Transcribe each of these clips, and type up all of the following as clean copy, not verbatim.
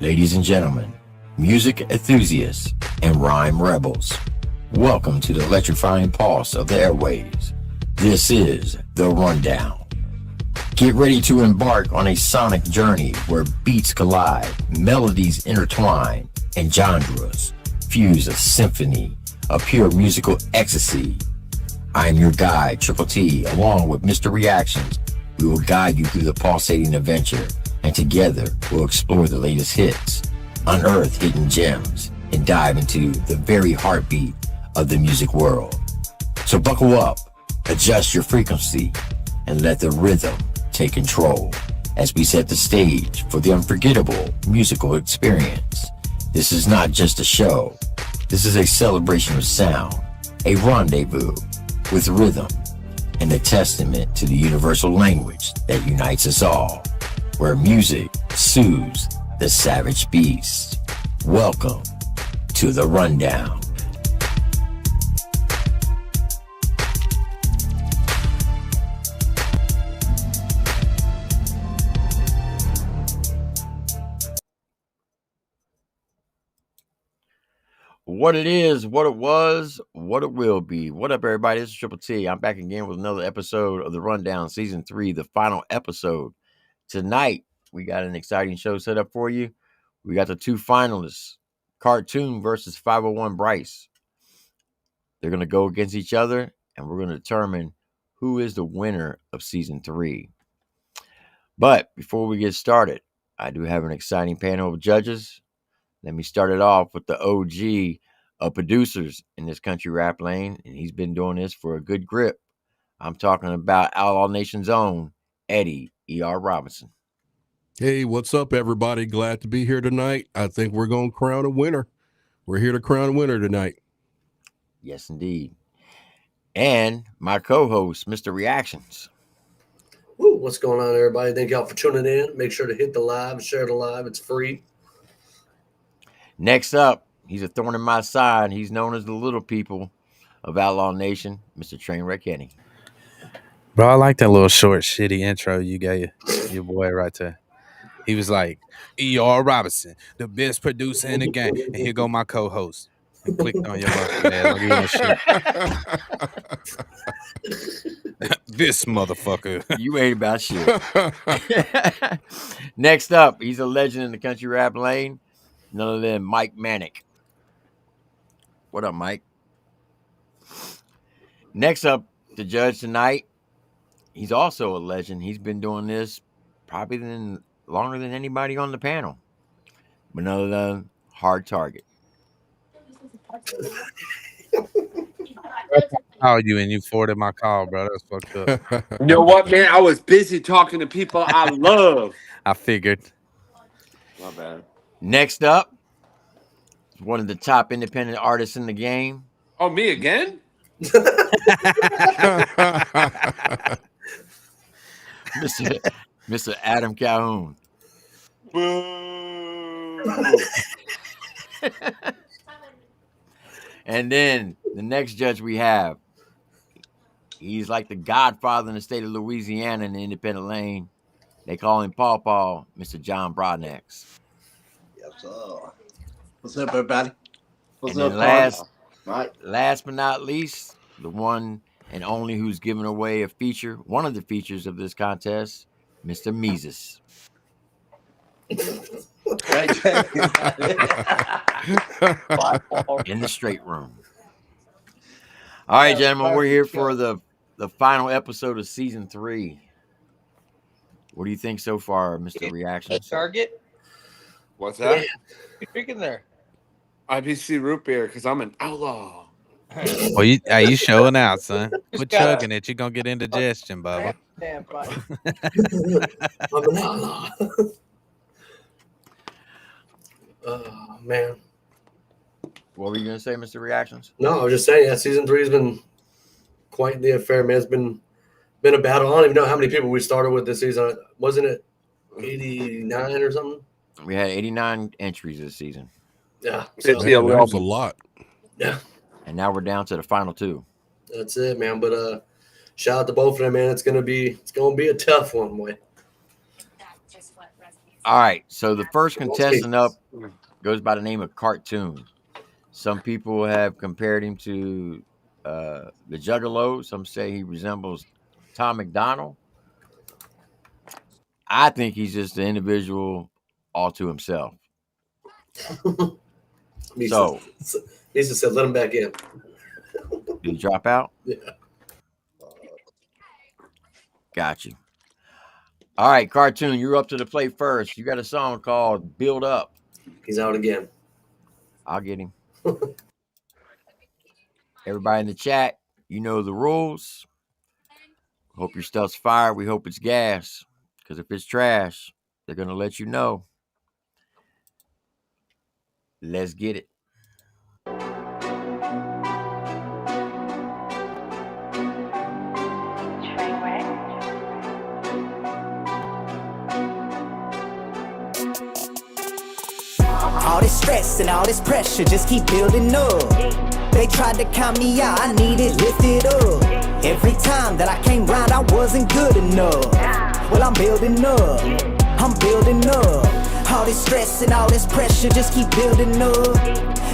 Ladies and gentlemen, music enthusiasts and rhyme rebels, welcome to the electrifying pulse of the airwaves. This is The Rundown. Get ready to embark on a sonic journey where beats collide, melodies intertwine, and genres fuse a symphony of pure musical ecstasy. I am your guide, TripleT, along with MrReactions. We will guide you through the pulsating adventure, and together we'll explore the latest hits, unearth hidden gems, and dive into the very heartbeat of the music world. So buckle up, adjust your frequency, and let the rhythm take control as we set the stage for the unforgettable musical experience. This is not just a show. This is a celebration of sound, a rendezvous with rhythm, and a testament to the universal language that unites us all, where music soothes the savage beast. Welcome to The Rundown. What it is, what it was, what it will be. What up, everybody? This is TripleT. I'm back again with another episode of The Rundown, Season 3, the final episode. Tonight, we got an exciting show set up for you. We got the two finalists, Cartoon versus 501Bryze. They're going to go against each other, and we're going to determine who is the winner of Season 3. But before we get started, I do have an exciting panel of judges. Let me start it off with the OG of producers in this country rap lane, and he's been doing this for a good grip. I'm talking about Outlaw Nation's own Eddie E.R. Robinson. Hey, what's up, everybody? Glad to be here tonight. I think we're going to crown a winner. We're here to crown a winner tonight. Yes, indeed. And my co-host, MrReactions. Woo, what's going on, everybody? Thank y'all for tuning in. Make sure to hit the live, share the live. It's free. Next up, he's a thorn in my side. He's known as the little people of Outlaw Nation, Mr. Trainwreck. Bro, I like that little short, shitty intro you gave your boy right there. He was like, E.R. Robinson, the best producer in the game. And here go my co-host. And clicked on your mustache. This motherfucker. You ain't about shit. Next up, he's a legend in the country rap lane. None other than Manik. What up, Mike? Next up, the judge tonight. He's also a legend. He's been doing this probably longer than anybody on the panel. But none other than Hard Target. I called you and you forwarded my call, bro. That's fucked up. You know what, man? I was busy talking to people I love. I figured. My bad. Next up, one of the top independent artists in the game. Oh, me again? Mr. Adam Calhoun. Boo. And then the next judge we have, he's like the godfather in the state of Louisiana in the independent lane. They call him Paw Paw, Mr. John Brodnax. Yes, sir. What's up, everybody? What's and up, last but not least, the one and only who's giving away a feature, one of the features of this contest, Mr. Mesus. In the straight room. All right, gentlemen, we're here for the final episode of Season 3. What do you think so far, MrReactions? Target? What's that? What are you drinking there? IBC root beer because I'm an outlaw. Well, you showing out, son. Quit chugging it. You're going to get indigestion, Bubba. Damn, buddy. I'm an outlaw. Oh, man. What were you going to say, MrReactions? No, I was just saying, yeah, Season 3 has been quite the affair, man. It's been a battle. I don't even know how many people we started with this season. Wasn't it 89 or something? We had 89 entries this season. Yeah. So, That was a lot. Yeah. And now we're down to the final two. That's it, man. But shout out to both of them, man. It's gonna be a tough one, boy. All right. So the first contestant up goes by the name of Cartoon. Some people have compared him to the Juggalo. Some say he resembles Tom McDonald. I think he's just an individual all to himself. Mesus said, "Let him back in." Did he drop out? Yeah. Got you. All right, Cartoon, you're up to the plate first. You got a song called Build Up. He's out again. I'll get him. Everybody in the chat, you know the rules. Hope your stuff's fire. We hope it's gas. Because if it's trash, they're going to let you know. Let's get it. All this stress and all this pressure just keep building up. They tried to count me out, I needed lifted up. Every time that I came round, I wasn't good enough. Well, I'm building up, I'm building up. All this stress and all this pressure just keep building up.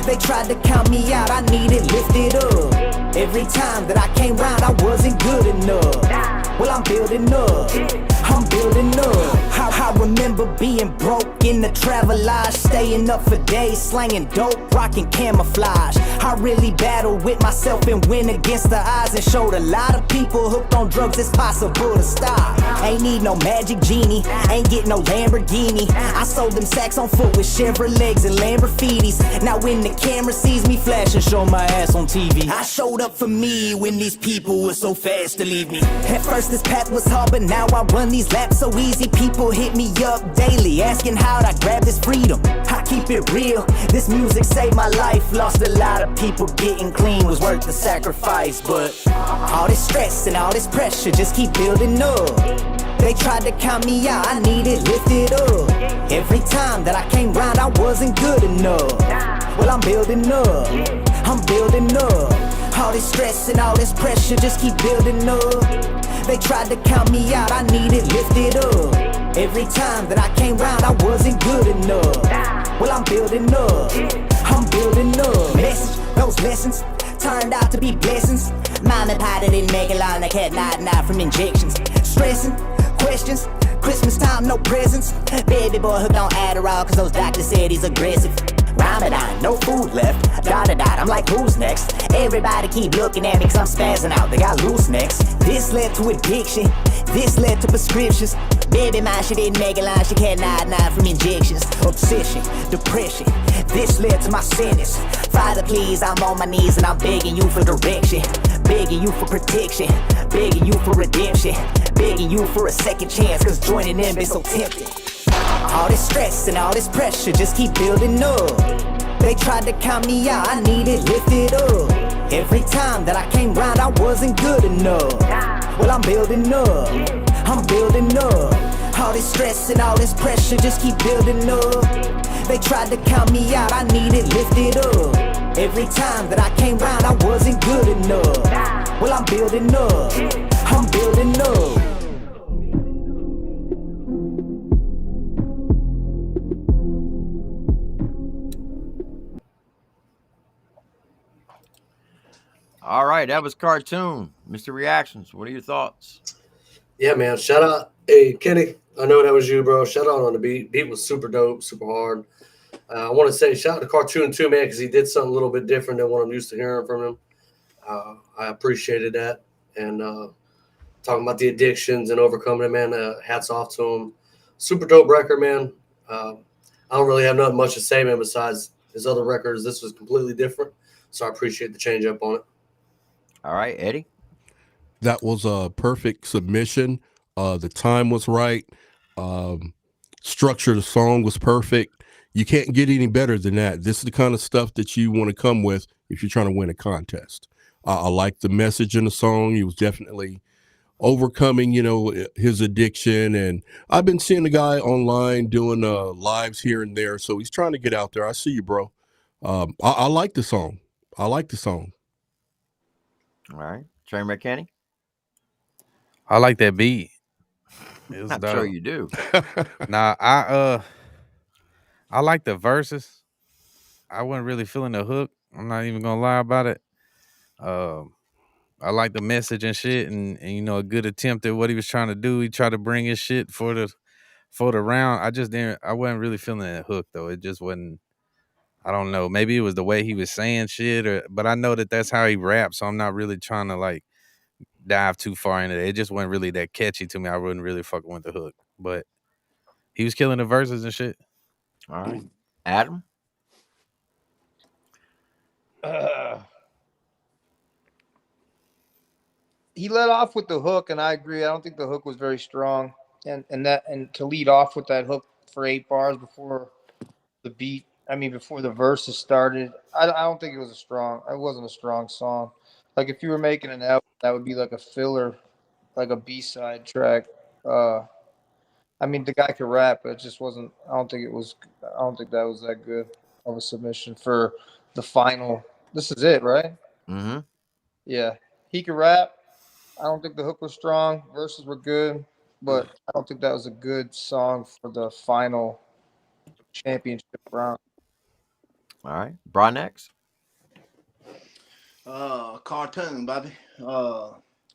They tried to count me out, I needed lifted up. Every time that I came round, I wasn't good enough. Well, I'm building up, I'm building up. I remember being broke in the Travelodge, staying up for days, slanging dope, rocking camouflage. I really battled with myself and went against the odds and showed a lot of people hooked on drugs it's possible to stop. Ain't need no magic genie, ain't get no Lamborghini. I sold them sacks on foot with Chevrolets and Lamborghinis. Now when the camera sees me flash and show my ass on TV, I showed up for me when these people were so fast to leave me. At first this path was hard, but now I run these laps so easy. People hit me up daily, asking how'd I grab this freedom. I keep it real, this music saved my life. Lost a lot of people, getting clean was worth the sacrifice. But all this stress and all this pressure just keep building up. They tried to count me out, I needed lifted up. Every time that I came round, I wasn't good enough. Well, I'm building up, I'm building up. All this stress and all this pressure just keep building up. They tried to count me out, I needed lifted up. Every time that I came round, I wasn't good enough. Well, I'm building up, I'm building up. Message, those lessons turned out to be blessings. Mom and Pop didn't make it long, they kept nodding out from injections. Stressing, questions, Christmas time, no presents. Baby boy hooked on Adderall, cause those doctors said he's aggressive. Ramadan, no food left, dot. I'm like, who's next? Everybody keep looking at me cause I'm spazzing out, they got loose necks. This led to addiction, this led to prescriptions. Baby mine, she didn't make it line, she can't nod from injections. Obsession, depression, this led to my sentence. Father please, I'm on my knees and I'm begging you for direction. Begging you for protection, begging you for redemption. Begging you for a second chance, cause joining them is so tempting. All this stress and all this pressure just keep building up. They tried to count me out, I needed lifted up. Every time that I came round, I wasn't good enough. Well, I'm building up, I'm building up. All this stress and all this pressure just keep building up. They tried to count me out, I needed lifted up. Every time that I came round, I wasn't good enough. Well, I'm building up, I'm building up. All right, that was Cartoon. MrReactions, what are your thoughts? Yeah, man. Shout out. Hey, Kenny, I know that was you, bro. Shout out on the beat. Beat was super dope, super hard. I want to say shout out to Cartoon too, man, because he did something a little bit different than what I'm used to hearing from him. I appreciated that. And talking about the addictions and overcoming it, man, hats off to him. Super dope record, man. I don't really have nothing much to say, man, besides his other records. This was completely different. So I appreciate the change up on it. All right, Eddie. That was a perfect submission. The time was right. Structure of the song was perfect. You can't get any better than that. This is the kind of stuff that you want to come with if you're trying to win a contest. I like the message in the song. He was definitely overcoming, his addiction. And I've been seeing the guy online doing lives here and there. So he's trying to get out there. I see you, bro. I like the song. I like the song. All right. Trainwreck Kenny. I like that beat. It was I'm sure dope. you do. Nah, I like the verses. I wasn't really feeling the hook. I'm not even gonna lie about it. Um, I like the message and shit, and you know, a good attempt at what he was trying to do. He tried to bring his shit for the round. I wasn't really feeling that hook though. It just wasn't. I don't know. Maybe it was the way he was saying shit, but I know that that's how he raps. So I'm not really trying to like dive too far into it. It just wasn't really that catchy to me. I wouldn't really fucking with the hook, but he was killing the verses and shit. All right. Adam? He let off with the hook, and I agree. I don't think the hook was very strong, and to lead off with that hook for 8 bars before the beat. I mean, before the verses started, I don't think it was It wasn't a strong song. Like if you were making an album, that would be like a filler, like a B-side track. Uh, I mean, the guy could rap, but it just wasn't. I don't think it was. I don't think that was that good of a submission for the final. This is it, right? Mm-hmm. Yeah, he could rap. I don't think the hook was strong. Verses were good, but I don't think that was a good song for the final championship round. All right. Brodnax? Cartoon, Bobby.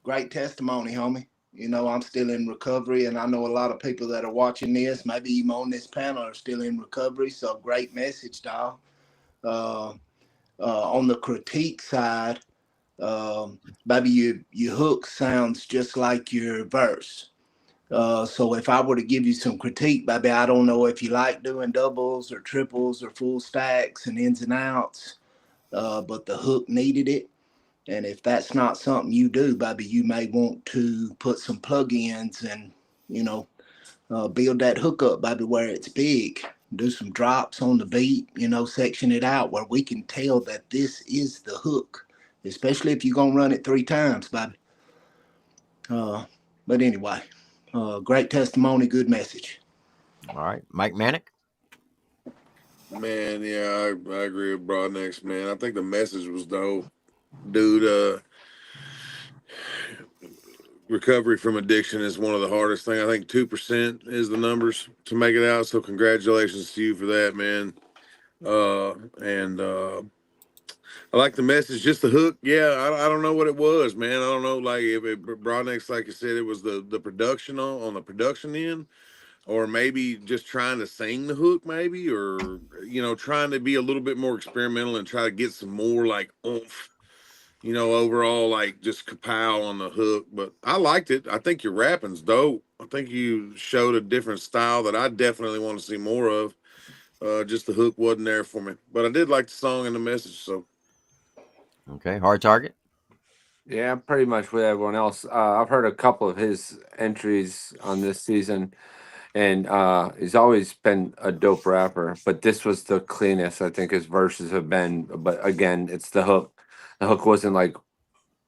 Great testimony, homie. You know, I'm still in recovery, and I know a lot of people that are watching this, maybe even on this panel, are still in recovery. So great message, dog. On the critique side, baby, your hook sounds just like your verse. So if I were to give you some critique, baby, I don't know if you like doing doubles or triples or full stacks and ins and outs, but the hook needed it. And if that's not something you do, baby, you may want to put some plugins and, you know, build that hook up, baby, where it's big. Do some drops on the beat, you know, section it out where we can tell that this is the hook, especially if you're going to run it 3 times, baby. But anyway, great testimony, good message. All right. Mike Manik? Man, yeah, I agree with Brodnax, man. I think the message was dope. Dude, recovery from addiction is one of the hardest things. I think 2% is the numbers to make it out. So congratulations to you for that, man. I like the message, just the hook. Yeah, I don't know what it was, man. I don't know, like if Brodnax, like you said, it was the production on the production end, or maybe just trying to sing the hook, maybe, or trying to be a little bit more experimental and try to get some more like oomph. Overall, like just kapow on the hook. But I liked it. I think your rapping's dope. I think you showed a different style that I definitely want to see more of. Just the hook wasn't there for me. But I did like the song and the message. So, Okay. Hard Target? Yeah, I'm pretty much with everyone else. I've heard a couple of his entries on this season, and he's always been a dope rapper. But this was the cleanest I think his verses have been. But again, it's the hook. The hook wasn't like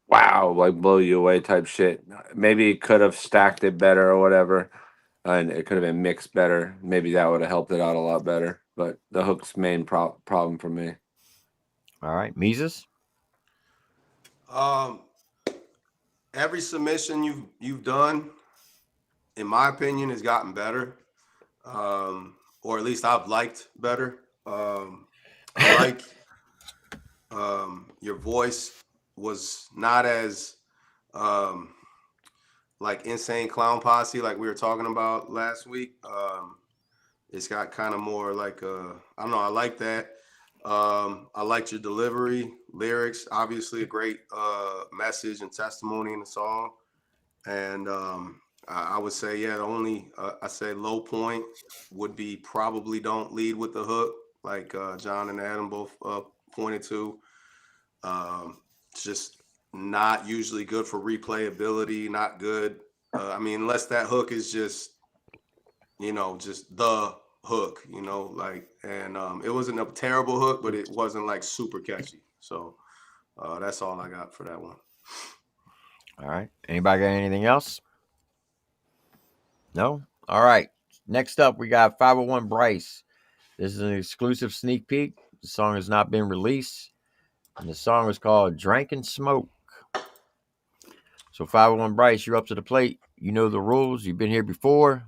wow, like blow you away type shit. Maybe he could have stacked it better or whatever, and it could have been mixed better. Maybe that would have helped it out a lot better. But the hook's main problem for me. All right. Mesus? Every submission you've done, in my opinion, has gotten better, or at least I've liked better. I like your voice was not as like Insane Clown Posse like we were talking about last week. It's got kind of more like I don't know. I like that. I liked your delivery, lyrics. Obviously, a great message and testimony in the song. And I would say, yeah, the only I say low point would be probably don't lead with the hook, like John and Adam both pointed to. It's just not usually good for replayability. Not good. I mean, unless that hook is just, just the hook, and it wasn't a terrible hook, but it wasn't like super catchy. So that's all I got for that one. All right. Anybody got anything else? No? All right. Next up, we got 501Bryze. This is an exclusive sneak peek. The song has not been released. And the song is called Drink and Smoke. So 501Bryze, you're up to the plate. You know the rules. You've been here before.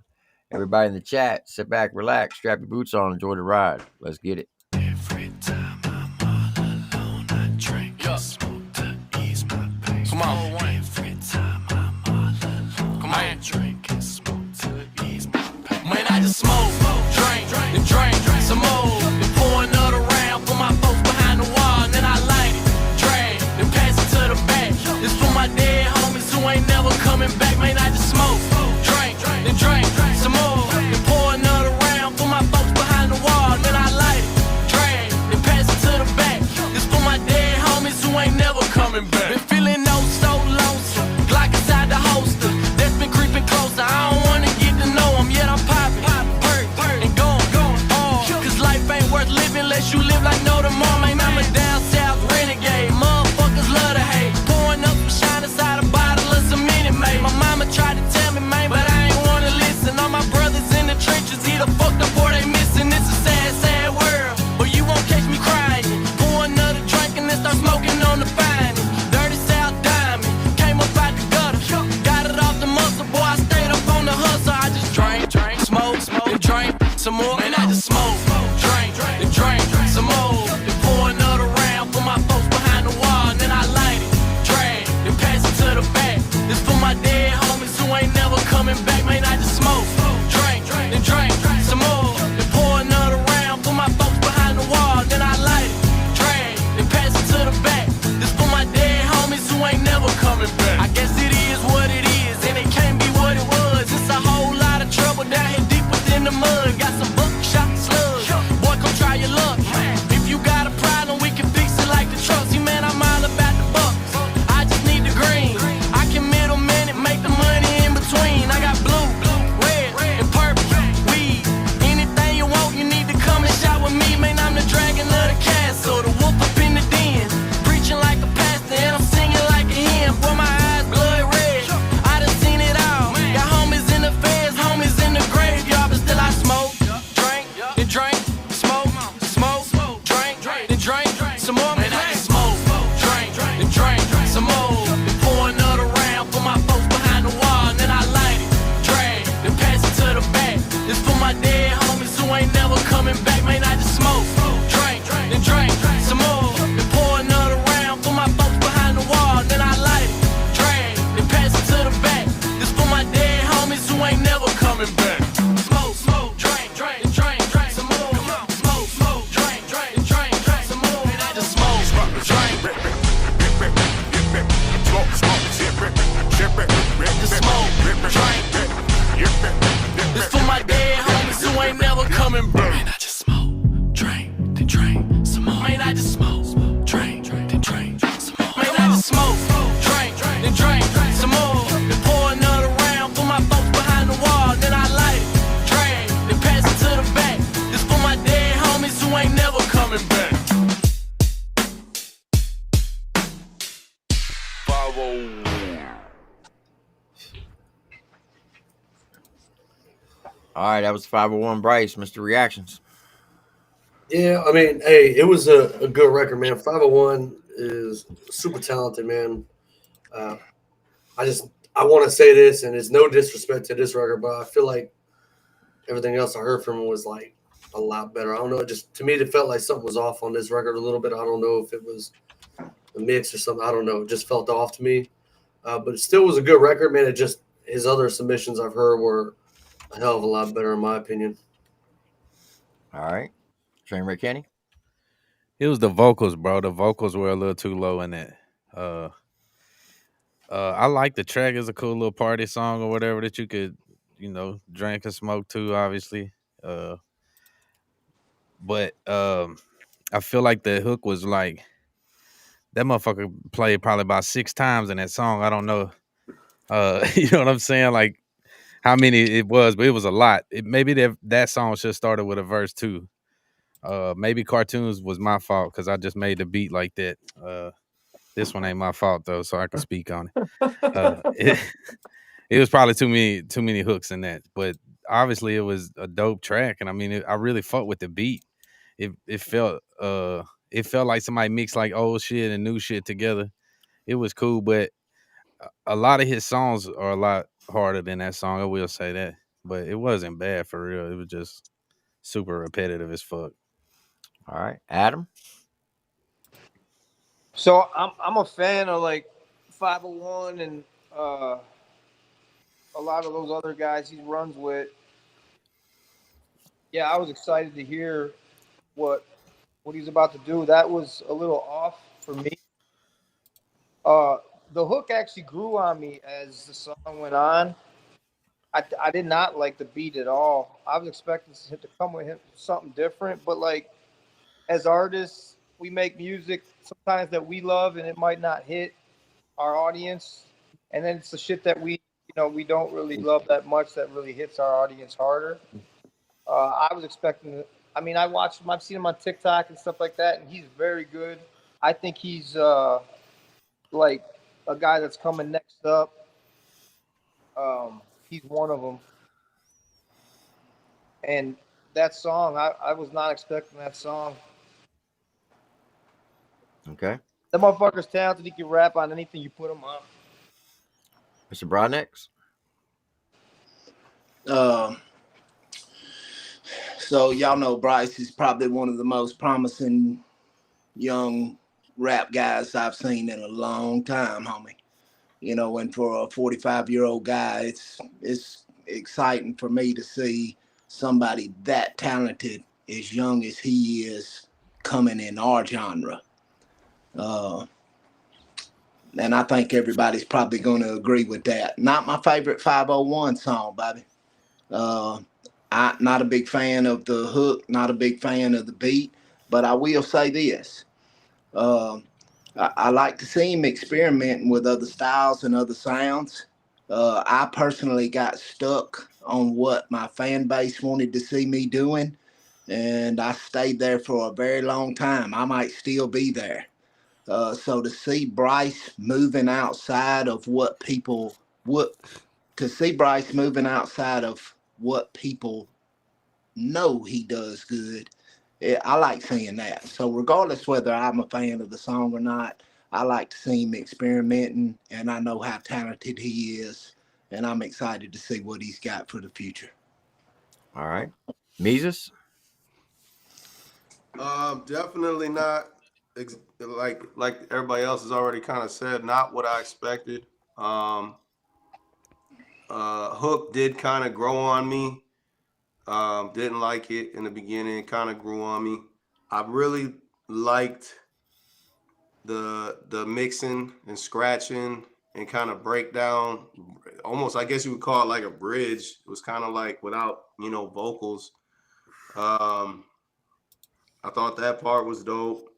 Everybody in the chat, sit back, relax, strap your boots on, enjoy the ride. Let's get it. Every time I'm all alone, I drink and smoke to ease my pain. Come on. Every time I'm all alone, I drink and smoke to ease my pain. Man, I just smoke, drink, and drink some more. And pour another round for my folks behind the wall. And then I light it, drag, and pass it to the back. It's for my dead homies who ain't never coming back. Man, I just smoke, drink, and drink some more. And pour another round for my folks behind the wall. And then I light it, drag, and pass it to the back. It's for my dead homies who ain't never coming back. Been feeling so lonesome, Glock inside the holster. That's been creeping closer. I don't wanna get to know him, yet I'm popping, perk, and going hard. Cause life ain't worth living unless you live like no tomorrow. Man, I'm a down south renegade. Motherfuckers love to hate. Pouring up some shine inside a bottle of some Minute Maid. My mama tried to tell me, man, but I ain't wanna listen. All my brothers in the trenches either fucked up or they missing. It's a sad, sad world, but you won't catch me crying. Pour another drink and then start smoking on the finest. Dirty South Diamond, came up out the gutter. Got it off the muscle, boy, I stayed up on the hustle. I just drink, smoke, and drink some more. And I just smoke, drink, and drink some more. And pour another round for my folks behind the wall. And then I light it, drag, and pass it to the back. It's for my dead homies who ain't never coming back. Man, I just smoke, drink, and drink some more. And pour another round for my folks behind the wall. And then I light it, drag, and pass it to the back. It's for my dead homies who ain't never coming back. I guess it is what it is, and it can't be what it was. It's a whole lot of trouble down here deep within the mud. Got some buckshot slugs, boy, come try your luck. If you got a problem, we can fix it like the truck. See, man, I'm all about the bucks. I just need the green. I can middleman it, make the money in between. I got blue, red, and purple, weed. Anything you want, you need to come and shop with me. Man, I'm the dragon of the castle, the wolf up in the den. Preaching like a pastor and I'm singing like a hymn. Boy, my eyes blood red, I done seen it all. Got homies in the feds, homies in the graveyard, but still I smoke, drink, and drink, smoke, drink, and drink some more. Man, I just smoke, drink, and drink some more. And pour another round for my folks behind the wall. And then I light it, drag, and pass it to the back. It's for my dead homies who ain't never coming back. Man, I just smoke, drink, and drink some more. And pour another round for my folks behind the wall. And then I light it, drag, and pass it to the back. It's for my dead homies who ain't never coming back. Smoke, drink, and drink some more. Smoke, drink, and drink some more. And I just smoke, drink, just smoke, drink. It's for my dead homies who ain't never coming back. Man, I just smoke, drink, then drink some more. Man, I just smoke, drink, then drink some more. Man, I just smoke, drink, then drink some more. And pour another round for my folks behind the wall. Then I light it, drag, then pass it to the back. It's for my dead homies who ain't never coming back. All right, that was 501Bryze, MrReactions. Yeah, I mean, hey, it was a good record, man. 501 is super talented, man. I want to say this, and it's no disrespect to this record, but I feel like everything else I heard from him was like a lot better. I don't know, just to me, it felt like something was off on this record a little bit. I don't know if it was a mix or something. I don't know. It just felt off to me. But it still was a good record, man. It just, his other submissions I've heard were a hell of a lot better, in my opinion. All right. Trainwreck Kenny? It was the vocals, bro. The vocals were a little too low in it. I like the track. It's a cool little party song or whatever that you could, drink and smoke to, obviously. But I feel like the hook was like, that motherfucker played probably about 6 times in that song. I don't know. You know what I'm saying? Like how many it was, but it was a lot. Maybe that song should have started with a verse too. Maybe Cartoons was my fault because I just made the beat like that. This one ain't my fault though, so I can speak on it. It was probably too many hooks in that, but obviously it was a dope track, and I mean, I really fucked with the beat. It felt like somebody mixed like old shit and new shit together. It was cool, but a lot of his songs are a lot harder than that song. I will say that, but it wasn't bad for real. It was just super repetitive as fuck. All right, Adam. So I'm a fan of like 501 and uh, a lot of those other guys he runs with. Yeah, I was excited to hear what he's about to do. That was a little off for me. Uh, the hook actually grew on me as the song went on. I did not like the beat at all. I was expecting him to come with him something different, but like as artists, we make music sometimes that we love, and it might not hit our audience, and then it's the shit that we don't really love that much that really hits our audience harder. I was expecting. I mean, I watched him. I've seen him on TikTok and stuff like that, and he's very good. I think he's like a guy that's coming next up. He's one of them, and that song, I was not expecting that song. Okay, That motherfucker's talented. He can rap on anything you put him on. Mr. Brodnax. So y'all know Bryce is probably one of the most promising young rap guys I've seen in a long time, homie. And for a 45-year-old guy, it's exciting for me to see somebody that talented, as young as he is, coming in our genre. And I think everybody's probably going to agree with that. Not my favorite 501 song, Bobby. I'm not a big fan of the hook, not a big fan of the beat, but I will say this. Uh, I like to see him experimenting with other styles and other sounds. I personally got stuck on what my fan base wanted to see me doing, and I stayed there for a very long time. I might still be there. So to see Bryce moving outside of what to see Bryce moving outside of what people know he does good, I like seeing that. So regardless whether I'm a fan of the song or not, I like to see him experimenting, and I know how talented he is, and I'm excited to see what he's got for the future. All right, Mesus. Definitely not like everybody else has already kind of said. Not what I expected. Um, Hook did kind of grow on me. Didn't like it in the beginning. Kind of grew on me. I really liked the mixing and scratching and kind of breakdown. Almost, I guess you would call it like a bridge. It was kind of like without vocals. Um, I thought that part was dope.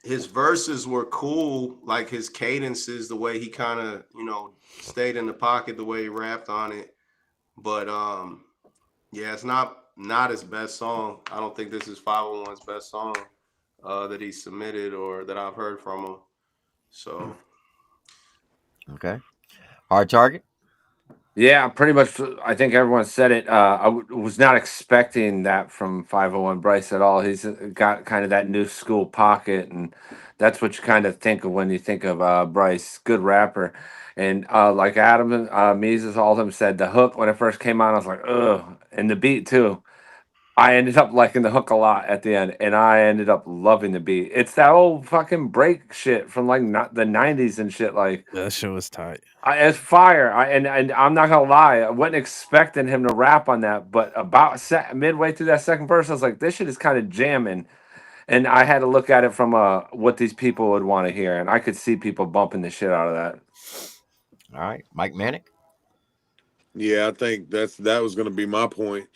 His verses were cool, like his cadences, the way he kind of stayed in the pocket, the way he rapped on it. But yeah, it's not his best song. I don't think this is 501's best song that he submitted or that I've heard from him. So Okay, hard target. Yeah, pretty much. I think everyone said it. Was not expecting that from 501 Bryce at all. He's got kind of that new school pocket, and that's what you kind of think of when you think of Bryce. Good rapper, and like Adam and Mesus, all of them said the hook when it first came on, I was like, ugh, and the beat too. I ended up liking the hook a lot at the end, and I ended up loving the beat. It's that old fucking break shit from like not the '90s and shit. Like That shit was tight. it's fire. And I'm not gonna lie, I wasn't expecting him to rap on that, but about midway through that second verse, I was like, this shit is kind of jamming. And I had to look at it from what these people would want to hear, and I could see people bumping the shit out of that. All right, Mike Manik. Yeah, I think that was going to be my point.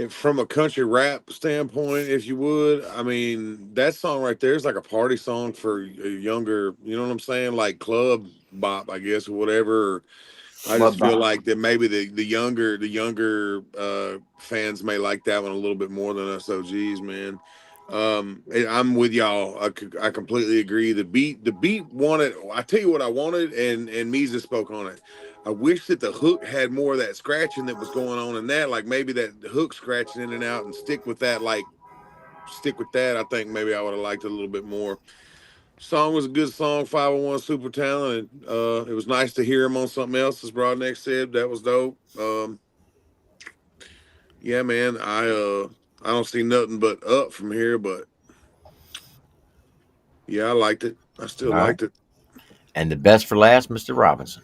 From a country rap standpoint, if you would, I mean, that song right there is like a party song for a younger, you know what I'm saying? Like club bop, I guess, or whatever. I just feel like that maybe the younger fans may like that one a little bit more than us OGs, man. I'm with y'all. I completely agree. The beat wanted. I tell you what I wanted, and Misa spoke on it. I wish that the hook had more of that scratching that was going on in that, like maybe that hook scratching in and out, and stick with that. I think maybe I would have liked it a little bit more. Song was a good song. 501 super talented. It was nice to hear him on something else, as Brodnax said. That was dope. Yeah, man. I don't see nothing but up from here, but yeah, I liked it. I still All right. liked it. And the best for last, Mr. Robinson.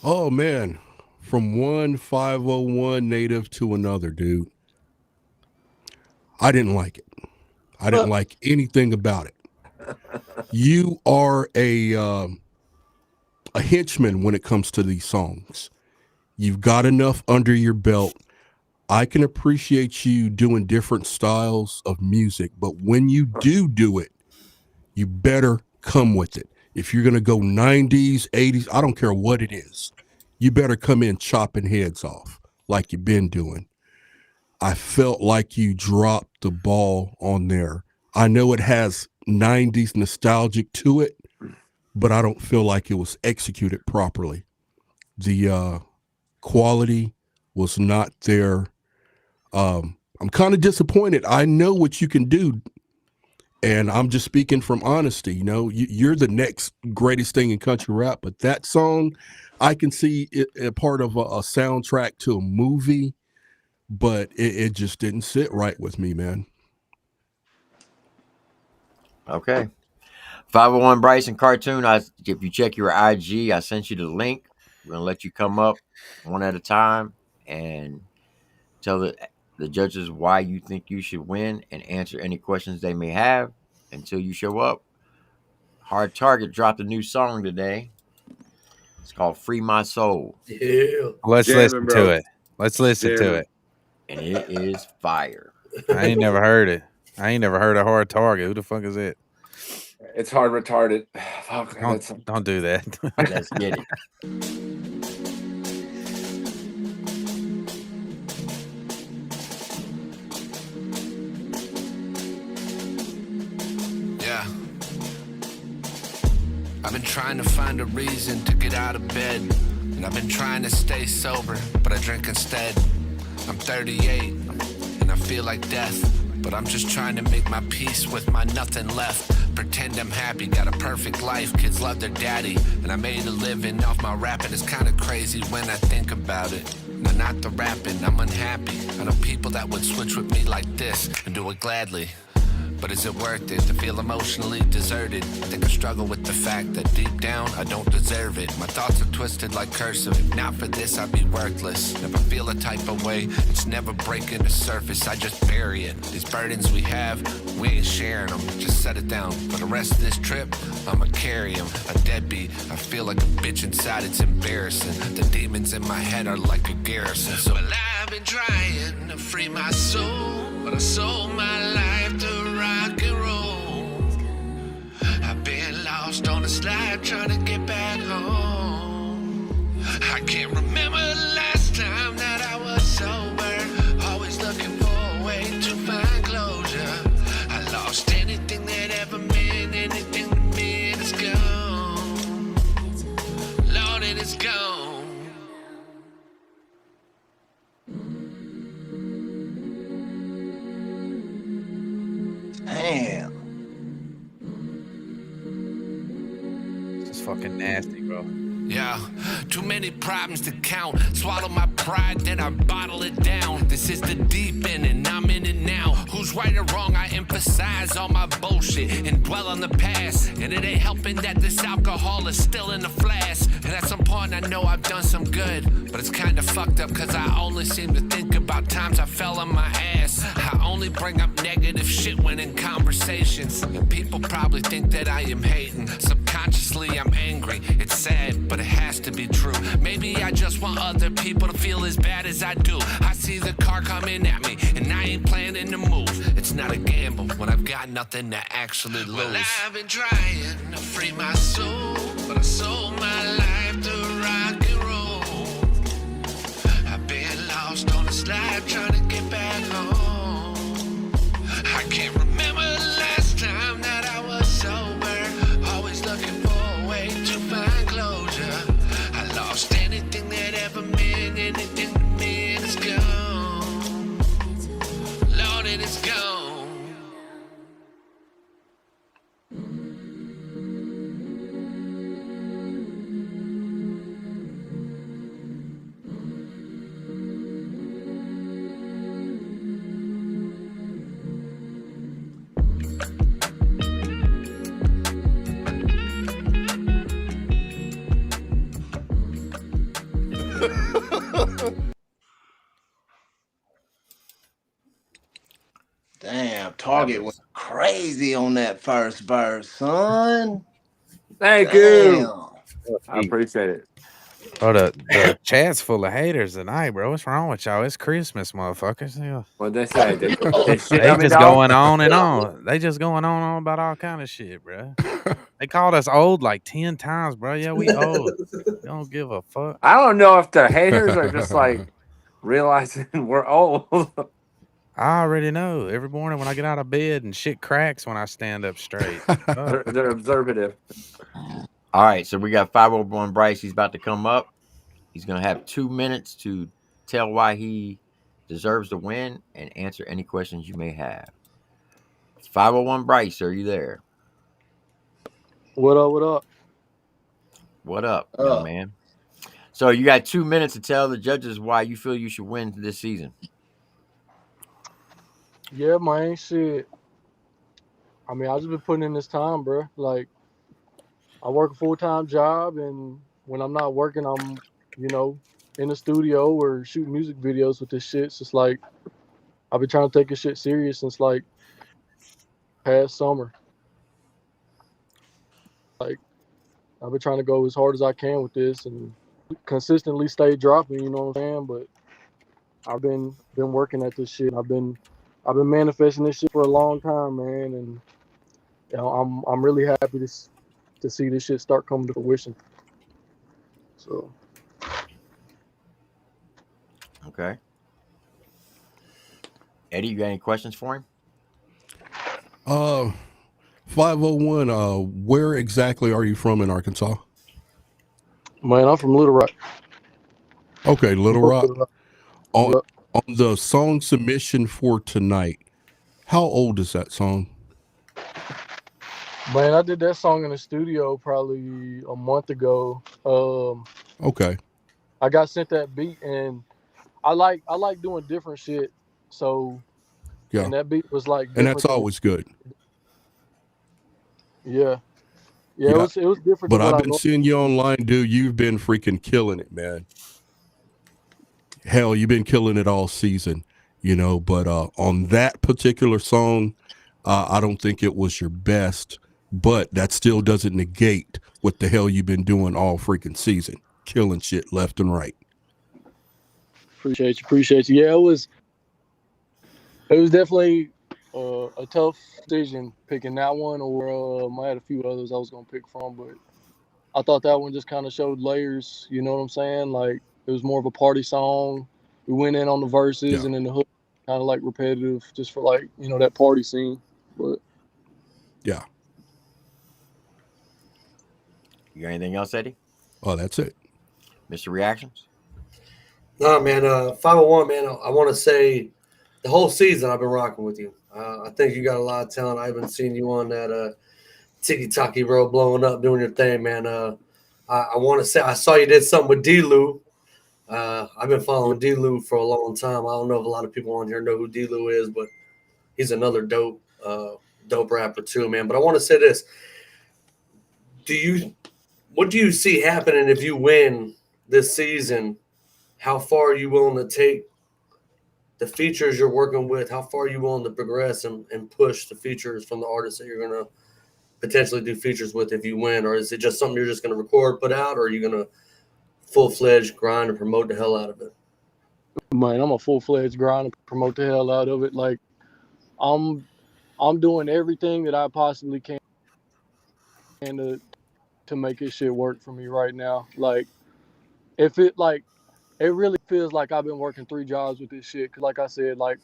Oh man, from one 501 native to another, dude. I didn't like it. I didn't like anything about it. You are a henchman when it comes to these songs. You've got enough under your belt. I can appreciate you doing different styles of music, but when you do it, you better come with it. If you're going to go 90s, 80s, I don't care what it is. You better come in chopping heads off like you've been doing. I felt like you dropped the ball on there. I know it has 90s nostalgic to it, but I don't feel like it was executed properly. The quality was not there. I'm kind of disappointed. I know what you can do, and I'm just speaking from honesty. You know, you're the next greatest thing in country rap, but that song, I can see it a part of a soundtrack to a movie, but it just didn't sit right with me, man. Okay. 501Bryze and Cartoon. If you check your IG, I sent you the link. We're going to let you come up one at a time and tell the judges why you think you should win and answer any questions they may have until you show up. Hard Target dropped a new song today. It's called Free My Soul. Yeah. Let's Jamming, listen bro. to it. Let's listen to Jamming. it. And it is fire. I ain't never heard it. I ain't never heard of Hard Target. Who the fuck is it? It's hard retarded. Fuck, Don't do that. Let's get it. Yeah. I've been trying to find a reason to get out of bed. And I've been trying to stay sober, but I drink instead. I'm 38, and I feel like death. But I'm just trying to make my peace with my nothing left. Pretend I'm happy, got a perfect life, kids love their daddy. And I made a living off my rapping, it's kinda crazy when I think about it. No, not the rapping, I'm unhappy. I know people that would switch with me like this and do it gladly. But is it worth it to feel emotionally deserted? I think I struggle with the fact that deep down I don't deserve it. My thoughts are twisted like cursive. If not for this, I'd be worthless. Never feel a type of way. It's never breaking the surface. I just bury it. These burdens we have, we ain't sharing them. Just set it down. For the rest of this trip, I'ma carry them. A deadbeat. I feel like a bitch inside. It's embarrassing. The demons in my head are like a garrison. So well, I've been trying to free my soul, but I sold my life to rock and roll. I've been lost on a slide trying to get back home. I can't remember the last time that I was sober. Always looking for a way to find closure. I lost anything that ever meant anything to me, and it's gone. Lord, and it's gone. Damn. It's fucking nasty, bro. Yeah, too many problems to count. Swallow my pride, then I bottle it down. This is the deep end and I'm in it now. Who's right or wrong, I emphasize all my bullshit and dwell on the past. And it ain't helping that this alcohol is still in the flask. And at some point I know I've done some good, but it's kinda fucked up cause I only seem to think about times I fell on my ass. I only bring up negative shit when in conversations. And people probably think that I am hating. Subconsciously I'm angry, it's sad, but it has to be true. Maybe I just want other people to feel as bad as I do. I see the car coming at me, and I ain't planning to move. It's not a gamble when I've got nothing to actually lose. Well, I've been trying to free my soul, but I sold my life to rock and roll. I've been lost on a slide trying to get back home. I can't remember the last time that I was sober. Always looking for a way to find closure. I lost anything that ever meant anything to me, and it's gone. Lord, and it's gone. Target went crazy on that first verse, son. Thank Damn. you. I appreciate it. Bro, the chat's full of haters tonight, bro. What's wrong with y'all? It's Christmas, motherfuckers. Yeah. What'd they say? They shit They on me, just dog? going on and on. They just going on about all kind of shit, bro. They called us old like 10 times, bro. Yeah, we old. They don't give a fuck. I don't know if the haters are just like realizing we're old. I already know. Every morning when I get out of bed and shit cracks when I stand up straight. They're observative. All right, so we got 501Bryze. He's about to come up. He's going to have 2 minutes to tell why he deserves to win and answer any questions you may have. 501Bryze, are you there? What up? What up? What up, young man? So you got 2 minutes to tell the judges why you feel you should win this season. Yeah, man, shit. I mean, I just been putting in this time, bro. Like, I work a full-time job, and when I'm not working, I'm, in the studio or shooting music videos with this shit. So it's like, I've been trying to take this shit serious since, like, past summer. Like, I've been trying to go as hard as I can with this and consistently stay dropping, you know what I'm saying? But I've been working at this shit. I've been manifesting this shit for a long time, man, and I'm really happy to see this shit start coming to fruition. So. Okay. Eddie, you got any questions for him? 501, where exactly are you from in Arkansas? Man, I'm from Little Rock. Okay, Little Rock. On Yep. the song submission for tonight, how old is that song? Man, I did that song in the studio probably a month ago. Okay. I got sent that beat, and I like doing different shit. So, yeah, and that beat was like, and that's always good. Yeah. It was different. But I've been seeing you online, dude. You've been freaking killing it, man. Hell, you've been killing it all season, But on that particular song, I don't think it was your best. But that still doesn't negate what the hell you've been doing all freaking season, killing shit left and right. Appreciate you. Yeah, it was definitely a tough decision picking that one, or I had a few others I was gonna pick from, but I thought that one just kind of showed layers. You know what I'm saying? Like, it was more of a party song. We went in on the verses, and then the hook kind of like repetitive, just for like that party scene. But yeah. You got anything else, Eddie? Oh, that's it. MrReactions? No, man. 501, man. I want to say the whole season I've been rocking with you. I think you got a lot of talent. I haven't seen you on that Tiki Taki, bro, blowing up, doing your thing, man. I want to say I saw you did something with D-Lou. I've been following D-Lou for a long time. I don't know if a lot of people on here know who D-Lou is, but he's another dope rapper too, man. But I want to say this. What do you see happening if you win this season? How far are you willing to take the features you're working with? How far are you willing to progress and push the features from the artists that you're going to potentially do features with if you win? Or is it just something you're just going to record, put out, or are you going to full-fledged grind and promote the hell out of it? Man, I'm a full-fledged grind and promote the hell out of it. Like, I'm doing everything that I possibly can to make this shit work for me right now. Like, it really feels like I've been working 3 jobs with this shit. Cause like I said, like,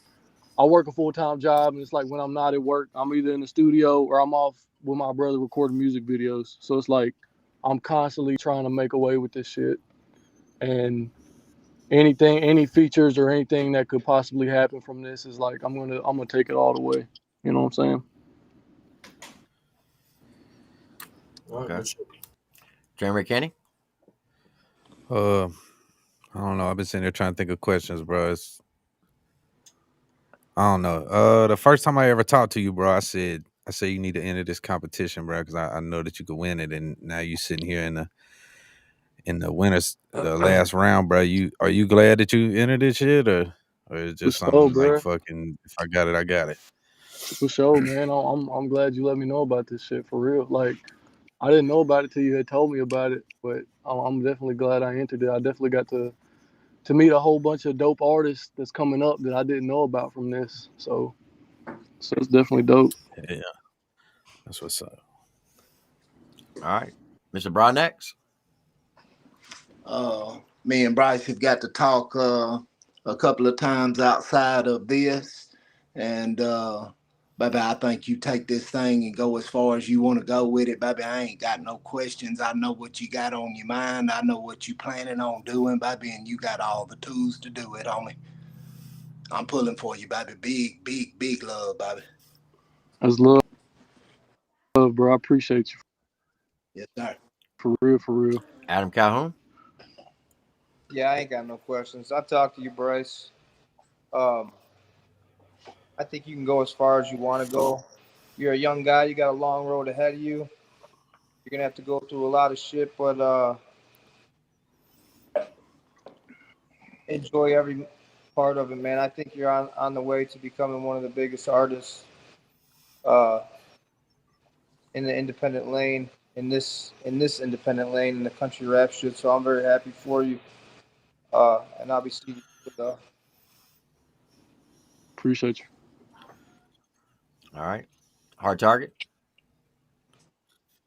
I work a full-time job, and it's like when I'm not at work, I'm either in the studio or I'm off with my brother recording music videos. So it's like I'm constantly trying to make a way with this shit. And any features or anything that could possibly happen from this is like I'm gonna take it all the way. You know what I'm saying? Okay. Trainwreck Kenny? I don't know. I've been sitting there trying to think of questions, bro. I don't know. The first time I ever talked to you, bro, I said you need to enter this competition, bro, because I know that you could win it, and now you sitting here in the winners, the last round, bro. Are you glad that you entered this shit, or it's just something like fucking? If I got it, I got it. For sure, man. I'm glad you let me know about this shit for real. Like I didn't know about it till you had told me about it, but I'm definitely glad I entered it. I definitely got to meet a whole bunch of dope artists that's coming up that I didn't know about from this. So it's definitely dope. Yeah, that's what's up. All right, Mr. Brodnax. Me and Bryce have got to talk a couple of times outside of this, and baby, I think you take this thing and go as far as you want to go with it, baby. I ain't got no questions. I know what you got on your mind. I know what you planning on doing, baby, and you got all the tools to do it, homie. I'm pulling for you, baby. Big, big, big love, baby. That's love, bro. I appreciate you Yes, sir. for real, for real. Adam Calhoun. Yeah, I ain't got no questions. I talked to you, Bryce. I think you can go as far as you want to go. You're a young guy. You got a long road ahead of you. You're gonna have to go through a lot of shit, but enjoy every part of it, man. I think you're on the way to becoming one of the biggest artists uh, in the independent lane, in this independent lane in the country rap shit. So I'm very happy for you, and I'll be seeing you with Appreciate you. All right, Hard Target.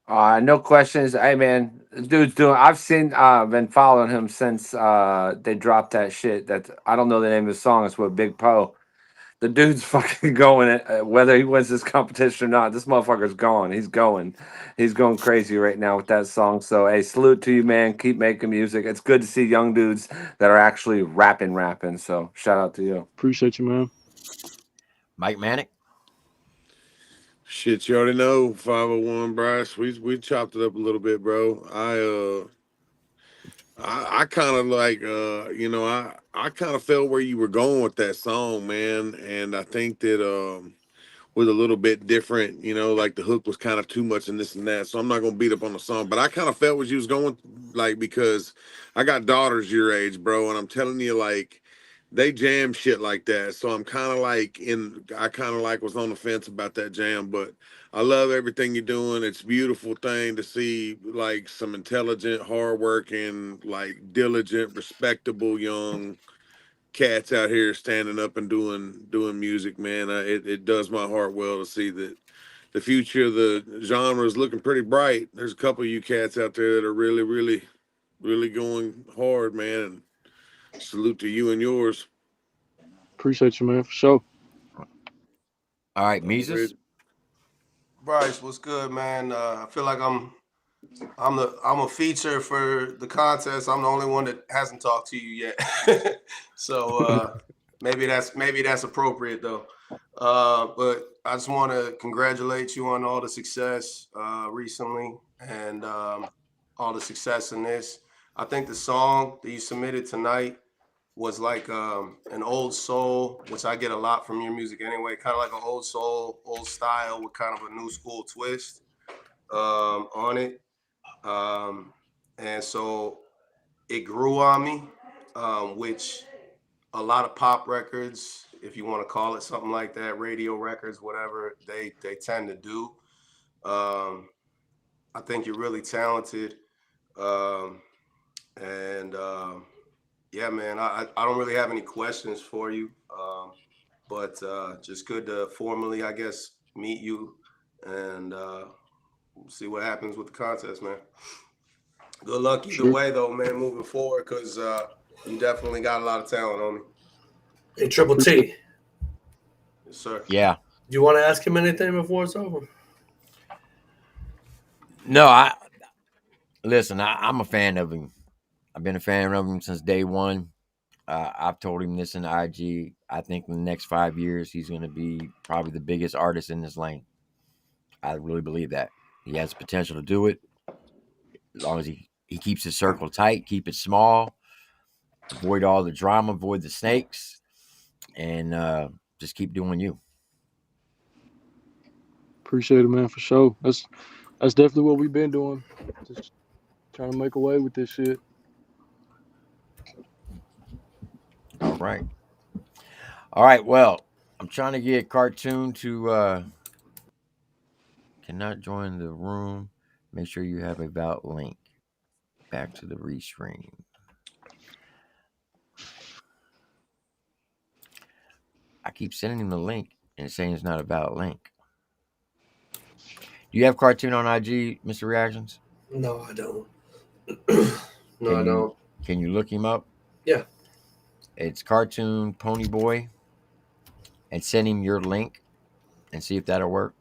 No questions. Hey man, this dude's doing. I've been following him since they dropped that shit. That I don't know the name of the song. It's with Big Poe. The dude's fucking going. Whether he wins this competition or not, this motherfucker's going. He's going. He's going crazy right now with that song. So hey, salute to you, man. Keep making music. It's good to see young dudes that are actually rapping. So shout out to you. Appreciate you, man. Mike Manik. Shit, you already know 501 Bryze. We chopped it up a little bit, bro. I kind of like I kind of felt where you were going with that song, man, and I think that was a little bit different, like the hook was kind of too much and this and that. So I'm not gonna beat up on the song, but I kind of felt what you was going, like, because I got daughters your age, bro, and I'm telling you, like, they jam shit like that. So I'm kind of like I kind of like was on the fence about that jam, but I love everything you're doing. It's a beautiful thing to see, like, some intelligent, hardworking, like, diligent, respectable young cats out here standing up and doing music, man. It does my heart well to see that the future of the genre is looking pretty bright. There's a couple of you cats out there that are really, really, really going hard, man. And salute to you and yours. Appreciate you, man, for sure. All right, Mesus. Bryce, what's good, man? I feel like I'm a feature for the contest. I'm the only one that hasn't talked to you yet. So maybe that's appropriate though. But I just want to congratulate you on all the success recently and all the success in this. I think the song that you submitted tonight was like an old soul, which I get a lot from your music anyway, kind of like an old soul, old style with kind of a new school twist on it. And so it grew on me, which a lot of pop records, if you want to call it something like that, radio records, whatever, they tend to do. I think you're really talented. And yeah, man, I don't really have any questions for you, but just good to formally, I guess, meet you and see what happens with the contest, man. Good luck either way, though, man, moving forward, because you definitely got a lot of talent on me. Hey, Triple T. Yes, sir. Yeah. Do you want to ask him anything before it's over? No, listen. I'm a fan of him. I've been a fan of him since day one. I've told him this in IG. I think in the next 5 years, he's going to be probably the biggest artist in this lane. I really believe that. He has the potential to do it. As long as he keeps his circle tight, keep it small, avoid all the drama, avoid the snakes, and just keep doing you. Appreciate it, man, for sure. That's definitely what we've been doing. Just trying to make a way with this shit. All right. Well, I'm trying to get Cartoon to cannot join the room. Make sure you have a valid link. Back to the restream. I keep sending him the link and it's saying it's not a valid link. Do you have Cartoon on IG, MrReactions? No, I don't. No, I don't. Can you look him up? Yeah. It's Cartoon Ponyboy, and send him your link and see if that'll work.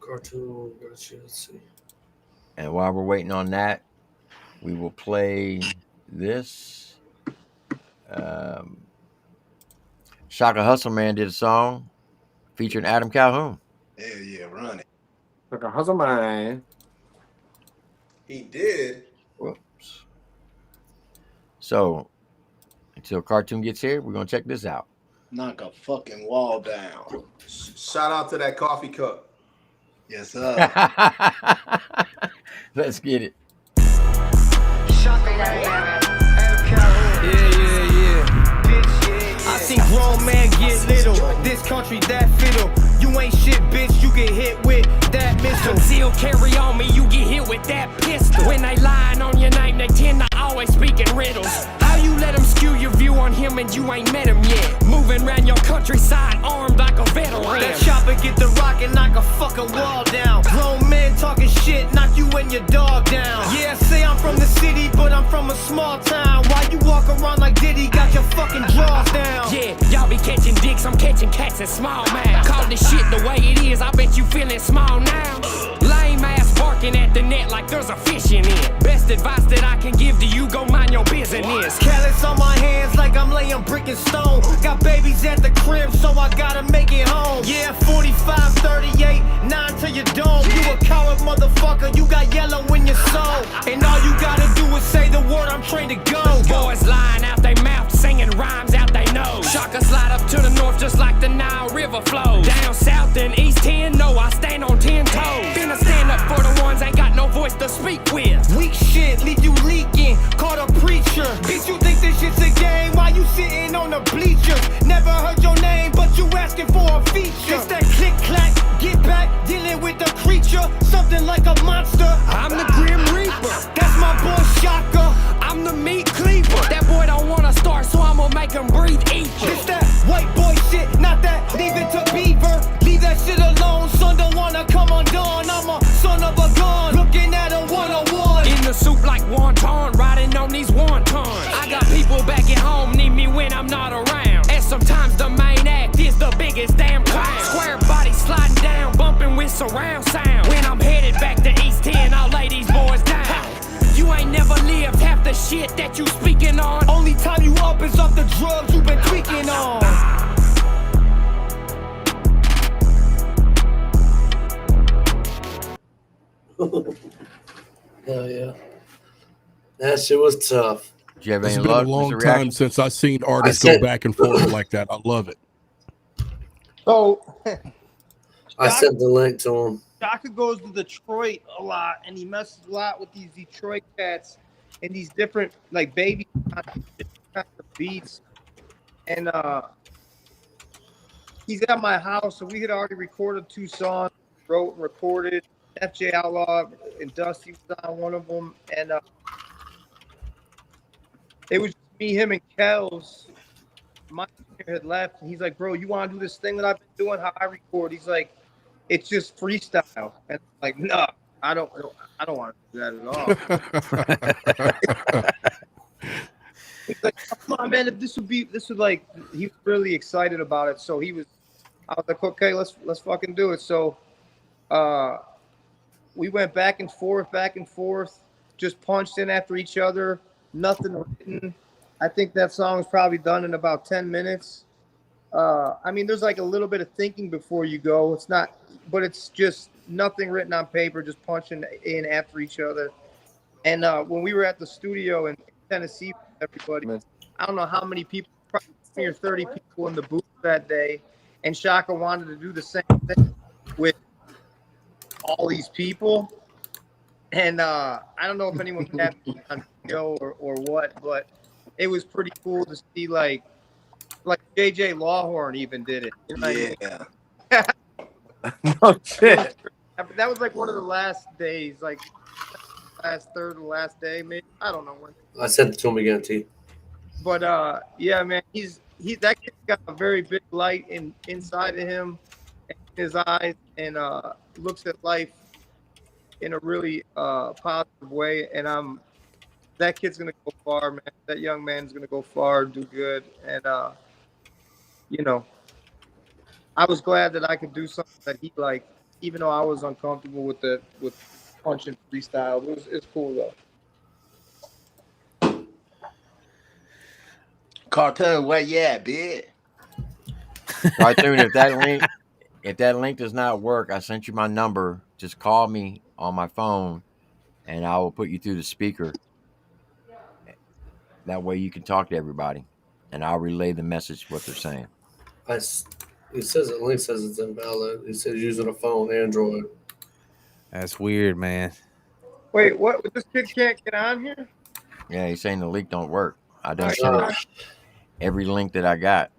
Cartoon, let's see. And while we're waiting on that, we will play this. Shaka Hustle Man did a song featuring Adam Calhoun. Hell yeah, run it. Shaka Hustle Man. He did. Whoops. So, until Cartoon gets here, we're going to check this out. Knock a fucking wall down. Shout out to that coffee cup. Yes, sir. Let's get it. I seen grown man get little. This country that fiddle. You ain't shit, bitch. You get hit with that missile. Conceal carry on me, you get hit with that pistol. When they lying on your name, they tend to always speak in riddles. How you let them skew your view on him and you ain't met him yet? Moving around your countryside armed like a veteran. That chopper get the rock and knock a fucking wall down. Grown men talking shit, knock you and your dog down. Yeah, say I'm from the city, but I'm from a small town. Why you walk around like Diddy, got your fucking drawers down? Yeah, y'all be catching dicks, I'm catching cats and small mouth. Call this shit the way it is, I bet you feeling small now. Lame ass barking at the net like there's a fish in it. Best advice that I can give to you, go mind your business. Callous on my hands like I'm laying brick and stone. Got babies at the crib, so I gotta make it home. Yeah, 45, 38, 9 to your dome. You a coward motherfucker, you got yellow in your soul. And all you gotta do is say the word, I'm trained to go. Boys lying out they mouth, singing rhymes out they nose. Shaka slide up to the north just like the Nile River flows. Down south and east 10, no, I stand on 10 toes. Finna stand up for the ones ain't got no voice to speak with. Weak shit, leave you leaking, caught a preacher. Bitch, you think this shit's a game? Why you sitting on the bleachers? Never heard your name, but you asking for a feature. It's that click clack, get back, dealing with the creature. Something like a monster. I'm the Grim Reaper. That's my boy Shaka. I'm the meat cleaver. That boy don't wanna start, so I'ma make him breathe ether. It's that white boy shit, not that leave it to Beaver. Leave that shit alone, son don't wanna come undone. I'm a son of a gun, looking at a 101. In the soup like wonton, riding on these wontons. I got people back at home need me when I'm not around. And sometimes the main act is the biggest damn clown. Square body sliding down, bumping with surround sound. When I'm headed back to East 10, I'll lay these boys down. You ain't never lived half the shit that you speaking on. Only time you up is off the drugs you been tweaking on. Hell yeah. That shit was tough. Did you have It's any been luck, a long Mr. time Reaction? since I've seen artists go back and forth like that. I love it. So I sent the link to him. Shaka goes to Detroit a lot, and he messes a lot with these Detroit cats and these different like baby kinds of beats. And he's at my house, so we had already recorded 2 songs, wrote and recorded. FJ Outlaw and Dusty was on one of them, and it was me, him, and Kels. My engineer had left, and he's like, "Bro, you want to do this thing that I've been doing? How I record?" He's like, "It's just freestyle," and I'm like, "No, I don't want to do that at all." He's like, "Come on, man! If this would like." He was really excited about it, so I was like, "Okay, let's fucking do it." So, we went back and forth, just punched in after each other. Nothing written. I think that song is probably done in about 10 minutes. I mean, there's like a little bit of thinking before you go. It's not, but it's just nothing written on paper, just punching in after each other. And when we were at the studio in Tennessee, everybody, I don't know how many people, probably 20 or 30 people in the booth that day. And Shaka wanted to do the same thing with all these people. And I don't know if anyone can have on video or what, but it was pretty cool to see like like JJ Lawhorn even did it. You know what Yeah. I mean? No shit. That was like one of the last days, like last third of the last day, maybe. I don't know when. I sent it to him again, T. But yeah, man, that kid's got a very big light inside of him, in his eyes, and looks at life in a really positive way. And that kid's gonna go far, man. That young man's gonna go far, do good, and you know, I was glad that I could do something that he liked, even though I was uncomfortable with punching freestyle. It's cool though. Cartoon, where you at, bitch? Cartoon, if that link does not work, I sent you my number. Just call me on my phone, and I will put you through the speaker. That way you can talk to everybody, and I'll relay the message what they're saying. It says the link says it's invalid. It says using a phone, Android. That's weird, man. Wait, what? This kid can't get on here? Yeah, he's saying the link don't work. I done Right. sent it every link that I got.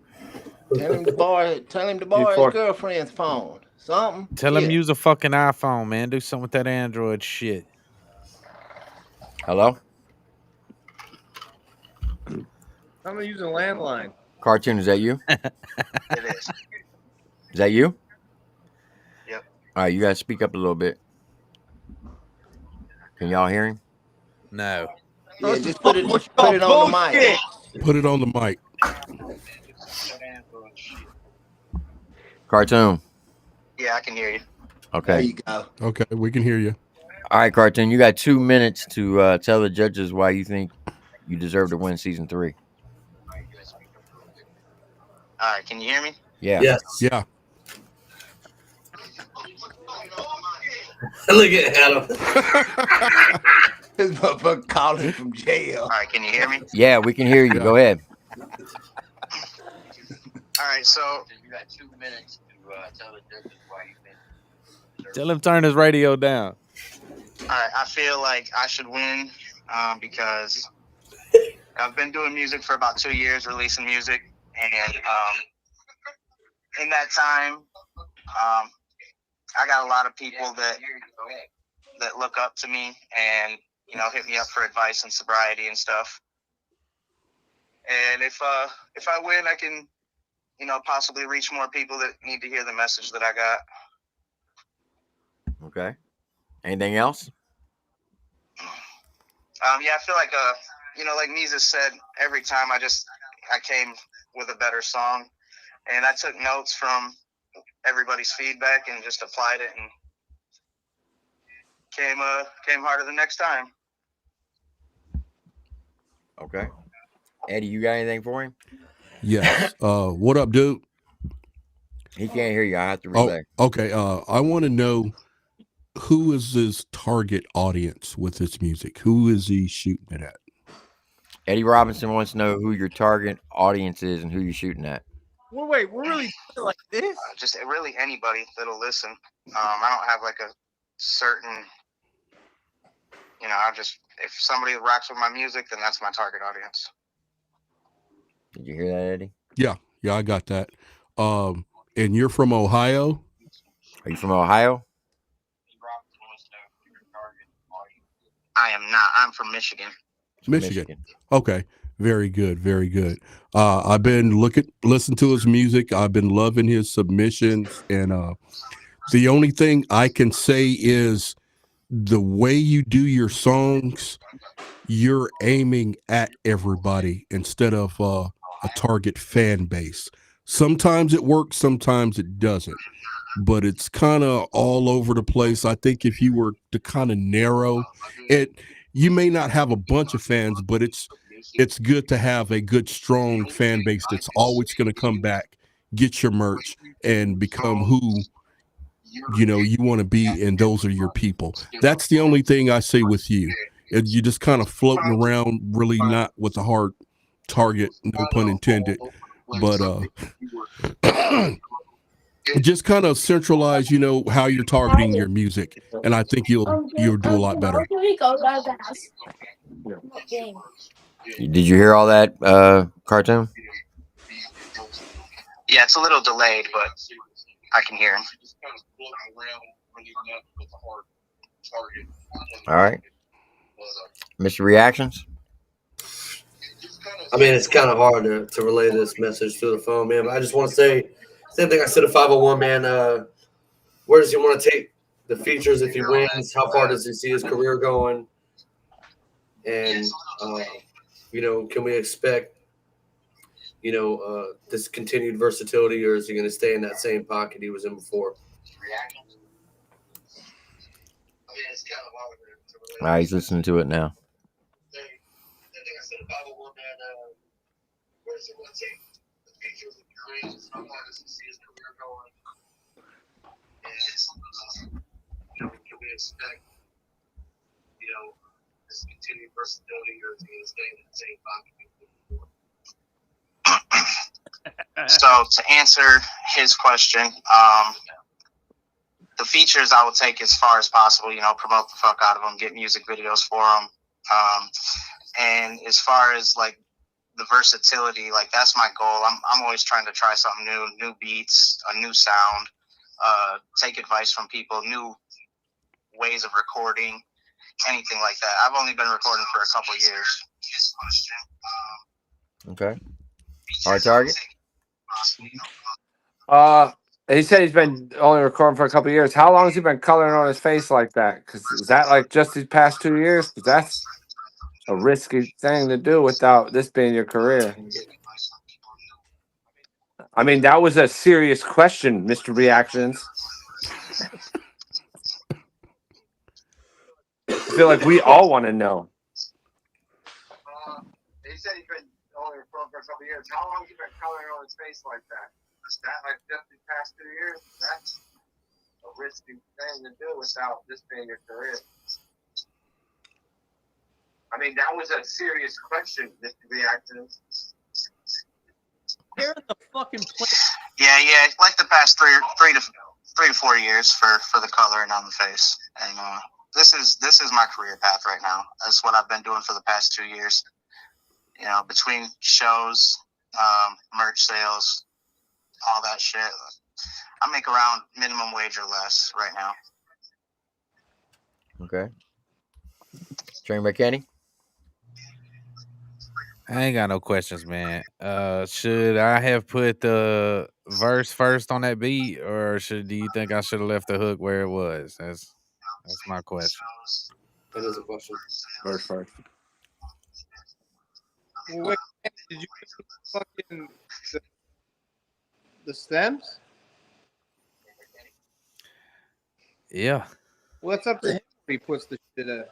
Tell him to borrow his girlfriend's phone. Something. Tell him use a fucking iPhone, man. Do something with that Android shit. Hello? I'm using a landline. Cartoon, is that you? It is. Is that you? Yep. All right, you guys speak up a little bit. Can y'all hear him? No. Yeah, just put it on the mic. Put it on the mic. Cartoon. Yeah, I can hear you. Okay. There you go. Okay, we can hear you. All right, Cartoon, you got 2 minutes to tell the judges why you think you deserve to win season 3. All right, can you hear me? Yeah. Yes. Yeah. Look at Adam. This motherfucker calling from jail. All right, can you hear me? Yeah, we can hear you. Yeah. Go ahead. All right, so you got 2 minutes to tell the judges why you think. Tell him turn his radio down. All right, I feel like I should win because I've been doing music for about 2 years, releasing music, and in that time, I got a lot of people that look up to me and hit me up for advice and sobriety and stuff. And if I win, I can possibly reach more people that need to hear the message that I got. Okay. Anything else? Yeah, I feel like like Mesus said, every time I came with a better song, and I took notes from everybody's feedback and just applied it and came harder the next time. Okay. Eddie, you got anything for him? Yes. What up, dude? He can't hear you. I have to relay. Oh, okay. I want to know, who is his target audience with his music? Who is he shooting it at? Eddie Robinson wants to know who your target audience is and who you're shooting at. Well, wait, we're really doing like this? Just really anybody that'll listen. I don't have like a certain, if somebody rocks with my music, then that's my target audience. Did you hear that, Eddie? Yeah, I got that. And you're from Ohio? Are you from Ohio? I am not. I'm from Michigan. Michigan. Okay. Very good. Very good. I've been listen to his music. I've been loving his submissions. And the only thing I can say is the way you do your songs, you're aiming at everybody instead of a target fan base. Sometimes it works, sometimes it doesn't. But it's kind of all over the place. I think if you were to kind of narrow it, you may not have a bunch of fans, but it's good to have a good, strong fan base that's always going to come back, get your merch, and become who you want to be, and those are your people. That's the only thing I say with you. You're just kind of floating around, really not with a hard target, no pun intended, but just kind of centralize, how you're targeting your music, and I think you'll do a lot better. Did you hear all that, Cartoon? Yeah, it's a little delayed, but I can hear him. All right. MrReactions? I mean, it's kind of hard to relay this message through the phone, man. But I just want to say, same thing I said to 501, man. Where does he want to take the features if he wins? How far does he see his career going? And, can we expect, this continued versatility, or is he going to stay in that same pocket he was in before? All right, he's listening to it now. This continued versatility, or is he going to stay in the same pocket? So to answer his question, the features I would take as far as possible, promote the fuck out of them, get music videos for them. And as far as like the versatility, like that's my goal. I'm always trying to try something new beats, a new sound, take advice from people, new ways of recording, anything like that. I've only been recording for a couple of years. Okay. Hard target? He said he's been only recording for a couple of years. How long has he been coloring on his face like that? Because is that like just these past 2 years? Because that's a risky thing to do without this being your career. I mean, that was a serious question, Mr. Reactions. I feel like we all want to know. He said he's been only recording for a couple of years. How long has he been coloring on his face like that? Is that like just the past 2 years? That's a risky thing to do without this being your career. I mean, that was a serious question, Mr. Reactions. They're in the fucking place. Yeah, like the past three to 4 years for the coloring on the face, and this is my career path right now. That's what I've been doing for the past 2 years. Between shows, merch sales, all that shit, I make around minimum wage or less right now. Okay. Trainwreck Kenny? I ain't got no questions, man. Should I have put the verse first on that beat, or do you think I should have left the hook where it was? That's my question. That is a question. Verse first. Well, wait, did you put fucking the stems? Yeah. Well, it's up to him if he puts the shit in.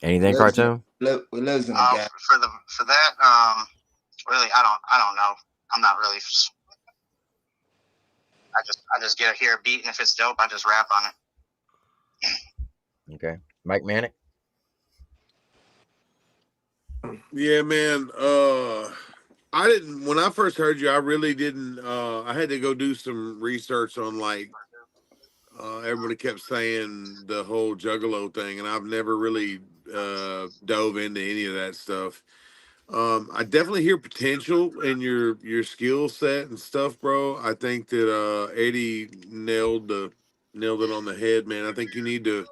Anything cartoon? Look, we're losing For that, really, I don't know. I'm not really. I just hear a beat, and if it's dope, I just rap on it. Okay. Mike Manik? Yeah, man. I didn't, when I first heard you, I really didn't, I had to go do some research on like, everybody kept saying the whole Juggalo thing, and I've never really dove into any of that stuff. I definitely hear potential in your skill set and stuff, bro. I think that Eddie nailed it on the head, man. I think you need to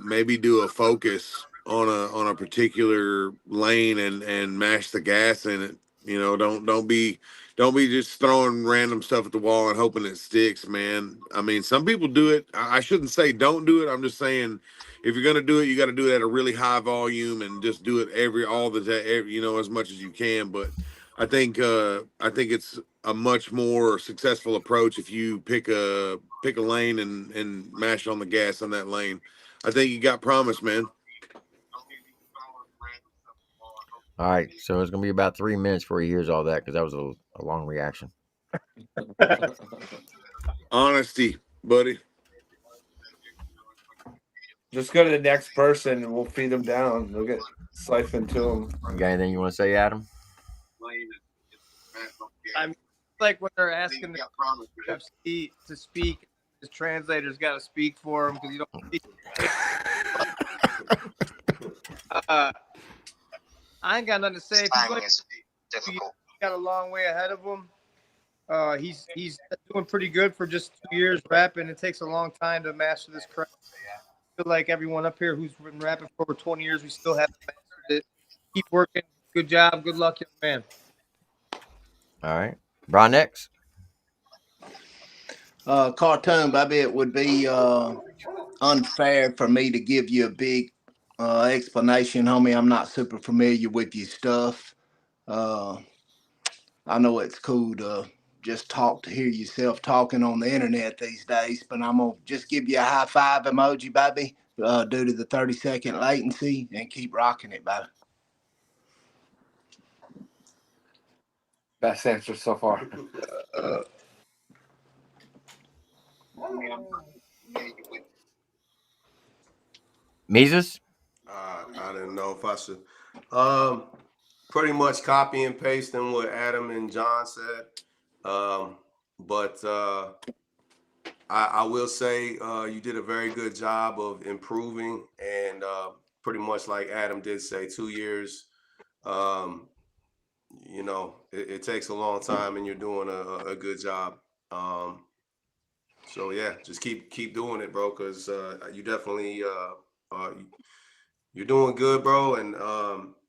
maybe do a focus on a particular lane and mash the gas in it. Don't be just throwing random stuff at the wall and hoping it sticks, man. I mean, some people do it. I shouldn't say don't do it. I'm just saying if you're gonna do it, you got to do it at a really high volume and just do it all the time, as much as you can. But I think it's a much more successful approach if you pick a lane and mash on the gas on that lane. I think you got promise, man. All right. So it's going to be about 3 minutes before he hears all that because that was a long reaction. Honesty, buddy. Just go to the next person and we'll feed them down. We'll get siphoned to them. You got anything you want to say, Adam? like when they're asking the UFC to speak, his translator's got to speak for him because you don't speak. I ain't got nothing to say. Timing is difficult. Got a long way ahead of him. He's doing pretty good for just 2 years rapping. It takes a long time to master this craft. I feel like everyone up here who's been rapping for over 20 years, we still haven't mastered it. Keep working. Good job. Good luck, young man. All right. Brodnax. Cartoon, baby, it would be unfair for me to give you a big explanation, homie. I'm not super familiar with your stuff. I know it's cool to just talk to hear yourself talking on the internet these days, but I'm going to just give you a high five emoji, baby, due to the 30-second latency, and keep rocking it, baby. Best answer so far. Mesus? I didn't know if I should. Pretty much copy and pasting what Adam and John said. But I will say you did a very good job of improving, and pretty much like Adam did say, 2 years. You know, it takes a long time, and you're doing a good job. So yeah, just keep doing it, bro, because you definitely you're doing good, bro. And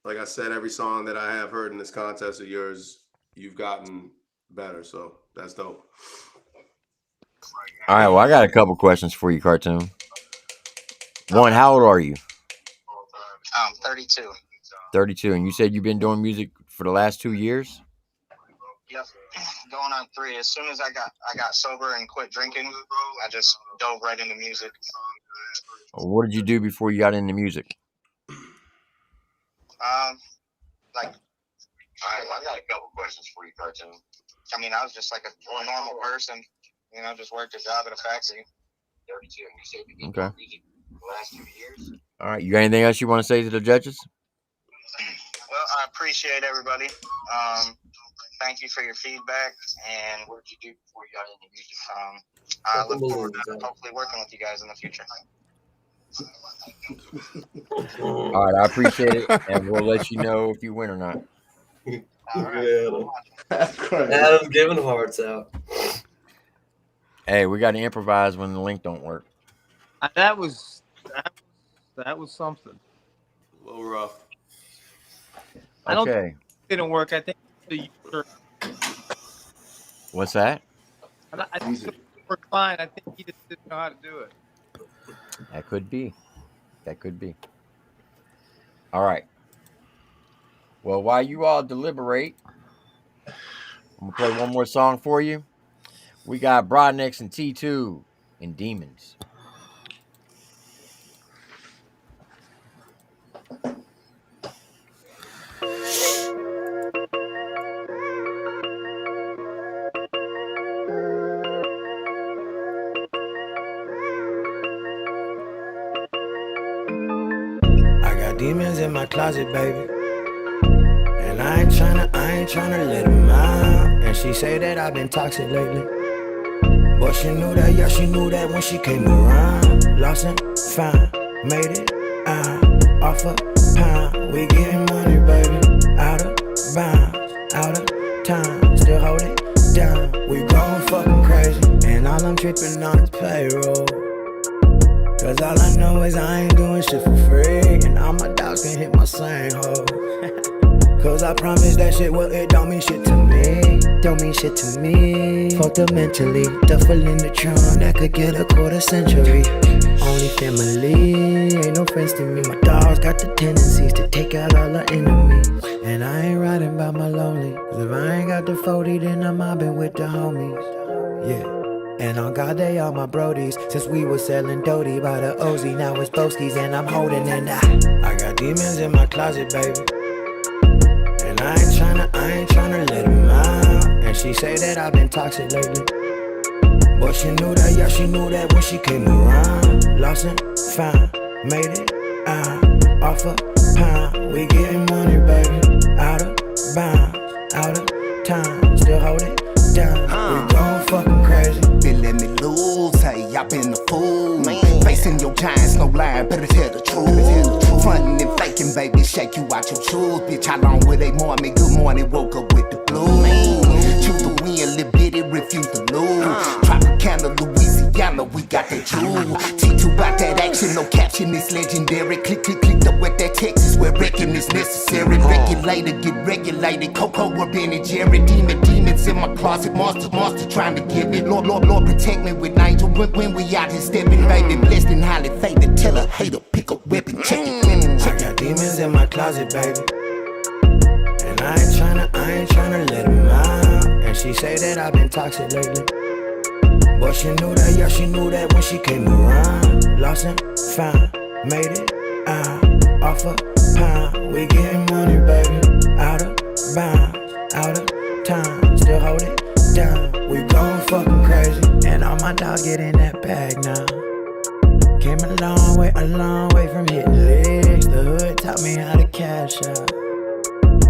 like I said, every song that I have heard in this contest of yours, you've gotten better. So that's dope. All right. Well, I got a couple questions for you, Cartoon. One, how old are you? 32. 32. And you said you've been doing music for the last 2 years? Yep. Going on 3. As soon as I got sober and quit drinking, I just dove right into music. What did you do before you got into music? Like, I got a couple questions for you, Cartoon. I mean, I was just like a normal person, you know, just worked a job at a factory. 32. You said you've been doing music for the last 2 years. All right. You got anything else you want to say to the judges? Well, I appreciate everybody. Thank you for your feedback. And what did you do before you got into music? I look forward to hopefully working with you guys in the future. All right. I appreciate it. And we'll let you know if you win or not. All right. Adam giving hearts out. Hey, we got to improvise when the link don't work. That was something. A little rough. I don't think it didn't work. I think the user. What's that? I think it worked fine. I think he just didn't know how to do it. That could be. That could be. All right. Well, while you all deliberate, I'm going to play one more song for you. We got Brodnax and T2 in Demons. Demons in my closet, baby, and I ain't tryna let them out. And she say that I've been toxic lately, but she knew that, yeah, she knew that when she came around. Lost and found, made it out, off a pound. We getting money, baby, out of bounds, out of time, still hold it down. We going fucking crazy, and all I'm tripping on is payroll. Cause all I know is I ain't doing shit for free, and all my dogs can hit my same hole. Cause I promise that shit, well, it don't mean shit to me. Don't mean shit to me. Fucked up mentally, duffel in the trunk that could get a quarter century. Only family, ain't no friends to me. My dogs got the tendencies to take out all the enemies. And I ain't riding by my lonely, cause if I ain't got the 40, then I'm mobbing with the homies. Yeah. And on God, they are my brodies. Since we was selling Dodie by the OZ, now it's Boskies, and I'm holding it. I got demons in my closet, baby, and I ain't tryna let them out. And she say that I've been toxic lately, but she knew that, yeah, she knew that when she came around. Lost and found, made it out, off a pound. We getting money, baby, out of bounds, out of time, still hold it down. We going fucking crazy. Been let me lose, hey, I been the fool. Facing your giants, no lie, better tell the truth. Frontin' and faking, baby, shake you out your shoes. Bitch, how long will they mourn me? Good morning, woke up with the blues. Choose to win, live bitty, refuse to lose. Tropicana, Louisiana, we got that jewel. Teach you about that action, no caption, it's legendary. Click, click, click, up with that Texas, where wrecking is necessary. Regulator, get regulated. Coco or Ben and Jerry. Demons in my closet, monster trying to get me. Lord, protect me with angel when we out here stepping, baby. Blessed and highly favored. Tell a hater, pick a weapon, check it. I got demons in my closet, baby. And I ain't tryna let them out. And she say that I've been toxic lately. But she knew that, yeah, she knew that when she came around. Lost and found, made it out. Off a pound, we getting money, baby. Out of bounds, out of time. Still hold it down, we going fucking crazy. And all my dogs get in that bag now. Came a long way from hitting licks. The hood taught me how to cash out.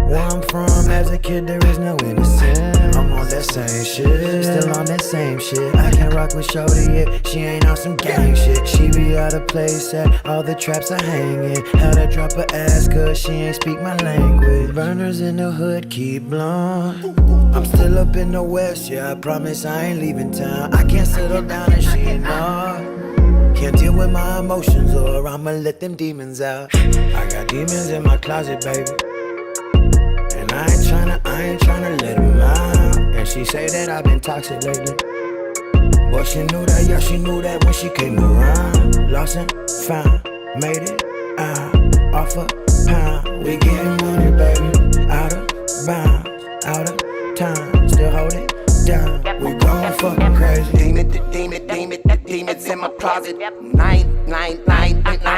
Where I'm from, as a kid, there is no innocence. I'm on that same shit, still on that same shit. I can't rock with Shorty yet, she ain't on some gang shit. She be out of place at all the traps I hang in. Had to drop her ass cause she ain't speak my language. Burners in the hood keep blowing. I'm still up in the west, yeah, I promise I ain't leaving town. I can't settle down and shit, no. Can't deal with my emotions or I'ma let them demons out. I got demons in my closet, baby. And I ain't tryna let them out. And she say that I've been toxic lately. But she knew that, yeah, she knew that when she came around. Lost and found, made it out. Off a pound, we getting money, baby. Out of bounds, out of time. Still hold it down, we going fucking crazy. Demons in my closet. I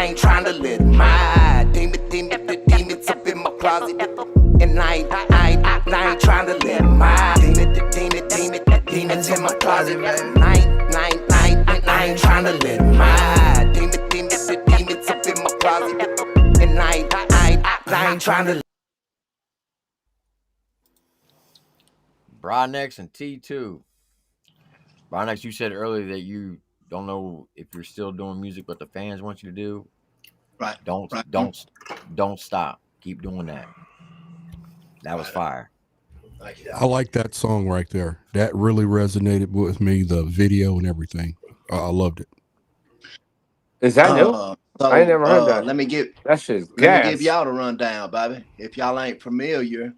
ain't tryna let them out. Demons up in my closet. And I ain't tryna let them out. Demons in my closet. I ain't tryna let them out. Demons up in my closet. And I ain't tryna. Brodnax and T2. Brodnax, you said earlier that you don't know if you're still doing music, but the fans want you to do. Right. Don't stop. Keep doing that. That was fire. I like that song right there. That really resonated with me, the video and everything. I loved it. Is that new? I never heard that. Let me give gas. y'all the rundown, baby. If y'all ain't familiar,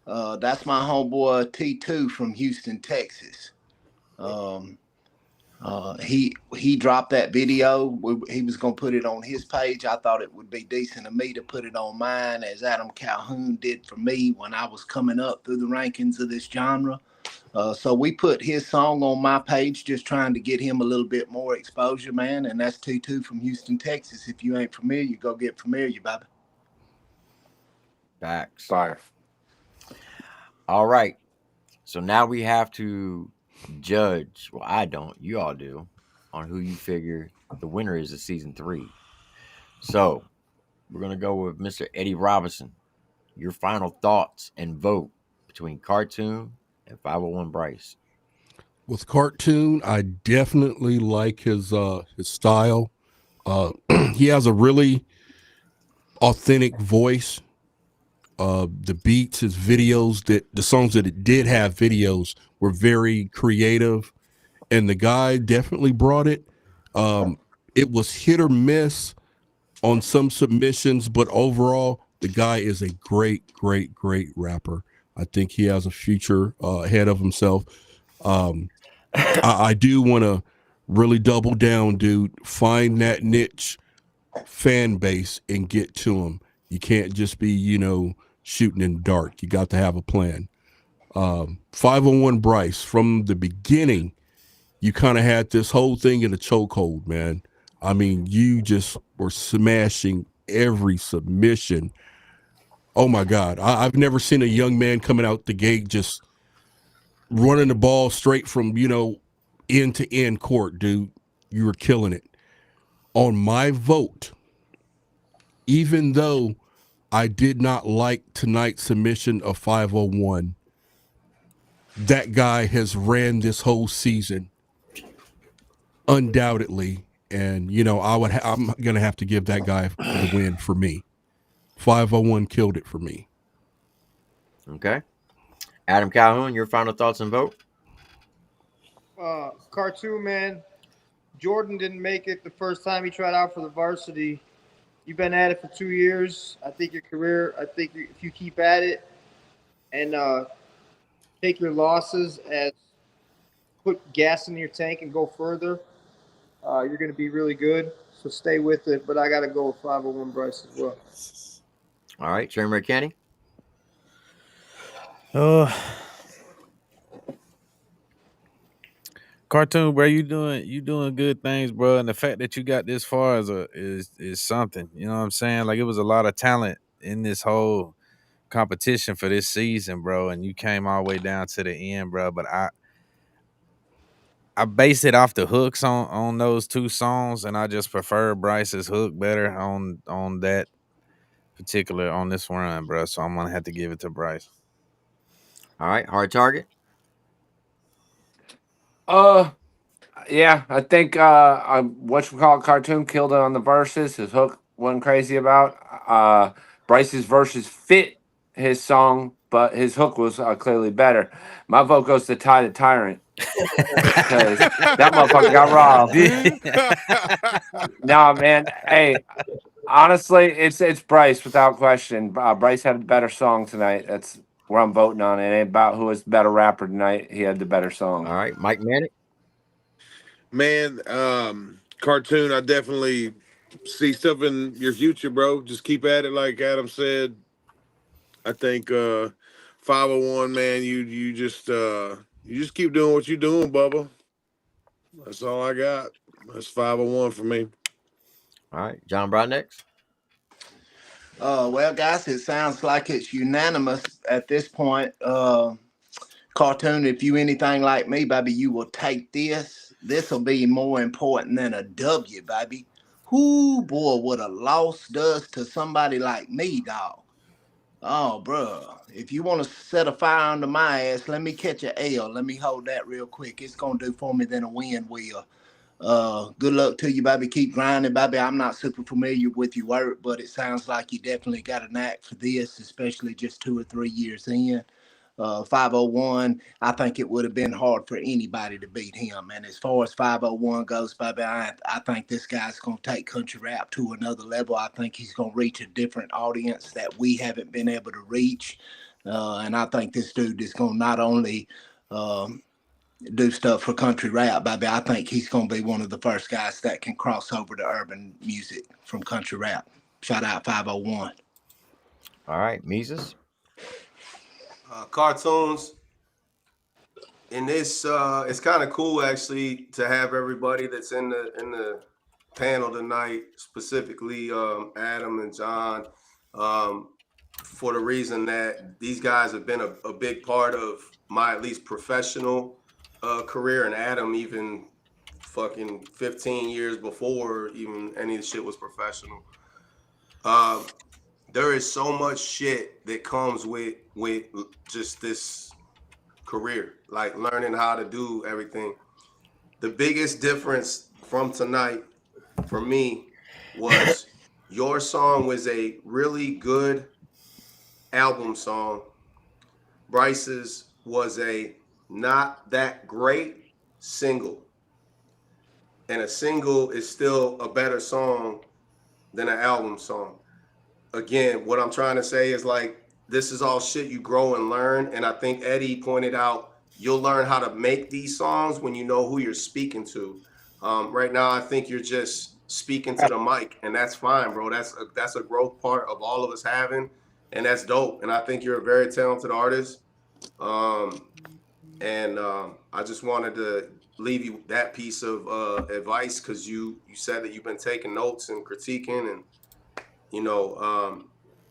that's my homeboy T2 from Houston, Texas. He dropped that video. He was gonna put it on his page. I thought it would be decent of me to put it on mine, as Adam Calhoun did for me when I was coming up through the rankings of this genre. So we put his song on my page, just trying to get him a little bit more exposure, man. And that's T2 from Houston, Texas. If you ain't familiar, go get familiar, baby. Facts. Fire. All right. So now we have to judge. Well, I don't. You all do. On who you figure the winner is of season 3. So we're gonna go with Mr. Eddie Robinson. Your final thoughts and vote between Cartoon and 501Bryze. With Cartoon, I definitely like his style. He has a really authentic voice. The beats, his videos, the songs that it did have videos were very creative, and the guy definitely brought it. It was hit or miss on some submissions, but overall, the guy is a great rapper. I think he has a future ahead of himself. I do want to really double down, dude. Find that niche fan base and get to them. You can't just be, shooting in the dark. You got to have a plan. 501Bryze, from the beginning, you kind of had this whole thing in a chokehold, man. I mean, you just were smashing every submission. Oh my God. I've never seen a young man coming out the gate just running the ball straight from, end to end court, dude. You were killing it. On my vote, even though I did not like tonight's submission of 501, that guy has ran this whole season undoubtedly. And, you know, I'm going to have to give that guy the win for me. 501 killed it for me. Okay. Adam Calhoun, your final thoughts and vote? Cartoon man, Jordan didn't make it the first time he tried out for the varsity. You've been at it for 2 years. I think if you keep at it and take your losses as put gas in your tank and go further, you're going to be really good. So stay with it. But I got to go with 501Bryze as well. All right, Trainwreck Kenny. Cartoon, bro, you doing good things, bro. And the fact that you got this far is something. You know what I'm saying? Like, it was a lot of talent in this whole competition for this season, bro. And you came all the way down to the end, bro. But I base it off the hooks on those two songs, and I just prefer Bryce's hook better on that particular on this run, bro. So I'm gonna have to give it to Bryce. All right, hard target. Yeah, I think whatchamacallit Cartoon killed it on the verses. His hook wasn't crazy about. Bryce's verses fit his song, but his hook was clearly better. My vote goes to Ty the Tyrant because that motherfucker got robbed. Nah, man. Hey, honestly, it's Bryce without question. Bryce had a better song tonight. That's where I'm voting on. It ain't about who was the better rapper tonight. He had the better song. All right, Mike Manik. Man, Cartoon, I definitely see stuff in your future, bro. Just keep at it, like Adam said. I think 501, man, you just keep doing what you're doing, Bubba. That's all I got. That's 501 for me. All right, John Brodnax. Well, guys, it sounds like it's unanimous at this point. Cartoon, if you anything like me, baby, you will take this. This will be more important than a W, baby. Whoo, boy, what a loss does to somebody like me, dog. Oh, bro, if you want to set a fire under my ass, let me catch a L. Let me hold that real quick. It's going to do for me than a win will. Good luck to you, baby. Keep grinding, baby. I'm not super familiar with your work, but it sounds like you definitely got a knack for this, especially just 2 or 3 years in. 501, I think it would have been hard for anybody to beat him. And as far as 501 goes, baby, I think this guy's going to take country rap to another level. I think he's going to reach a different audience that we haven't been able to reach. And I think this dude is going to not only do stuff for country rap, baby, I think he's going to be one of the first guys that can cross over to urban music from country rap. Shout out 501. All right, Mesus. Cartoons. In this, it's kind of cool actually to have everybody that's in the panel tonight, specifically Adam and John, for the reason that these guys have been a big part of my at least professional career, and Adam even fucking 15 years before even any of the shit was professional. There is so much shit that comes with just this career, like learning how to do everything. The biggest difference from tonight for me was your song was a really good album song. Bryce's was a not that great single. And a single is still a better song than an album song. Again, what I'm trying to say is, like, this is all shit you grow and learn. And I think Eddie pointed out, you'll learn how to make these songs when you know who you're speaking to. Right now, I think you're just speaking to the mic, and that's fine, bro. That's a growth part of all of us having, and that's dope. And I think you're a very talented artist. I just wanted to leave you that piece of advice, because you said that you've been taking notes and critiquing, and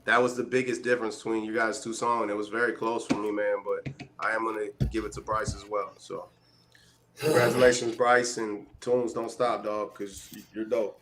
that was the biggest difference between you guys' two songs. It was very close for me, man, but I am going to give it to Bryce as well. So congratulations, Bryce, and Tunes, don't stop, dog, because you're dope.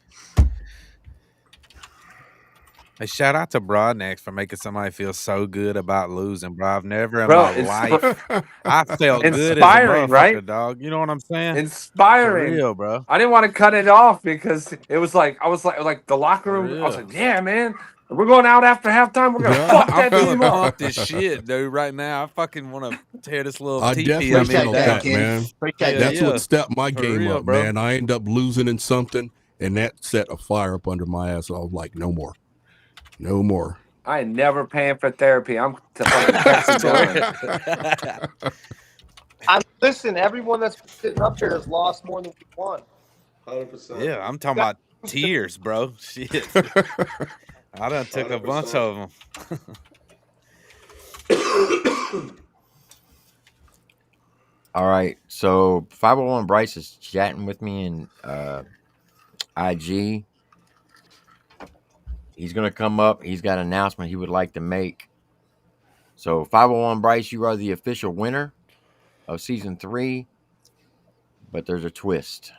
Hey, shout out to Brodnax for making somebody feel so good about losing, bro. I've never in Bro, my life I felt good as a inspiring, right? motherfucker, dog. You know what I'm saying? For Inspiring. real, bro. I didn't want to cut it off because it was like I was like the locker For room. I was real. like, yeah, man, we're going out after halftime. We're gonna fuck I'm that feeling team up. pumped as shit, dude. Right now, I fucking want to tear this little I teepee I'm definitely in Appreciate felt that, down. that, Kenny. man. Appreciate Hell that. That's what yeah, stepped my for game real, up, bro. man. I ended up losing in something, and that set a fire up under my ass. I was like, no more. No more. I ain't never paying for therapy. I'm to fucking catch it going. Listen, everyone that's sitting up here has lost more than we won. 100%. Yeah, I'm talking about tears, bro. Shit, I done took a bunch 100%. of them. All right. So 501Bryze is chatting with me in IG. He's gonna come up. He's got an announcement he would like to make. So 501Bryze, you are the official winner of season 3, but there's a twist.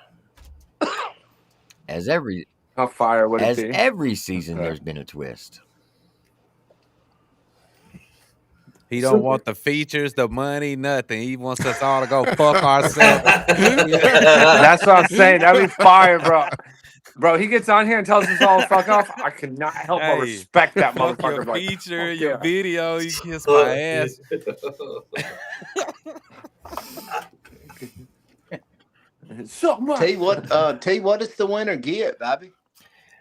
As every How fire would it be? every season, there's been a twist. He don't want the features, the money, nothing. He wants us all to go fuck ourselves. That's what I'm saying. That'd be fire, bro. Bro, he gets on here and tells us all to fuck off. I cannot help but respect that fuck your motherfucker. Like, feature, fuck your yeah. video, you kiss my ass. So much. Tell you what does the winner get, Bobby?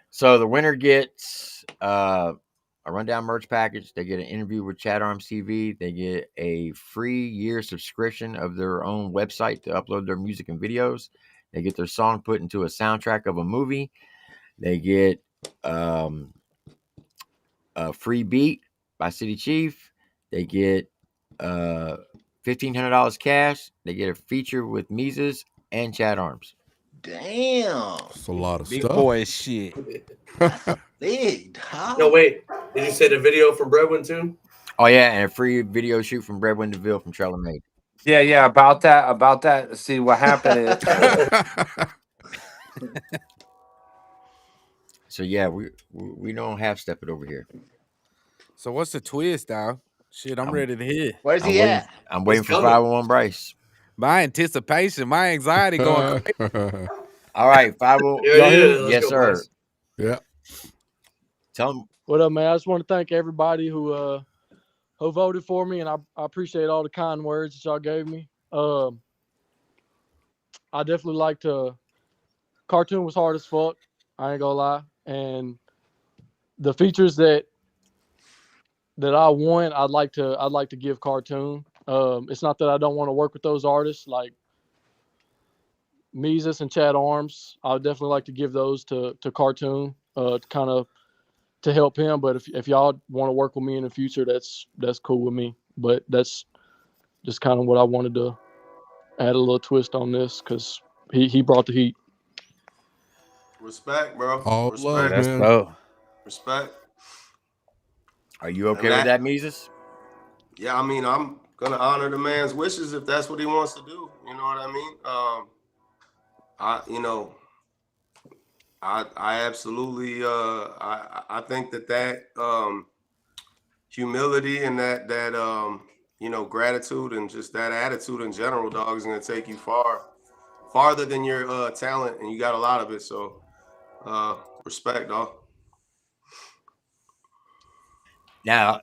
So the winner gets a rundown merch package. They get an interview with Chat Arms TV. They get a free year subscription of their own website to upload their music and videos. They get their song put into a soundtrack of a movie. They get a free beat by City Chief. They get $1,500 cash. They get a feature with Mesus and Chat Arms. Damn. It's a lot of Big stuff. boy shit. Big, huh? No, wait. Did you say the video from Breadwin too? Oh yeah, and a free video shoot from Breadwin DeVille from TripleT. Yeah, about that. See what happened. So yeah, we don't half step it over here. So what's the twist, dog? Shit, I'm ready to hear. Where's he at? I'm waiting for 501Bryze. My anticipation, my anxiety going crazy. All right, 50. Yes, sir. Bryce. Yeah. Tell him. What up, man? I just want to thank everybody who voted for me, and I appreciate all the kind words that y'all gave me. I definitely like to. Cartoon was hard as fuck. I ain't gonna lie, and the features that I won, I'd like to give Cartoon. It's not that I don't want to work with those artists like Mesus and Chad Arms. I would definitely like to give those to Cartoon, kind of to help him. But if y'all want to work with me in the future, that's cool with me. But that's just kind of what I wanted to add a little twist on this because he brought the heat. Respect, bro. All Respect. love, That's man. dope. Respect. Are you okay with that, Mesus? Yeah, I mean, I'm gonna honor the man's wishes if that's what he wants to do. You know what I mean? I absolutely I think that humility and that gratitude and just that attitude in general, dog, is gonna take you farther than your talent, and you got a lot of it. So respect, dog. Now,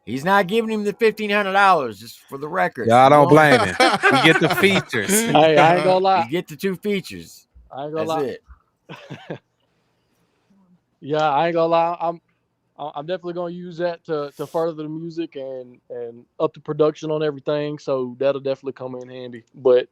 he's not giving him the $1,500, just for the record. Y'all don't blame him. You get the features. Hey, I ain't gonna lie. You get the 2 features. I ain't gonna That's lie. it. Yeah, I ain't gonna lie. I'm definitely gonna use that to further the music and up the production on everything. So that'll definitely come in handy. But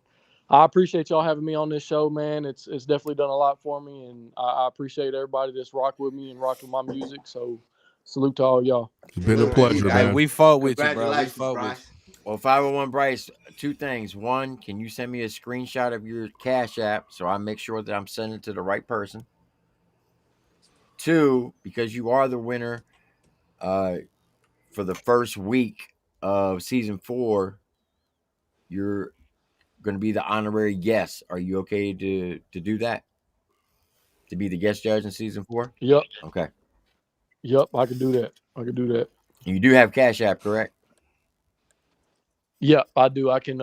I appreciate y'all having me on this show, man. It's definitely done a lot for me, and I appreciate everybody that's rocked with me and rocked with my music. So salute to all y'all. It's been a pleasure, Hey, man. we fought with you, bro. We Congratulations, fought with Bryce. you. Well, 501Bryze, 2 things. One, can you send me a screenshot of your Cash App so I make sure that I'm sending it to the right person? 2, because you are the winner for the first week of season 4, you're going to be the honorary guest. Are you okay to do that? To be the guest judge in season 4? Yep. Okay. Yep, I can do that. I can do that. You do have Cash App, correct? Yeah, I do. I can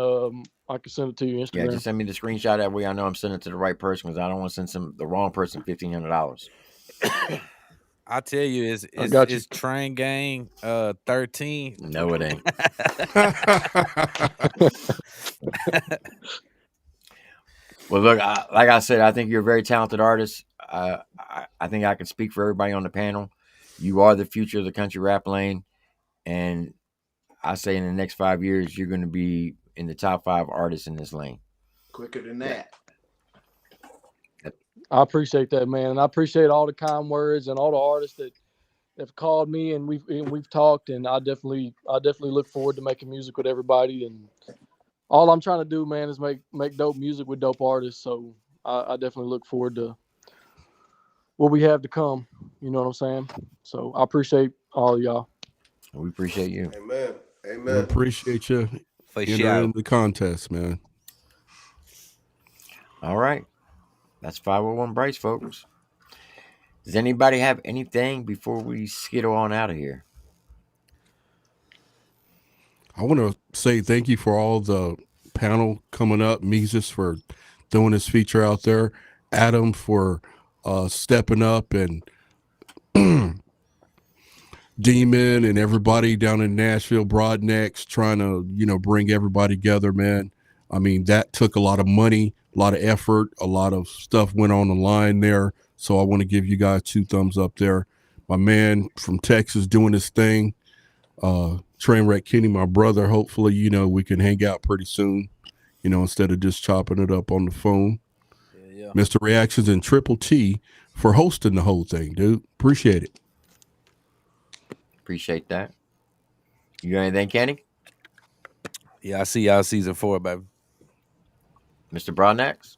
send it to you Yeah, Instagram. just send me the screenshot. That way I know I'm sending it to the right person because I don't want to send the wrong person $1,500. I tell you, got you. it's Train Gang 13. No, it ain't. Well, look, like I said, I think you're a very talented artist. I think I can speak for everybody on the panel. You are the future of the country rap lane, and I say in the next 5 years you're going to be in the top 5 artists in this lane. Quicker than that. I appreciate that, man, and I appreciate all the kind words and all the artists that have called me and we've talked. And I definitely look forward to making music with everybody. And all I'm trying to do, man, is make dope music with dope artists. So I definitely look forward to what we have to come. You know what I'm saying? So I appreciate all of y'all. We appreciate you. Amen. We Amen. appreciate you entering the contest, man. All right. That's 501Bryze, folks. Does anybody have anything before we skittle on out of here? I want to say thank you for all the panel coming up. Mesus for throwing his feature out there. Adam for stepping up, and Demon and everybody down in Nashville, Brodnax, trying to, bring everybody together, man. I mean, that took a lot of money, a lot of effort, a lot of stuff went on the line there. So I want to give you guys 2 thumbs up there. My man from Texas doing his thing. Trainwreck Kenny, my brother. Hopefully, we can hang out pretty soon, instead of just chopping it up on the phone. Yeah. MrReactions and TripleT for hosting the whole thing, dude. Appreciate it. Appreciate that. You got anything, Kenny? Yeah, I see y'all season 4, baby. Mr. Brodnax?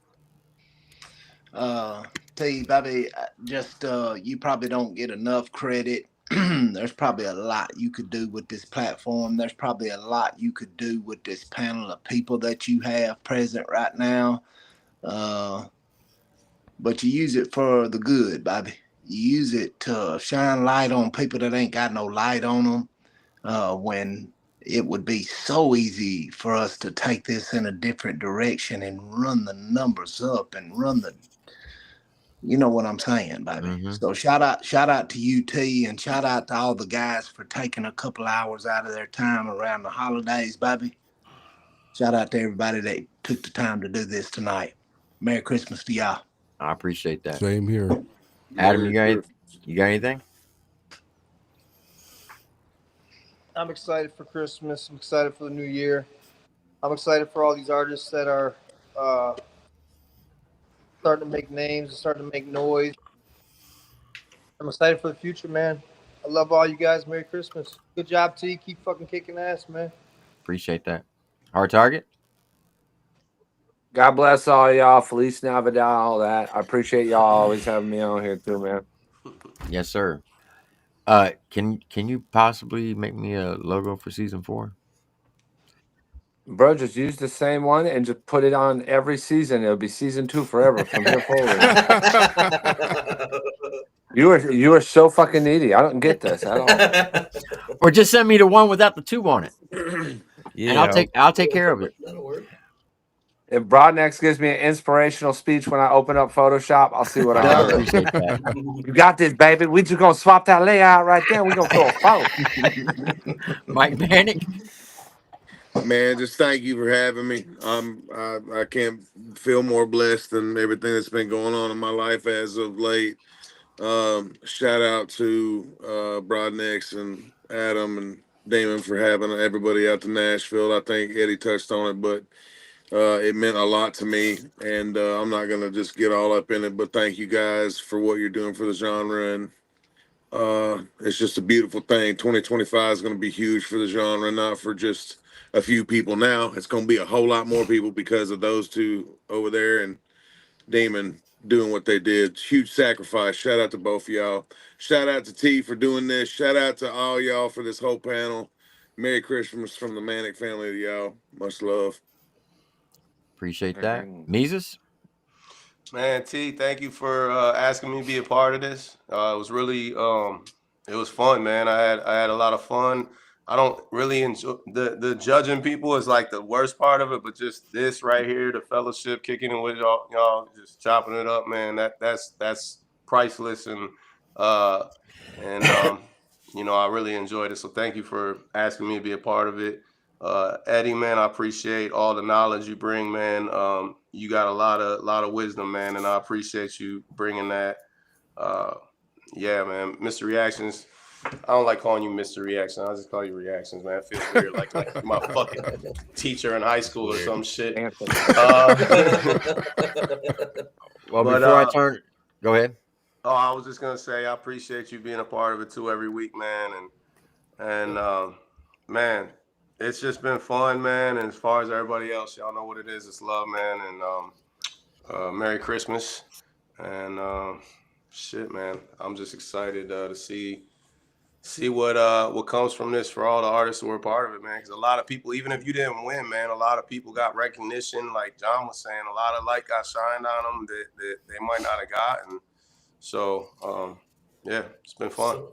T, baby, just you probably don't get enough credit. There's probably a lot you could do with this platform. There's probably a lot you could do with this panel of people that you have present right now. But you use it for the good, baby. You use it to shine light on people that ain't got no light on them. When it would be so easy for us to take this in a different direction and run the numbers up and run the, you know what I'm saying, baby. Mm-hmm. So shout out to UT, and shout out to all the guys for taking a couple hours out of their time around the holidays, baby. Shout out to everybody that took the time to do this tonight. Merry Christmas to y'all. I appreciate that. Same here. Adam, you got anything? I'm excited for Christmas. I'm excited for the new year. I'm excited for all these artists that are starting to make names and starting to make noise. I'm excited for the future, man. I love all you guys. Merry Christmas. Good job, T. Keep fucking kicking ass, man. Appreciate that. Hard target? God bless all y'all. Feliz Navidad, all that. I appreciate y'all always having me on here too, man. Yes, sir. Can you possibly make me a logo for season 4? Bro, just use the same one and just put it on every season. It'll be season 2 forever from here forward. You are so fucking needy. I don't get this at all. Or just send me the one without the 2 on it. Yeah, and I'll take care of it. That'll work. If Brodnax gives me an inspirational speech when I open up Photoshop, I'll see what I I do. appreciate that. You got this, baby. We just gonna swap that layout right there. We gonna throw a phone. Mike Manik. Man, just thank you for having me. I can't feel more blessed than everything that's been going on in my life as of late. Shout out to Brodnax and Adam and Damon for having everybody out to Nashville. I think Eddie touched on it, but it meant a lot to me, and I'm not gonna just get all up in it. But thank you guys for what you're doing for the genre, and it's just a beautiful thing. 2025 is going to be huge for the genre, not for just a few people. Now it's going to be a whole lot more people because of those 2 over there and Damon doing what they did. Huge sacrifice. Shout out to both of y'all. Shout out to T for doing this. Shout out to all y'all for this whole panel. Merry Christmas from the Manik family to y'all. Much love. Appreciate that. Mesus? Man, T, thank you for asking me to be a part of this. It was really It was fun, man. I had a lot of fun. I don't really enjoy the judging people is like the worst part of it, but just this right here, the fellowship, kicking it with y'all just chopping it up, man. That's priceless, and uh you know, I really enjoyed it. So thank you for asking me to be a part of it. Eddie, man, I appreciate all the knowledge you bring, man. You got a lot of wisdom, man, and I appreciate you bringing that. Uh, yeah, man, Mr. Reactions. I don't like calling you Mr. Reaction. I'll just call you Reactions, man. It feels weird, like my fucking teacher in high school or some shit. Well, before I turn, go ahead. Oh, I was just gonna say I appreciate you being a part of it too every week, man. And man, it's just been fun, man. And as far as everybody else, y'all know what it is. It's love, man. And Merry Christmas. And shit, man. I'm just excited to see what comes from this for all the artists who were a part of it, man. Because a lot of people, even if you didn't win, man, a lot of people got recognition. Like John was saying, a lot of light got shined on them that they might not have gotten. So yeah, it's been fun.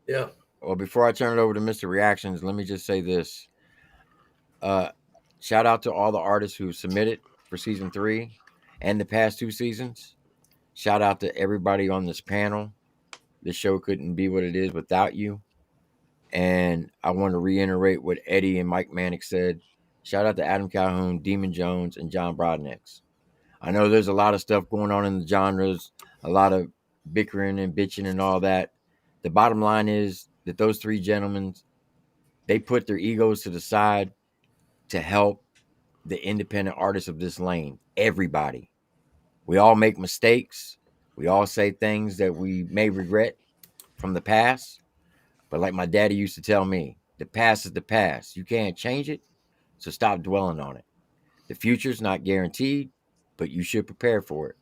Yeah. Well, before I turn it over to Mr. Reactions, let me just say this. Shout out to all the artists who submitted for season 3 and the past 2 seasons. Shout out to everybody on this panel. The show couldn't be what it is without you. And I want to reiterate what Eddie and Mike Manik said. Shout out to Adam Calhoun, Demon Jones, and John Brodnax. I know there's a lot of stuff going on in the genres, a lot of bickering and bitching and all that. The bottom line is that those 3 gentlemen, they put their egos to the side to help the independent artists of this lane. Everybody. We all make mistakes. We all say things that we may regret from the past. But like my daddy used to tell me, the past is the past. You can't change it, so stop dwelling on it. The future's not guaranteed, but you should prepare for it.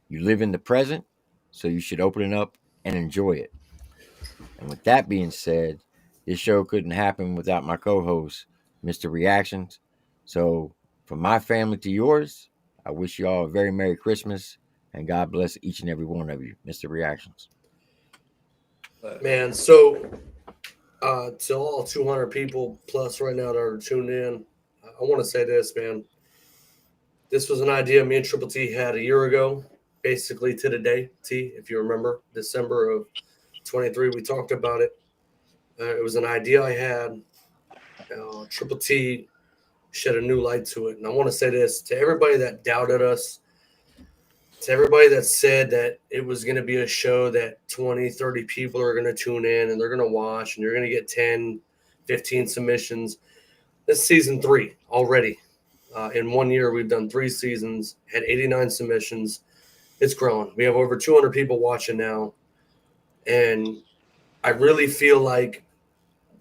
You live in the present, so you should open it up and enjoy it. And with that being said, this show couldn't happen without my co-host, Mr. Reactions. So from my family to yours, I wish you all a very Merry Christmas, and God bless each and every one of you, Mr. Reactions. Man, so to all 200 people plus right now that are tuned in, I want to say this, man. This was an idea me and TripleT had a year ago, basically to the day, T, if you remember, December of 23, we talked about it. It was an idea I had. TripleT shed a new light to it. And I want to say this to everybody that doubted us, to everybody that said that it was going to be a show that 20, 30 people are going to tune in and they're going to watch and you're going to get 10, 15 submissions. This is season 3 already. In 1 year, we've done 3 seasons, had 89 submissions. It's grown. We have over 200 people watching now. And I really feel like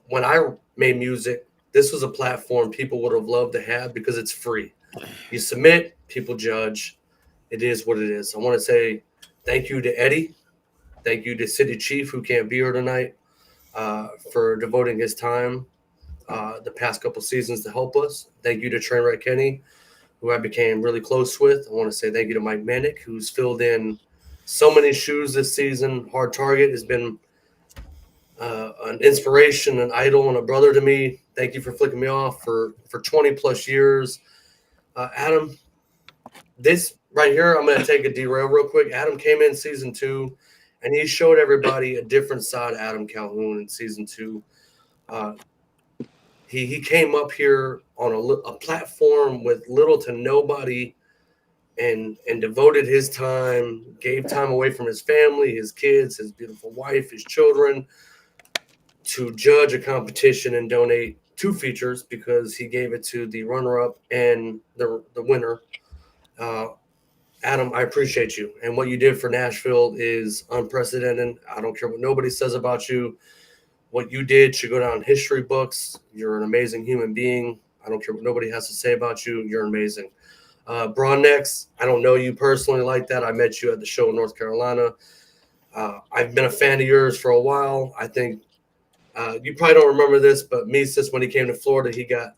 when I made music, this was a platform people would have loved to have because it's free. You submit, people judge. It is what it is. I want to say thank you to Eddie. Thank you to City Chief, who can't be here tonight, for devoting his time the past couple seasons to help us. Thank you to Trainwreck Kenny, who I became really close with. I want to say thank you to Mike Manik, who's filled in so many shoes this season. Hard Target has been an inspiration, an idol, and a brother to me. Thank you for flicking me off for 20 plus years. Adam, this right here, I'm going to take a derail real quick. Adam came in season 2, and he showed everybody a different side of Adam Calhoun in season 2. He came up here on a platform with little to nobody and devoted his time, gave time away from his family, his kids, his beautiful wife, his children, to judge a competition and donate 2 features because he gave it to the runner-up and the winner. Adam, I appreciate you. And what you did for Nashville is unprecedented. I don't care what nobody says about you. What you did should go down in history books. You're an amazing human being. I don't care what nobody has to say about you. You're amazing. Brodnax, I don't know you personally like that. I met you at the show in North Carolina. I've been a fan of yours for a while. I think you probably don't remember this, but Mesus, when he came to Florida, he got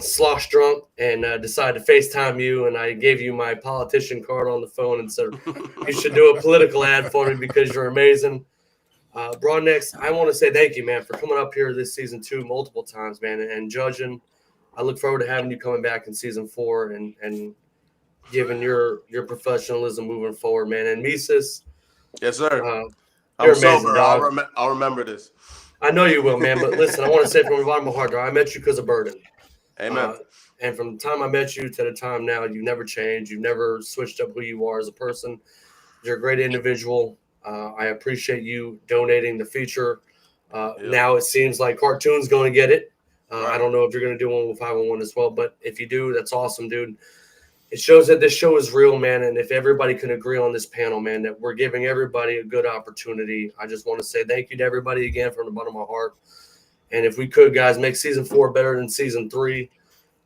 slosh drunk and decided to FaceTime you, and I gave you my politician card on the phone and said, you should do a political ad for me because you're amazing. Brodnax, I want to say thank you, man, for coming up here this season 2 multiple times, man, and judging. I look forward to having you coming back in season 4 and giving your professionalism moving forward, man. And Mesus, Yes, sir. you're I'm amazing, sober. dog. I'll remember this. I know you will, man. But listen, I want to say from the bottom of my heart, dog, I met you because of Burden. Amen. And from the time I met you to the time now, you've never changed. You've never switched up who you are as a person. You're a great individual. I appreciate you donating the feature. Now it seems like Cartoon's going to get it. I don't know if you're going to do one with 501 as well, but if you do, that's awesome, dude. It shows that this show is real, man. And if everybody can agree on this panel, man, that we're giving everybody a good opportunity. I just want to say thank you to everybody again from the bottom of my heart. And if we could, guys, make season 4 better than season 3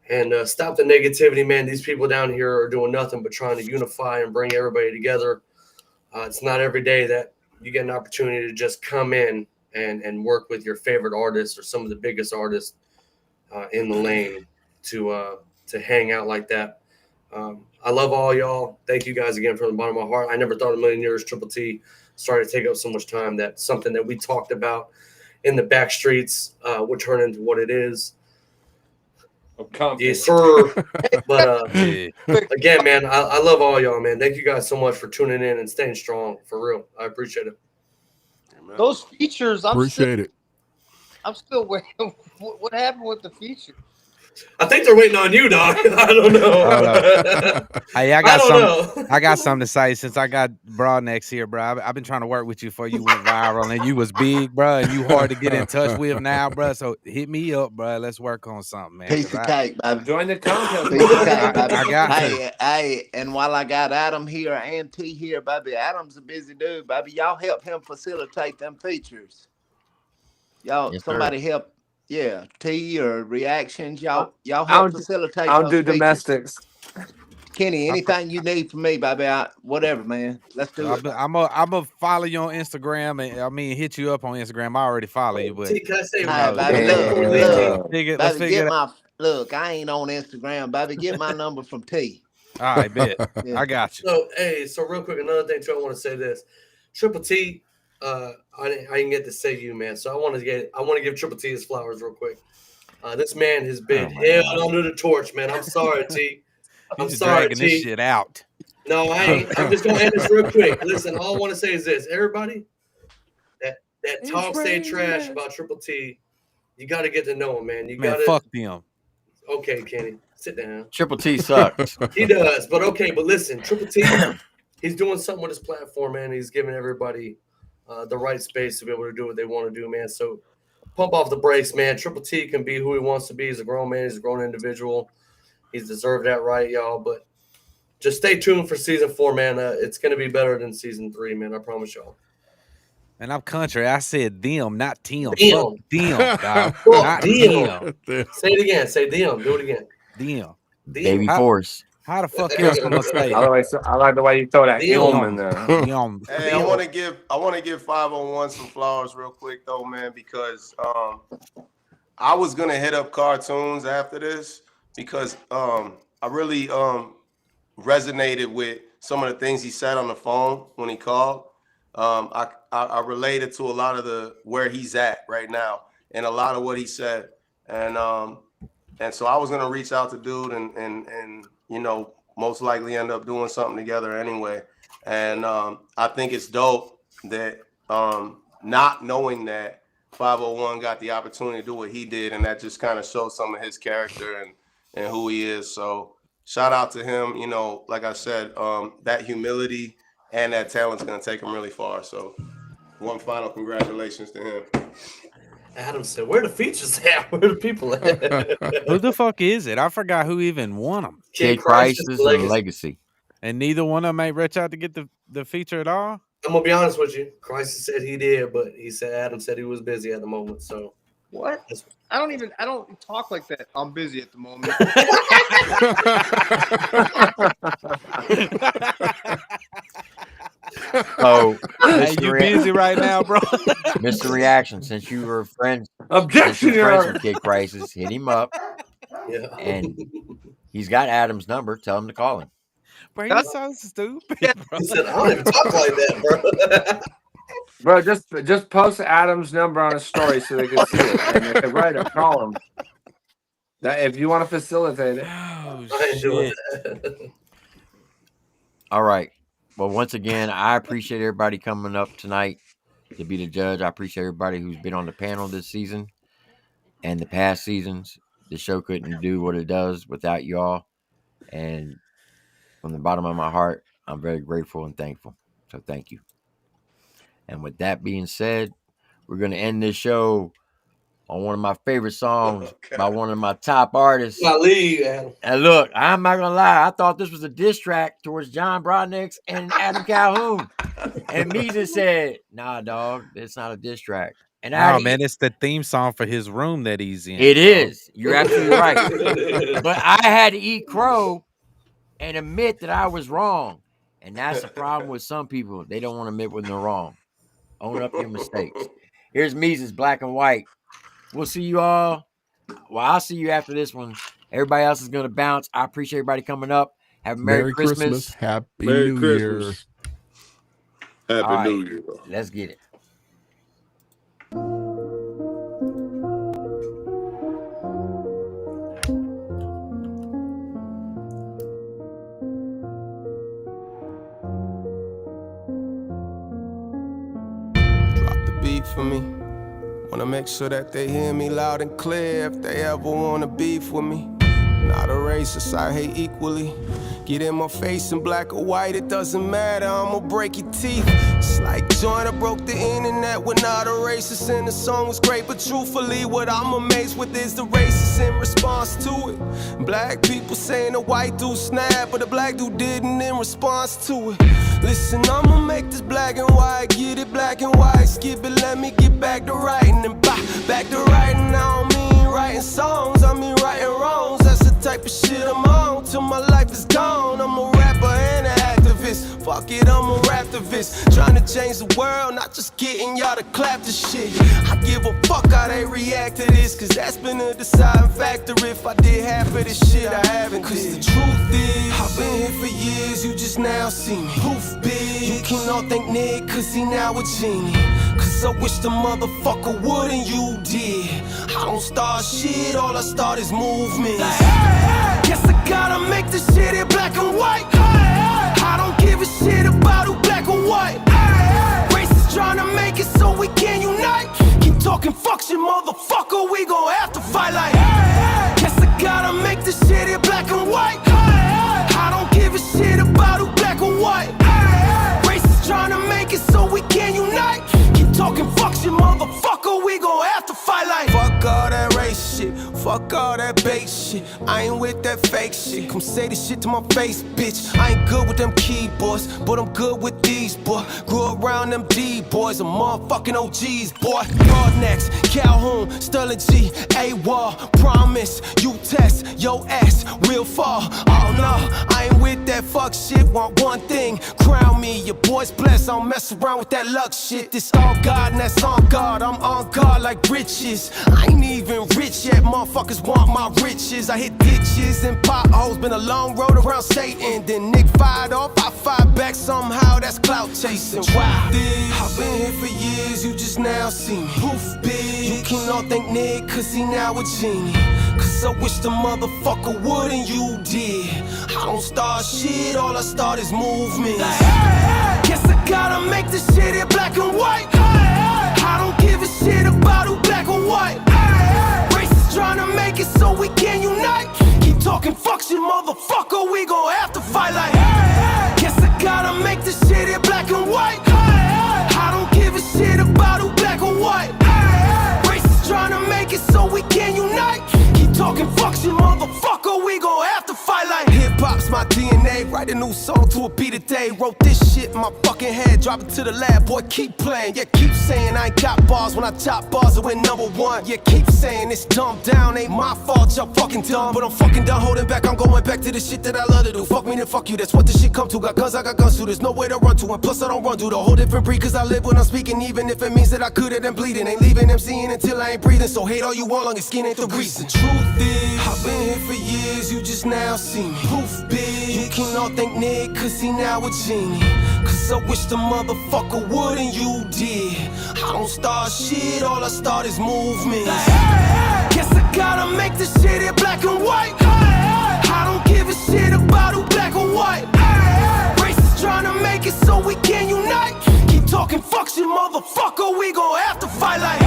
and stop the negativity, man. These people down here are doing nothing but trying to unify and bring everybody together. It's not every day that you get an opportunity to just come in and work with your favorite artists or some of the biggest artists in the lane to hang out like that. I love all y'all. Thank you guys again from the bottom of my heart. I never thought in a million years TripleT started to take up so much time that something that we talked about in the back streets would turn into what it is. Yes, sir. But again, man, I love all y'all, man. Thank you guys so much for tuning in and staying strong. For real. I appreciate it. Those features, I'm Appreciate still waiting. What happened with the feature? I think they're waiting on you, dog. I don't know. Hey, I got something to say since I got Brodnax here, bro. I've been trying to work with you before you went viral, and you was big, bro, and you hard to get in touch with now, bro. So hit me up, bro. Let's work on something, man. Piece of cake, baby. Join the contest. Piece of cake, baby. I got to. Hey, and while I got Adam here and T here, baby, Adam's a busy dude, baby. Y'all help him facilitate them features. Y'all, Yes, somebody sir. help. Yeah, T or reactions. Y'all help facilitate. I'll those do features. domestics. Kenny, anything you need from me, baby, whatever, man. Let's do it. I'm a follow you on Instagram, and hit you up on Instagram. I already follow you, but T, can I say, baby, let's figure look, I ain't on Instagram, baby. Get my number from T. All right, bet. Yeah. I got you. So real quick, another thing too, I want to say this. TripleT, I didn't get to say you, man. So I want to give TripleT his flowers real quick. This man has been held under the torch, man. I'm sorry, T. I'm sorry, dragging T. this shit out. No, I ain't. I'm just gonna end this real quick. Listen, all I want to say is this: everybody that talks say trash about TripleT, you got to get to know him, man. You got to fuck them. Okay, Kenny, sit down. TripleT sucks. He does, but okay. But listen, TripleT, he's doing something with his platform, man. He's giving everybody the right space to be able to do what they want to do, man. So pump off the brakes, man. TripleT can be who he wants to be. He's a grown man. He's a grown individual. He's deserved that right, y'all. But just stay tuned for season 4, man. It's going to be better than season 3, man. I promise y'all. And I'm country. I said them, not Tim. Them. Fuck them, dog. Fuck Not them. Tim. Say it again. Say them. Do it again. Them. Baby force. How the fuck else gonna say it? I like the way you throw that film in there. Hey, I want to give 501 some flowers real quick though, man, because I was gonna hit up Cartoons after this because I really resonated with some of the things he said on the phone when he called. I related to a lot of where he's at right now and a lot of what he said, and so I was gonna reach out to dude and most likely end up doing something together anyway. And I think it's dope that not knowing that 501 got the opportunity to do what he did, and that just kind of shows some of his character and who he is. So shout out to him. Like I said, that humility and that talent's gonna take him really far. So one final congratulations to him. Adam said, "Where the features at? Where the people at?" Who the fuck is it? I forgot who even won them. Kid Crisis and Legacy. And neither one of them ain't reach out to get the feature at all? I'm going to be honest with you. Crisis said he did, but he said Adam said he was busy at the moment. So what? I don't talk like that. I'm busy at the moment. So, hey, you busy right now, bro? MrReactions, since you were friends, friends with Kid Crisis, hit him up. Yeah. And he's got Adam's number. Tell him to call him. Bro, you're so stupid. Bro. He said, I don't even talk like that, bro. Bro, just post Adam's number on a story so they can see it. And if they write it, call him. That if you want to facilitate it. Oh, I ain't doing shit. that. All right. Well, once again, I appreciate everybody coming up tonight to be the judge. I appreciate everybody who's been on the panel this season and the past seasons. The show couldn't do what it does without y'all. And from the bottom of my heart, I'm very grateful and thankful. So thank you. And with that being said, we're going to end this show on one of my favorite songs by one of my top artists. Adam. And look, I'm not going to lie. I thought this was a diss track towards John Brodnax and Adam Calhoun. And Mesus said, nah, dog, it's not a diss track. And man, it's the theme song for his room that he's in. It is. You're absolutely right. But I had to eat crow and admit that I was wrong. And that's the problem with some people. They don't want to admit when they're wrong. Own up your mistakes. Here's Mesus, Black and White. We'll see you all. Well, I'll see you after this one. Everybody else is going to bounce. I appreciate everybody coming up. Have a Merry Christmas. Happy Merry New Christmas. Year. Happy New Year. Let's get it. Drop the beat for me. Wanna make sure that they hear me loud and clear if they ever wanna beef with me. Not a racist, I hate equally. Get in my face in black or white, it doesn't matter, I'ma break your teeth. It's like Joyner broke the internet, we're not a racist, and the song was great, but truthfully, what I'm amazed with is the racist in response to it. Black people saying a white dude snapped, but a black dude didn't in response to it. Listen, I'ma make this black and white, get it black and white, skip it, let me get back to writing, and back to writing, I don't mean writing songs, I mean writing wrongs. That's the type of shit I'm on till my life is gone. I'm a rapper and an activist. Fuck it, I'm a raptivist. Trying to change the world, not just getting y'all to clap the shit. I give a fuck how they react to this, cause that's been a deciding factor. If I did half of this shit, I haven't. Cause the truth is, I've been here for years, you just now see me. Poof, bitch. You can all thank Nick, cause he now a genie. Cause I wish the motherfucker would and you did. I don't start shit, all I start is movement. Guess I gotta make this shit in black and white. I don't give a shit about who black or white. Racists trying to make it so we can unite. Keep talking fuck shit, motherfucker, we gon' have to fight like. Guess I gotta make this shit in black and white. I don't give a shit about who black or white. Racists trying to make it so we can unite. Keep talking fuck shit, motherfucker, we gon' have to fight like. Fuck all that race shit, fuck all that bait shit. I ain't with that fake shit. Come say this shit to my face, bitch. I ain't good with them keyboards, but I'm good with these, boy. Grew around them D-boys, I'm motherfucking OGs, boy. Brodnax, Calhoun, Sterling G, A-Wall, promise, you test, your ass will fall. Oh no, I ain't with that fuck shit. Want one thing, crown me, your boy's blessed. I don't mess around with that luck shit. This all God and that's on God. I'm on God like riches. I ain't even rich yet, motherfuckers want my riches. I hit ditches and potholes, been a long road around Satan. Then Nick fired off, I fired back somehow, that's clout chasing. Wow, I've been here for years, you just now see me. Poof, bitch. You can all thank Nick, cause he now a genie. Cause I wish the motherfucker would and you did. I don't start shit, all I start is movement. Guess I gotta make this shit in black and white. I don't give a shit about who black or white. Racists trying to make it so we can unite. Keep talking fuck shit, motherfucker, we gon' have to fight like. Guess I gotta make this shit in black and white. I don't give a shit about who black or white. Racists trying to make it so we can unite. Keep talking fuck shit, motherfucker, we gon' have to fight like. Hip-hop's my DNA, write a new song to a beat a day. Wrote this shit in my fucking head, drop it to the lab, boy, keep playing. Yeah, keep saying I ain't got bars, when I top bars I win #1. Yeah, keep saying it's dumbed down, ain't my fault, y'all fucking dumb. But I'm fucking done holding back, I'm going back to the shit that I love to do. Fuck me then fuck you, that's what this shit come to. Got guns, I got guns too, there's no way to run to. And plus I don't run to the whole different breed, cause I live when I'm speaking. Even if it means that I could have been bleeding. Ain't leaving them seeing until I ain't breathing. So hate all you want, long as skin ain't the reason. Truth is, I've been here for years, you just now see me. Poof, bitch. You can all thank Nick, cause he now a genie. Cause I wish the motherfucker would and you did. I don't start shit, all I start is movement. Guess I gotta make this shit in black and white. I don't give a shit about who black or white. Race is trying to make it so we can unite. Keep talking fuck shit, motherfucker, we gon' have to fight like.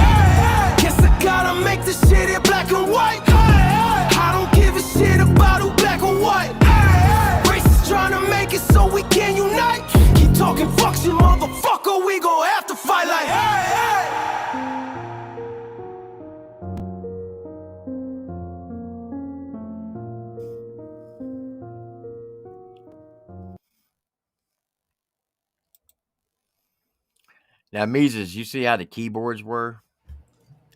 Guess I gotta make this shit in black and white. I don't give a shit about who black or white. Race is trying to make it so we can unite. Keep talking fuck shit, motherfucker, we gon' have to fight like. Now, Mesus, you see how the keyboards were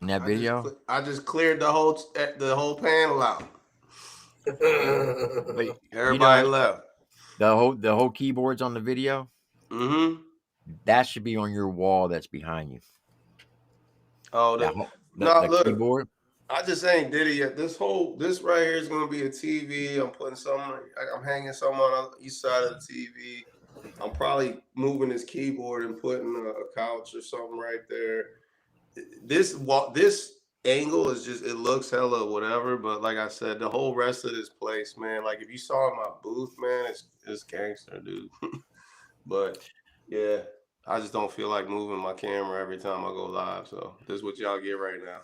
in that video? I just cleared the whole panel out. But, Everybody left. The whole keyboards on the video. Mm-hmm. That should be on your wall. That's behind you. Oh, the keyboard. I just ain't did it yet. This right here is gonna be a TV. I'm putting I'm hanging something on the east side of the TV. I'm probably moving this keyboard and putting a couch or something right there. This angle is just, it looks hella whatever, but like I said, the whole rest of this place, man, like if you saw my booth, man, it's gangster, dude. But yeah, I just don't feel like moving my camera every time I go live. So this is what y'all get right now.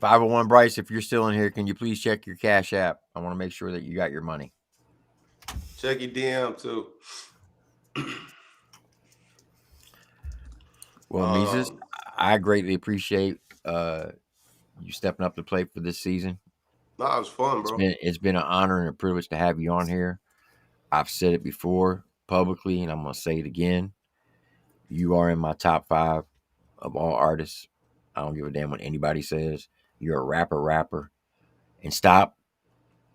501Bryze, if you're still in here, can you please check your Cash App? I want to make sure that you got your money. Check your DM too. Well, Mesus, I greatly appreciate you stepping up to play for this season. Nah, it was fun, bro. It's been an honor and a privilege to have you on here. I've said it before publicly, and I'm going to say it again. You are in my top 5 of all artists. I don't give a damn what anybody says. You're a rapper. And stop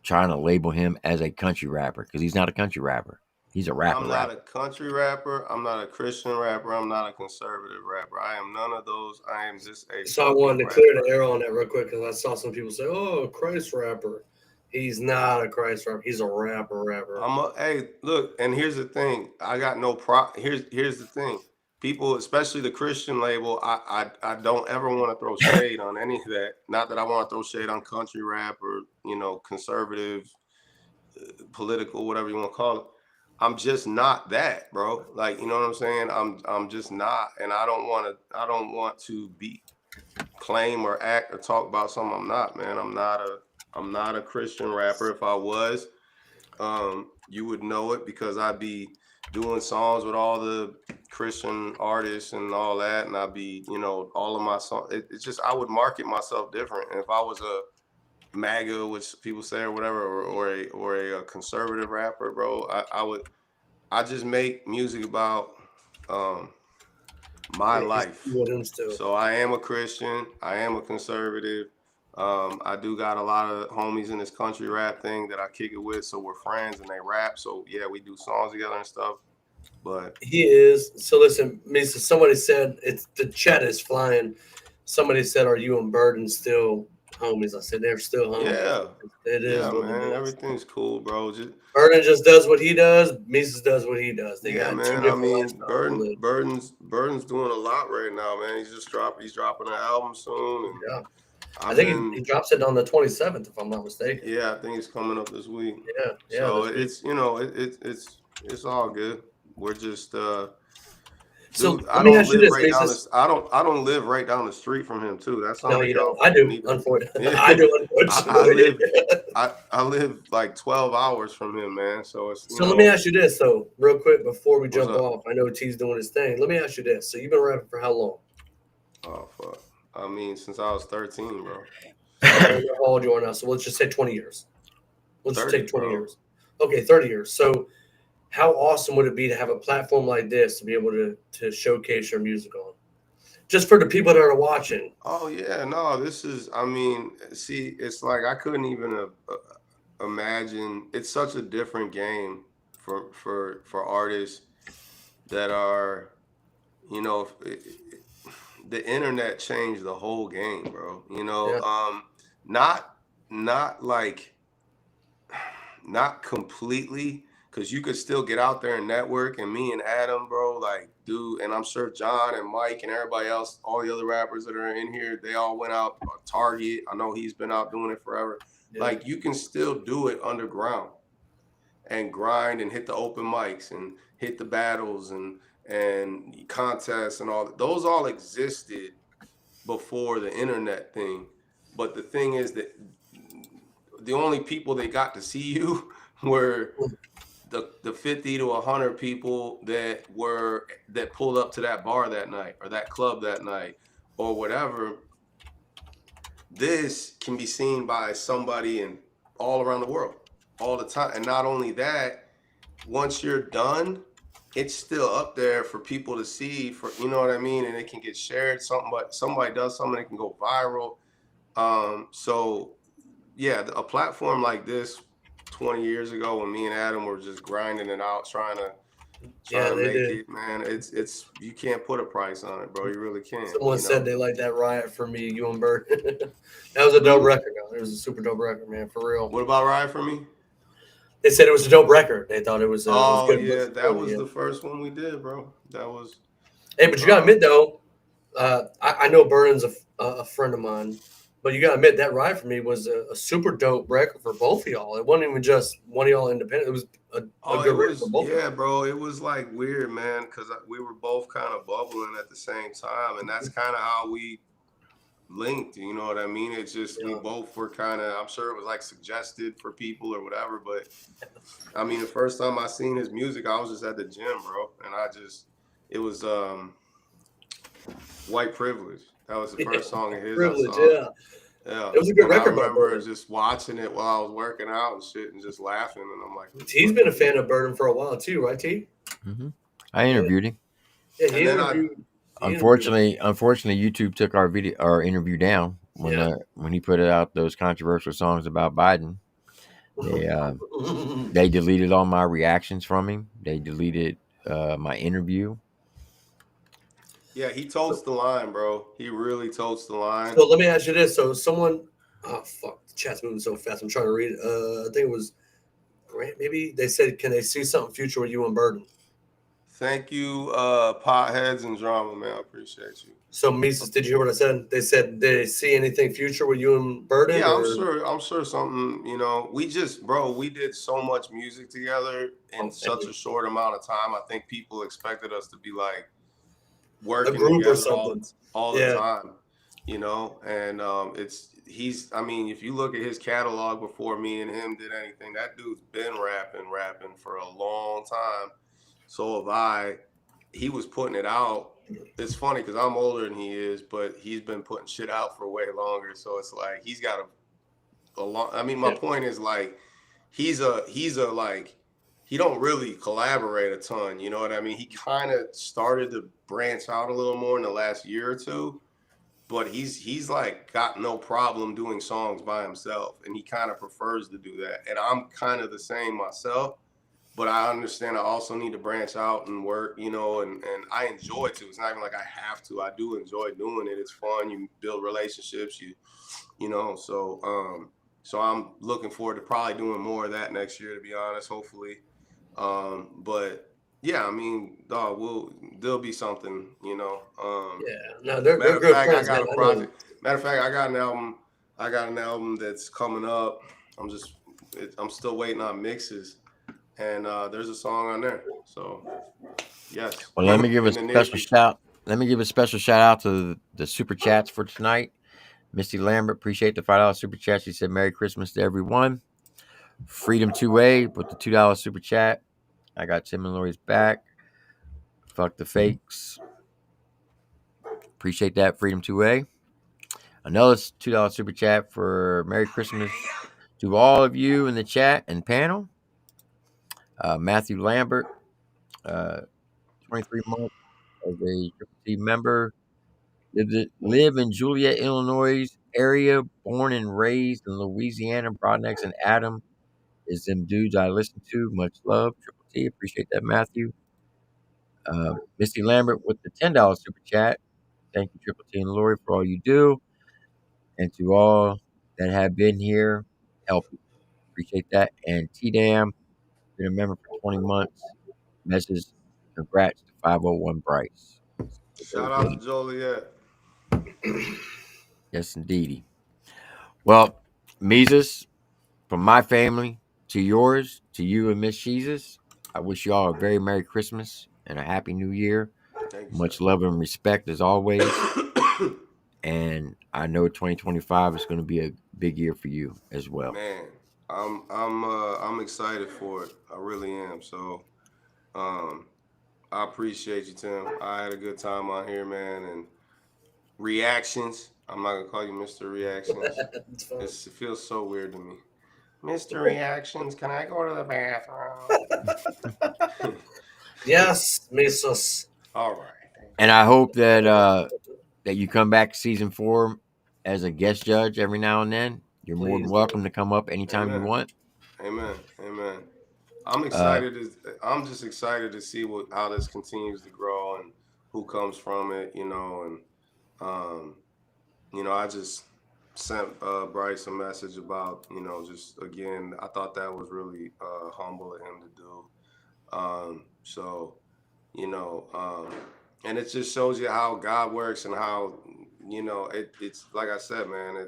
trying to label him as a country rapper, because he's not a country rapper. He's a rapper. I'm not a country rapper. I'm not a Christian rapper. I'm not a conservative rapper. I am none of those. I am just a. So I wanted to clear the air on that real quick because I saw some people say, "Oh, Christ rapper." He's not a Christ rapper. He's a rapper. Hey, look, and here's the thing. I got no Here's the thing. People, especially the Christian label, I don't ever want to throw shade on any of that. Not that I want to throw shade on country rap or conservative, political, whatever you want to call it. I'm just not that, bro. Like, you know what I'm saying? I'm just not, and I don't want to claim or act or talk about something I'm not, man. I'm not a Christian rapper. If I was, you would know it because I'd be doing songs with all the Christian artists and all that, and I'd be, all of my songs. It's just I would market myself different. And if I was a MAGA, which people say or whatever, or a conservative rapper, bro, I just make music about my life. So I am a Christian, I am a conservative. I do got a lot of homies in this country rap thing that I kick it with, so we're friends and they rap. So yeah, we do songs together and stuff. But he is. So listen, Mesus, somebody said the chat is flying. Somebody said, "Are you and Burden still homies?" I said, "They're still homies." Yeah, it is. Yeah, man, everything's cool, bro. Burden just does what he does. Mesus does what he does. They got man. Two I mean, Burden's doing a lot right now, man. He's dropping an album soon. And yeah. I think he drops it on the 27th, if I'm not mistaken. Yeah, I think it's coming up this week. Yeah. So it's it's all good. We're just so dude, I don't live right down the street from him too. That's no, you don't. I do, unfortunately. Yeah. I do, unfortunately. I live like 12 hours from him, man. So it's so let me ask you this, though, real quick before we jump off. I know T's doing his thing. Let me ask you this. So you've been rapping for how long? Oh fuck. I mean, since I was 13, bro. How old you are now? So let's just say 20 years. Let's just take 20 years. Okay, 30 years. So how awesome would it be to have a platform like this to be able to showcase your music on? Just for the people that are watching. Oh, yeah. No, this is, I mean, see, it's like I couldn't even imagine. It's such a different game for artists that are, the internet changed the whole game, bro. Not like not completely, because you could still get out there and network. And me and Adam, bro, like, dude, and I'm sure John and Mike and everybody else, all the other rappers that are in here, they all went out Target. I know he's been out doing it forever. Yeah. Like, you can still do it underground and grind and hit the open mics and hit the battles and contests and all that. Those all existed before the internet thing. But the thing is that the only people that got to see you were the 50 to 100 people that pulled up to that bar that night or that club that night or whatever. This can be seen by somebody in all around the world all the time. And not only that, once you're done, it's still up there for people to see, for, you know what I mean? And it can get shared. Somebody does something, it can go viral. So yeah, a platform like this 20 years ago when me and Adam were just grinding it out, trying to make it, man, it's you can't put a price on it, bro. You really can't. Someone said they like that Riot for me, you and Bird. That was a dope record, though. It was a super dope record, man, for real. What about Riot for me? They said it was a dope record. They thought it was. Oh, it was good. yeah, that was the first one we did, bro. That was. Hey, but you gotta admit though, I know Burden's a friend of mine, but you gotta admit that Ride for Me was a super dope record for both of y'all. It wasn't even just one of y'all independent. It was a good record for both. Yeah, bro. It was like weird, man, because we were both kind of bubbling at the same time, and that's kind of how we linked. You know what I mean? It's just we both were kind of. I'm sure it was like suggested for people or whatever, but I mean, the first time I seen his music, I was just at the gym, bro, and it was White Privilege. That was the first song of his. Privilege, yeah. It was a good record. I remember just watching it while I was working out and shit, and just laughing. And I'm like, He's been a fan of Burden for a while too, right, T? Mm-hmm. I interviewed him. Yeah, he interviewed. Unfortunately, YouTube took our interview down when he put out those controversial songs about Biden. They deleted all my reactions from him. They deleted my interview. Yeah, he totes the line, bro. He really totes the line. So let me ask you this. So someone, oh fuck, the chat's moving so fast. I'm trying to read it. I think it was Grant. Maybe they said, can they see something future with you and Burden? Thank you, Potheads and Drama, man. I appreciate you. So Mesus, did you hear what I said? They said, did they see anything future with you and Burden? Yeah, I'm sure something, you know, we did so much music together in such a short amount of time. I think people expected us to be like working together all the time, you know, and I mean, if you look at his catalog before me and him did anything, that dude's been rapping for a long time. So have I. He was putting it out. It's funny because I'm older than he is, but he's been putting shit out for way longer. So it's like he's got a long. I mean, my point is like he's a like he don't really collaborate a ton. You know what I mean? He kind of started to branch out a little more in the last year or two, but he's like got no problem doing songs by himself, and he kind of prefers to do that. And I'm kind of the same myself. But I understand I also need to branch out and work, you know, and I enjoy to. It's not even like I have to. I do enjoy doing it. It's fun. You build relationships, you know. So I'm looking forward to probably doing more of that next year, to be honest, hopefully. But yeah, I mean, there'll be something, you know. No, they're good friends. I got a project. Matter of fact, I got an album that's coming up. I'm still waiting on mixes. And there's a song on there. So, yes. Well, let me give a special shout. Let me give a special shout out to the super chats for tonight. Misty Lambert, appreciate the $5 super chat. She said, "Merry Christmas to everyone." Freedom 2A with the $2 super chat. I got Tim and Lori's back. Fuck the fakes. Appreciate that, Freedom 2A. Another $2 super chat for Merry Christmas to all of you in the chat and panel. Matthew Lambert, 23 months as a TripleT member, live in Joliet, Illinois area, born and raised in Louisiana. Brodnax and Adam is them dudes I listen to. Much love, TripleT. Appreciate that, Matthew. Misty Lambert with the $10 super chat. Thank you, TripleT and Lori, for all you do. And to all that have been here, help you. Appreciate that. And T Dam, been a member for 20 months. Mesus, congrats to 501Bryze. Shout out to Joliet. Yes, indeedy. Well, Mesus, from my family to yours, to you and Miss Jesus, I wish you all a very Merry Christmas and a Happy New Year. Thank you, Much sir. love and respect as always. And I know 2025 is going to be a big year for you as well. Man, I'm excited for it. I really am. So, I appreciate you, Tim. I had a good time on here, man. And reactions. I'm not gonna call you Mr. Reactions. It feels so weird to me. Mr. Reactions, can I go to the bathroom? Yes, Mesus. All right. And I hope that that you come back season 4 as a guest judge every now and then. You're more than Please welcome do. to come up anytime you Amen. want. Amen. Amen. I'm Uh, excited. I'm just excited to see how this continues to grow and who comes from it. And um, I just sent Bryce a message about just again. I thought that was really humble of him to do. So you know, um, and it just shows you how God works and how it's like I said, man.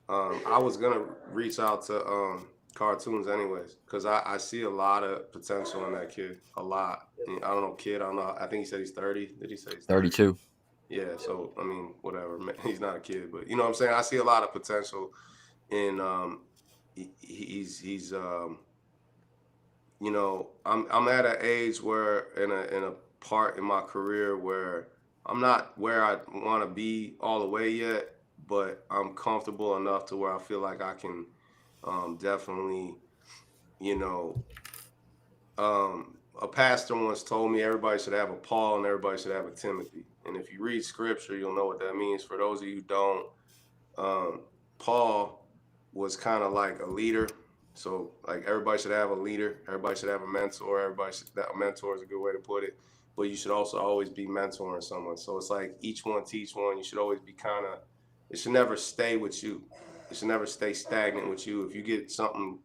I was gonna reach out to cartoons anyways because I see a lot of potential in that kid. A lot. I don't know, kid. I don't know. I think he said he's 30. Did he say he's 30? 32. Yeah. So I mean, whatever. He's not a kid, but you know what I'm saying. I see a lot of potential in. He's I'm at an age where in a part in my career where I'm not where I want to be all the way yet, but I'm comfortable enough to where I feel like I can definitely, you know, a pastor once told me everybody should have a Paul and everybody should have a Timothy. And if you read scripture, you'll know what that means. For those of you who don't, um, Paul was kind of like a leader. So like everybody should have a leader. Everybody should have a mentor. That a mentor is a good way to put it. But you should also always be mentoring someone. So it's like each one teach one. You should always be it should never stay with you. It should never stay stagnant with you. If you get something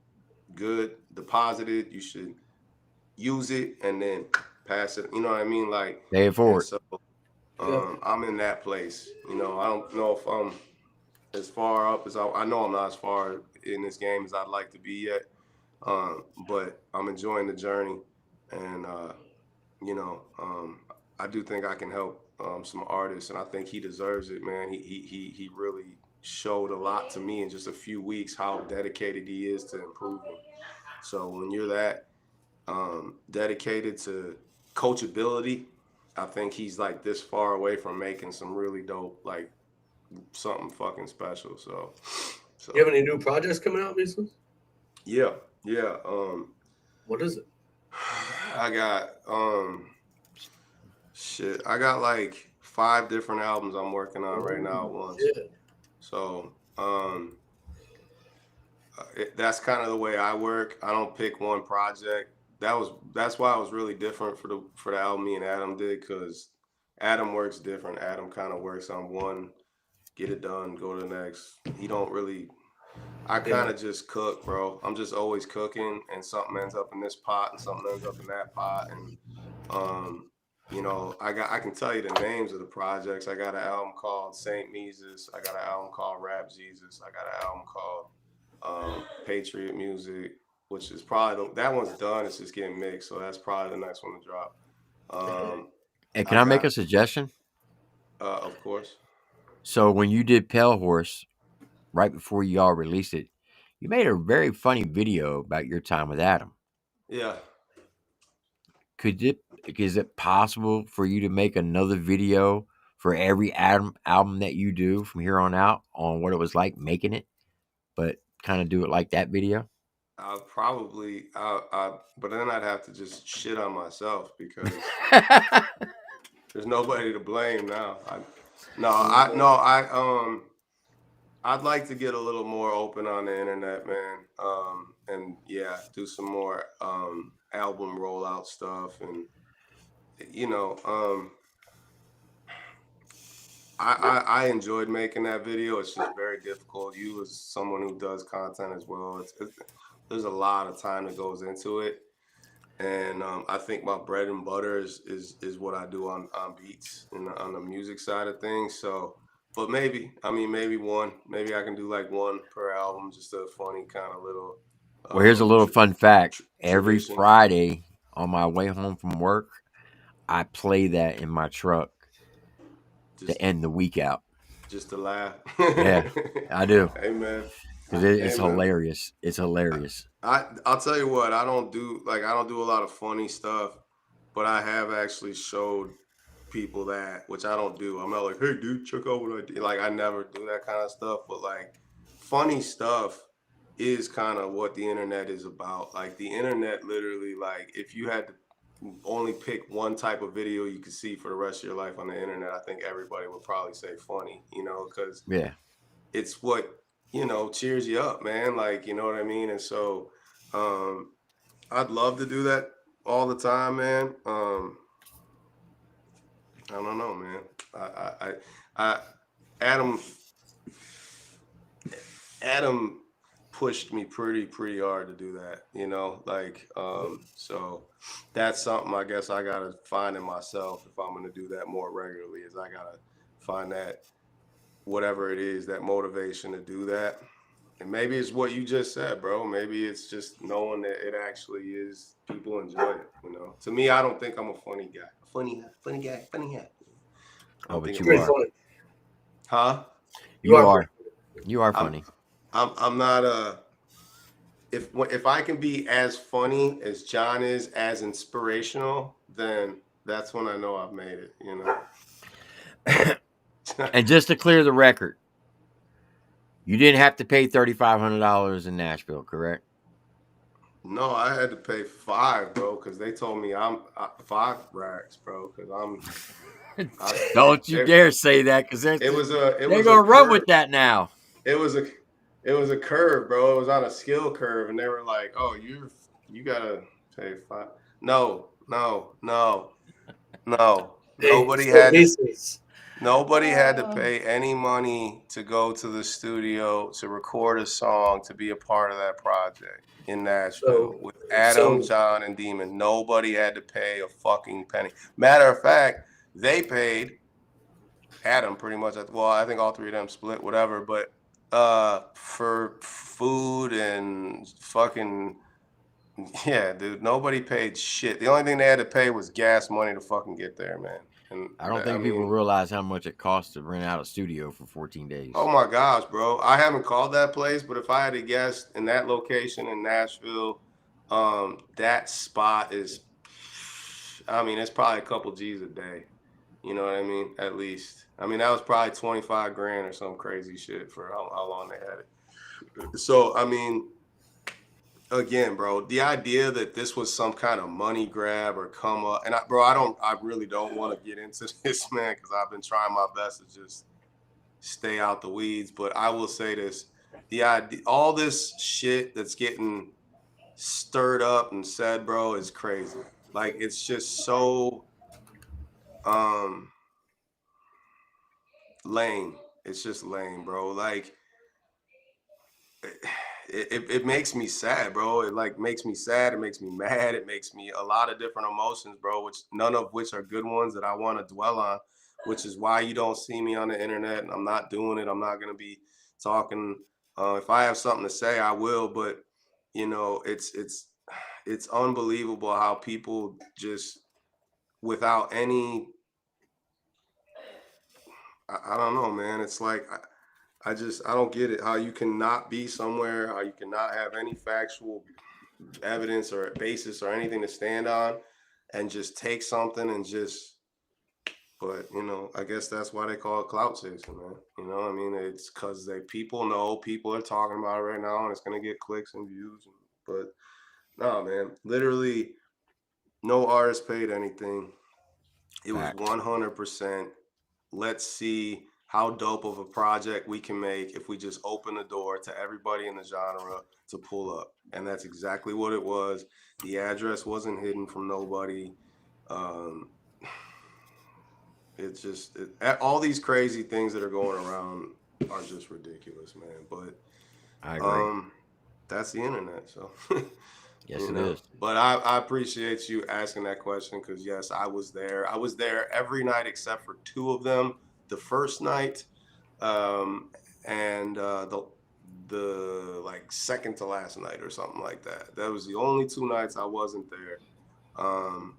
good deposited, you should use it and then pass it. You know what I mean? Like, Pay it and forward. so I'm in that place. I don't know if I'm as far up as I know I'm not as far in this game as I'd like to be yet. But I'm enjoying the journey, and I do think I can help some artists, and I think he deserves it, man. He really showed a lot to me in just a few weeks how dedicated he is to improving. So when you're that dedicated to coachability, I think he's like this far away from making some really dope, like something fucking special. So You have any new projects coming out, Mesus? yeah. What is it? I got I got like 5 different albums I'm working on right now at once. Yeah. So that's kind of the way I work. I don't pick one project. That's why it was really different for the album me and Adam did, because Adam works different. Adam kind of works on one, get it done, go to the next. He don't really. I kind of just cook, bro. I'm just always cooking, and something ends up in this pot, and something ends up in that pot, and I can tell you the names of the projects. I got an album called Saint Mesus. I got an album called Rap Jesus. I got an album called Patriot Music, which is probably that one's done. It's just getting mixed, so that's probably the next one to drop. And can I make a suggestion? Of course. So when you did Pale Horse, right before you all released it, you made a very funny video about your time with Adam. Yeah. Is it possible for you to make another video for every album that you do from here on out on what it was like making it, but kind of do it like that video? I'll probably, but then I'd have to just shit on myself because there's nobody to blame now. I'd like to get a little more open on the internet, man. And yeah, do some more album rollout stuff, and I enjoyed making that video. It's just very difficult. You as someone who does content as well, there's a lot of time that goes into it. And I think my bread and butter is what I do on beats and on the music side of things. So, but maybe I can do like one per album, just a funny kind of little. Well, here's a little fun fact. Every Tradition. Friday on my way home from work, I play that in my truck to end the week out. Just to laugh. Yeah, I do. Hey man, because it's hilarious. It's hilarious. I'll tell you what, I don't do a lot of funny stuff, but I have actually showed people that, which I don't do. I'm not like, hey dude, check out what I did. Like, I never do that kind of stuff, but like funny stuff is kind of what the internet is about. Like, the internet literally, like, if you had to only pick one type of video you could see for the rest of your life on the internet, I think everybody would probably say funny, because it's what, cheers you up, man. Like, you know what I mean? And so I'd love to do that all the time, man. I don't know, man. Adam pushed me pretty hard to do that, so that's something I guess I gotta find in myself if I'm gonna do that more regularly, is I gotta find that, whatever it is, that motivation to do that. And maybe it's what you just said, bro. Maybe it's just knowing that it actually is, people enjoy it, To me, I don't think I'm a funny guy. Funny guy. Oh, but you are. Funny. Huh? You are. You are funny. I'm not if I can be as funny as John is, as inspirational, then that's when I know I've made it, And just to clear the record, you didn't have to pay $3,500 in Nashville, correct? No, I had to pay $5, bro, because they told me I'm 5 racks, bro, because I'm. Don't you dare say that, because they're gonna run with that now. It was a curve, bro. It was on a skill curve, and they were like, "Oh, you gotta pay $5." No. Nobody had to pay any money to go to the studio to record a song to be a part of that project in Nashville with Adam, John, and Demon. Nobody had to pay a fucking penny. Matter of fact, they paid Adam pretty much. Well, I think all three of them split, whatever. But for food and fucking, yeah, dude, nobody paid shit. The only thing they had to pay was gas money to fucking get there, man. And I don't think people realize how much it costs to rent out a studio for 14 days. Oh my gosh, bro. I haven't called that place, but if I had to guess, in that location in Nashville, that spot is, it's probably a couple G's a day. You know what I mean? At least. That was probably 25 grand or some crazy shit for how long they had it. So, again, bro, the idea that this was some kind of money grab or come up, and I really don't want to get into this, man, because I've been trying my best to just stay out the weeds. But I will say this: the idea, all this shit that's getting stirred up and said, bro, is crazy. Like, it's just so lame. It's just lame, bro. Like, it makes me sad, bro. It like makes me sad. It makes me mad. It makes me a lot of different emotions, bro, which none of which are good ones that I want to dwell on, which is why you don't see me on the internet, and I'm not doing it. I'm not going to be talking. If I have something to say, I will, but it's unbelievable how people just, without any, I don't know, man. It's like, I don't get it. How you cannot be somewhere, how you cannot have any factual evidence or basis or anything to stand on, and just take something and just, but I guess that's why they call it clout chasing, man. It's because people know, people are talking about it right now, and it's gonna get clicks and views. But no, man, literally no artist paid anything. It was 100%. Let's see how dope of a project we can make if we just open the door to everybody in the genre to pull up. And that's exactly what it was. The address wasn't hidden from nobody. It's just, all these crazy things that are going around are just ridiculous, man. But I agree. that's the internet. So, Yes, you it know. is. But I appreciate you asking that question because yes, I was there. I was there every night except for 2 of them. The first night, um, and the like second to last night or something like that. That was the only 2 nights I wasn't there. Um,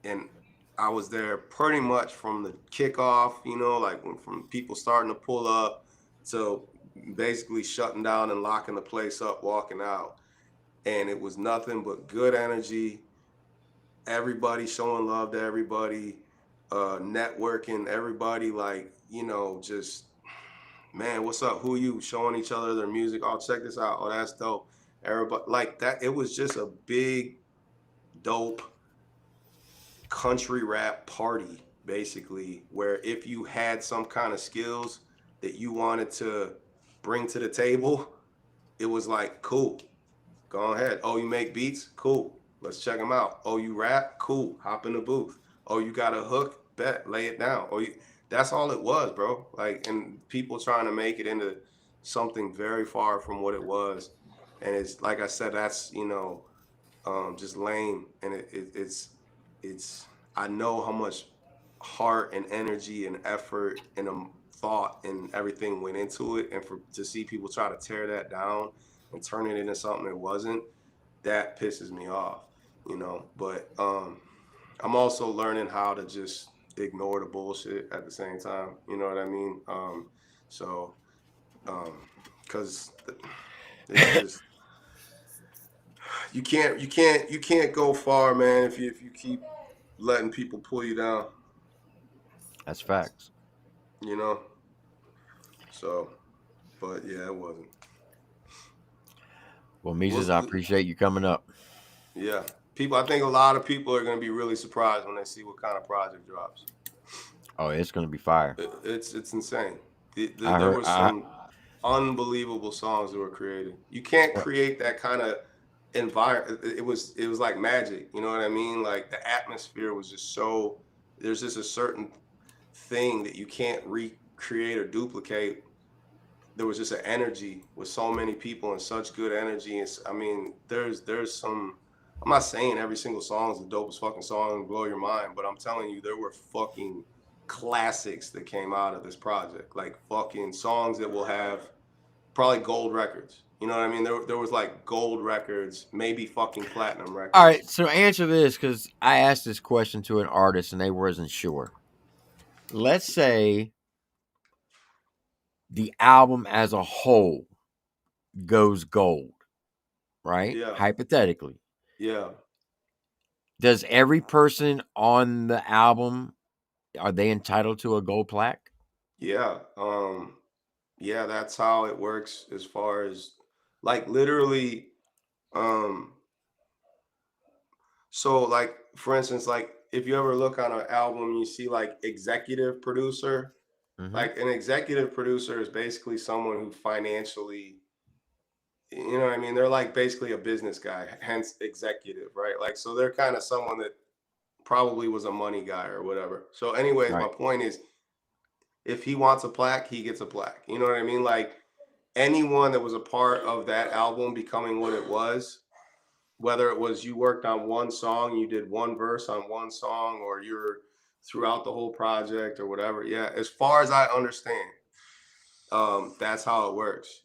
and I was there pretty much from the kickoff, you know, like from people starting to pull up to basically shutting down and locking the place up, walking out. And it was nothing but good energy. Everybody showing love to everybody, networking, everybody like, you know, just man, what's up? Who you? Showing each other their music. Oh, check this out. Oh, that's dope. Everybody like that. It was just a big, dope country rap party, basically, where if you had some kind of skills that you wanted to bring to the table, it was like, cool, go ahead. Oh, you make beats? Cool. Let's check them out. Oh, you rap? Cool. Hop in the booth. Oh, you got a hook? Bet. Lay it down. Oh, that's all it was, bro. Like, and people trying to make it into something very far from what it was. And it's like I said, that's, you know, just lame. And it's, I know how much heart and energy and effort and thought and everything went into it. And to see people try to tear that down and turn it into something it wasn't, that pisses me off, you know. But I'm also learning how to just ignore the bullshit at the same time. You know what I mean? So, because it's just you can't go far, man, if you keep letting people pull you down. That's facts. You know. So, but yeah, it wasn't. Well, Mesus, I appreciate you coming up. Yeah, people. I think a lot of people are going to be really surprised when they see what kind of project drops. Oh, it's going to be fire. It's insane. I There heard. were some unbelievable songs that were created. You can't create that kind of environment. It was like magic. You know what I mean? Like the atmosphere was just so. There's just a certain thing that you can't recreate or duplicate. There was just an energy with so many people and such good energy. And I mean, there's some. I'm not saying every single song is the dopest fucking song and blow your mind, but I'm telling you, there were fucking classics that came out of this project, like fucking songs that will have probably gold records. You know what I mean? There was like gold records, maybe fucking platinum records. All right, so answer this because I asked this question to an artist and they wasn't sure. Let's say the album as a whole goes gold, right? Yeah. Hypothetically. Yeah. Does every person on the album, are they entitled to a gold plaque? Yeah. Yeah, that's how it works as far as like literally so like for instance, like if you ever look on an album, you see like executive producer. Like an executive producer is basically someone who financially, you know what I mean? They're like basically a business guy, hence executive, right? Like, so they're kind of someone that probably was a money guy or whatever. So anyways, Right. my point is if he wants a plaque, he gets a plaque. You know what I mean? Like anyone that was a part of that album becoming what it was, whether it was you worked on one song, you did one verse on one song, or you're throughout the whole project or whatever. Yeah, as far as I understand, that's how it works.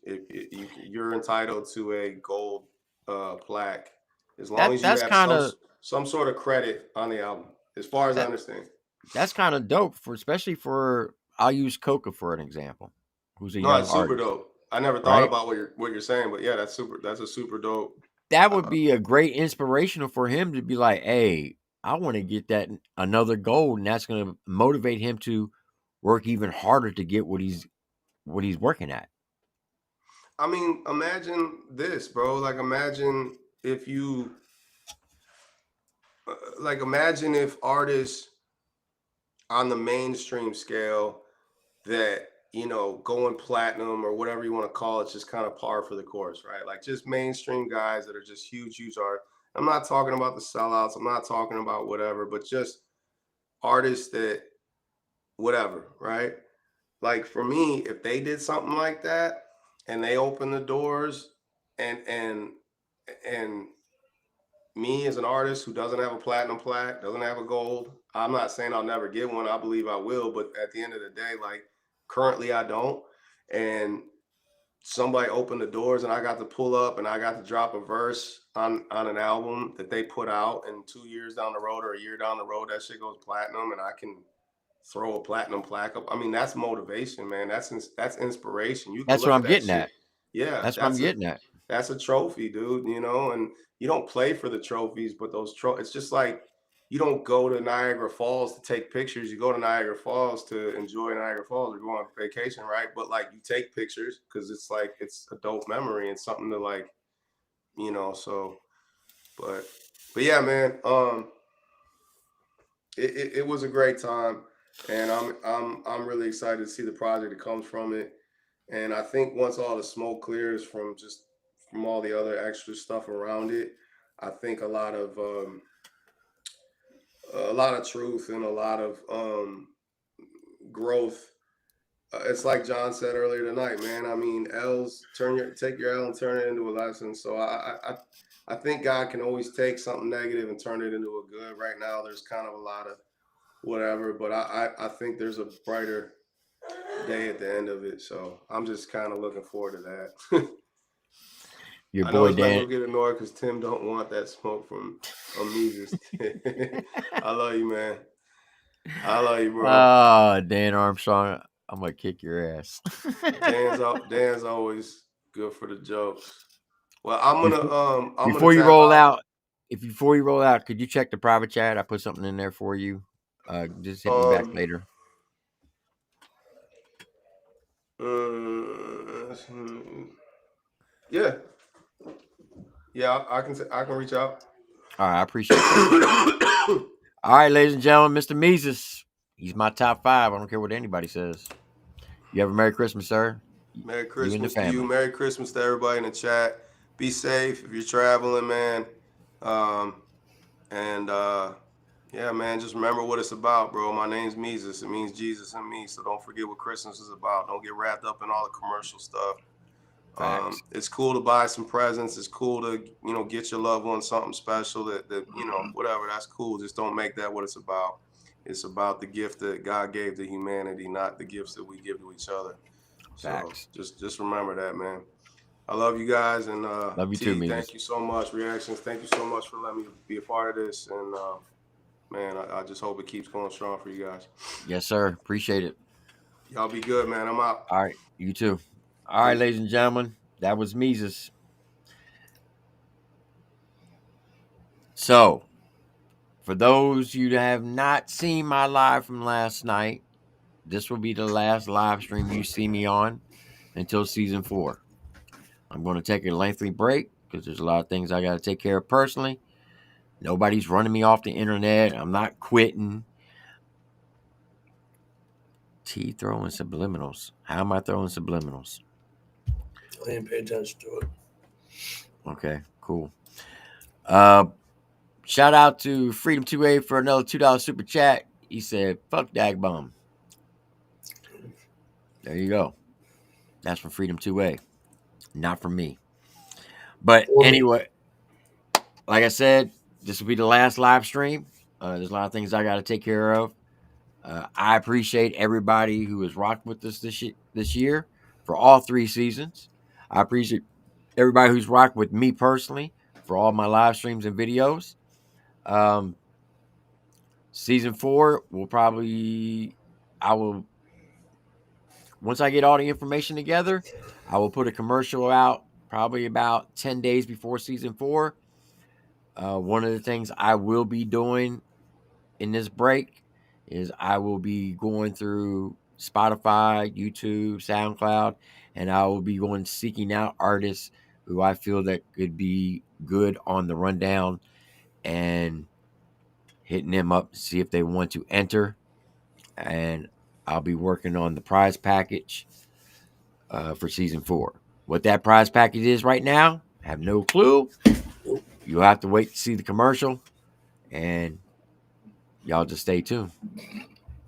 You're entitled to a gold plaque as long as you That's have kind of some sort of credit on the album. As far as I understand, that's kind of dope especially for. I'll use Coca for an example, who's a no, young it's super artist. dope. I never thought Right? about what you're saying, but yeah, that's super. That's a super dope. That would be a great inspirational for him to be like, hey, I want to get that another gold, and that's going to motivate him to work even harder to get what he's working at. I mean, imagine this, bro. Like, imagine if you, imagine if artists on the mainstream scale that, you know, going platinum or whatever you want to call it, just kind of par for the course, right? Like, just mainstream guys that are just huge art. I'm not talking about the sellouts. I'm not talking about whatever, but just artists that, whatever, right? Like, for me, if they did something like that and they opened the doors and me as an artist who doesn't have a platinum plaque, doesn't have a gold, I'm not saying I'll never get one. I believe I will, but at the end of the day, like currently I don't. And somebody opened the doors and I got to pull up and I got to drop a verse on an album that they put out, and 2 years down the road or a year down the road, that shit goes platinum and I can throw a platinum plaque up. I mean, that's motivation, man. That's inspiration. You can That's what look I'm at that getting shit. at. Yeah, That's what I'm getting at. that's a trophy, dude, you know, and you don't play for the trophies, but those it's just like you don't go to Niagara Falls to take pictures. You go to Niagara Falls to enjoy Niagara Falls or go on vacation, right? But like you take pictures because it's like it's a dope memory and something to like, you know, so but yeah, man, it was a great time, and I'm really excited to see the project that comes from it. And I think once all the smoke clears from all the other extra stuff around it, I think a lot of truth and a lot of growth. It's like John said earlier tonight, man. I mean, take your L and turn it into a lesson. So I think God can always take something negative and turn it into a good. Right now, there's kind of a lot of whatever, but I think there's a brighter day at the end of it. So I'm just kind of looking forward to that. Your I know boy it's Dan. not gonna get annoyed because Tim don't want that smoke from Mesus. I love you, man. I love you, bro. Dan Armstrong, I'm gonna kick your ass. Dan's always good for the jokes. Well, I'm gonna before you roll out, could you check the private chat? I put something in there for you. Just hit me back later. Yeah, I can reach out. All right, I appreciate that. All right, ladies and gentlemen, Mr. Mesus. He's my top 5. I don't care what anybody says. You have a Merry Christmas, sir. Merry Christmas to you. Merry Christmas to everybody in the chat. Be safe if you're traveling, man. Yeah, man, just remember what it's about, bro. My name's Mesus. It means Jesus and me. So don't forget what Christmas is about. Don't get wrapped up in all the commercial stuff. It's cool to buy some presents. It's cool to, you know, get your loved one something special that you know, whatever. That's cool. Just don't make that what it's about. It's about the gift that God gave to humanity, not the gifts that we give to each other. Facts. So just remember that, man. I love you guys, and love you too, Mesus. Thank you so much. Reactions, thank you so much for letting me be a part of this, and man, I just hope it keeps going strong for you guys. Yes, sir. Appreciate it. Y'all be good, man. I'm out. All right, you too. All right, ladies and gentlemen, that was Mesus. So, for those you that have not seen my live from last night, this will be the last live stream you see me on until season 4. I'm going to take a lengthy break because there's a lot of things I got to take care of personally. Nobody's running me off the internet. I'm not quitting. T throwing subliminals. How am I throwing subliminals? I didn't pay attention to it. Okay, cool. Shout out to Freedom 2A for another $2 super chat. He said, fuck Dagbum. There you go. That's from Freedom 2A. Not from me. But anyway, like I said, this will be the last live stream. There's a lot of things I got to take care of. I appreciate everybody who has rocked with us this year for all 3 seasons. I appreciate everybody who's rocked with me personally for all my live streams and videos. Season 4 once I get all the information together, I will put a commercial out probably about 10 days before season 4. One of the things I will be doing in this break is I will be going through Spotify, YouTube, SoundCloud, and I will be going seeking out artists who I feel that could be good on the rundown and hitting them up to see if they want to enter. And I'll be working on the prize package for season 4. What that prize package is right now, I have no clue. You'll have to wait to see the commercial, and y'all just stay tuned.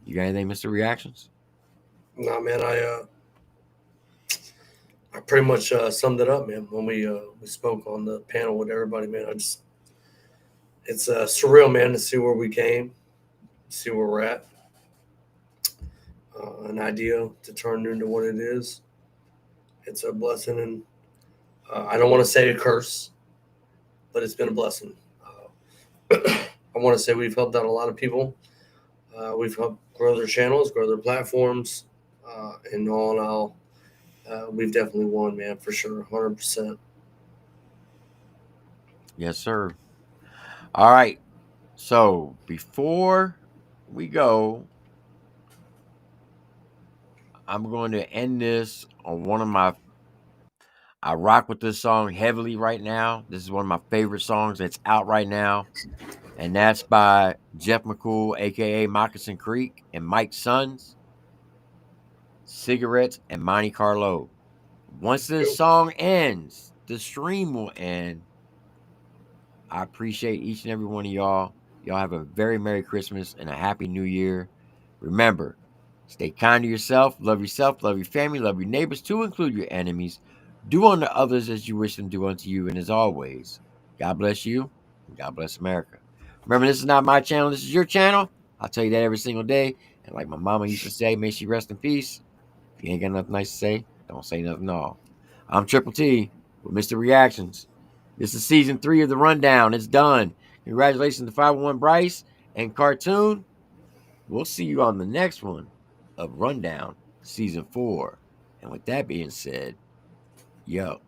You got anything, Mr. Reactions? Nah, man, I pretty much summed it up, man. When we spoke on the panel with everybody, man, it's surreal, man, to see where we came, see where we're at. An idea to turn into what it is. It's a blessing, and I don't want to say a curse, but it's been a blessing. I want to say we've helped out a lot of people. We've helped grow their channels, grow their platforms, and all in all, we've definitely won, man, for sure, 100%. Yes, sir. All right. So before we go, I'm going to end this on one of my. I rock with this song heavily right now. This is one of my favorite songs that's out right now. And that's by Jeff McCool, a.k.a. Moccasin Creek, and Mike Sons, Cigarettes, and Monte Carlo. Once this song ends, the stream will end. I appreciate each and every one of y'all. Y'all have a very Merry Christmas and a Happy New Year. Remember, stay kind to yourself, love your family, love your neighbors, to include your enemies. Do unto others as you wish them to do unto you. And as always, God bless you and God bless America. Remember, this is not my channel. This is your channel. I'll tell you that every single day. And like my mama used to say, may she rest in peace. If you ain't got nothing nice to say, don't say nothing at all. I'm TripleT with MrReactions. This is season 3 of The Rundown. It's done. Congratulations to 501Bryze and Cartoon. We'll see you on the next one of Rundown season 4. And with that being said, yo,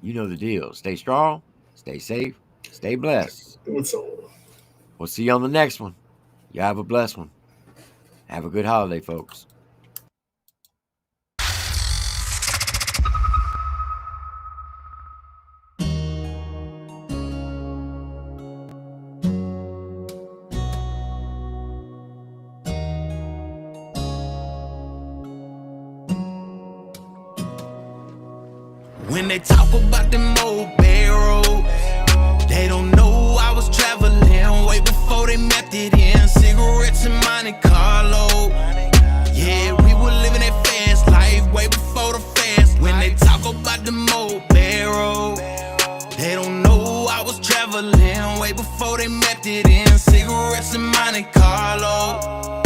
you know the deal. Stay strong, stay safe, stay blessed. We'll see you on the next one. You have a blessed one. Have a good holiday, folks. When they talk about them old barrels, they don't know I was traveling way before they mapped it in. Cigarettes and Monte Carlo. Yeah, we were living that fast life way before the fast. When they talk about them old barrels, they don't know I was traveling way before they mapped it in. Cigarettes and Monte Carlo.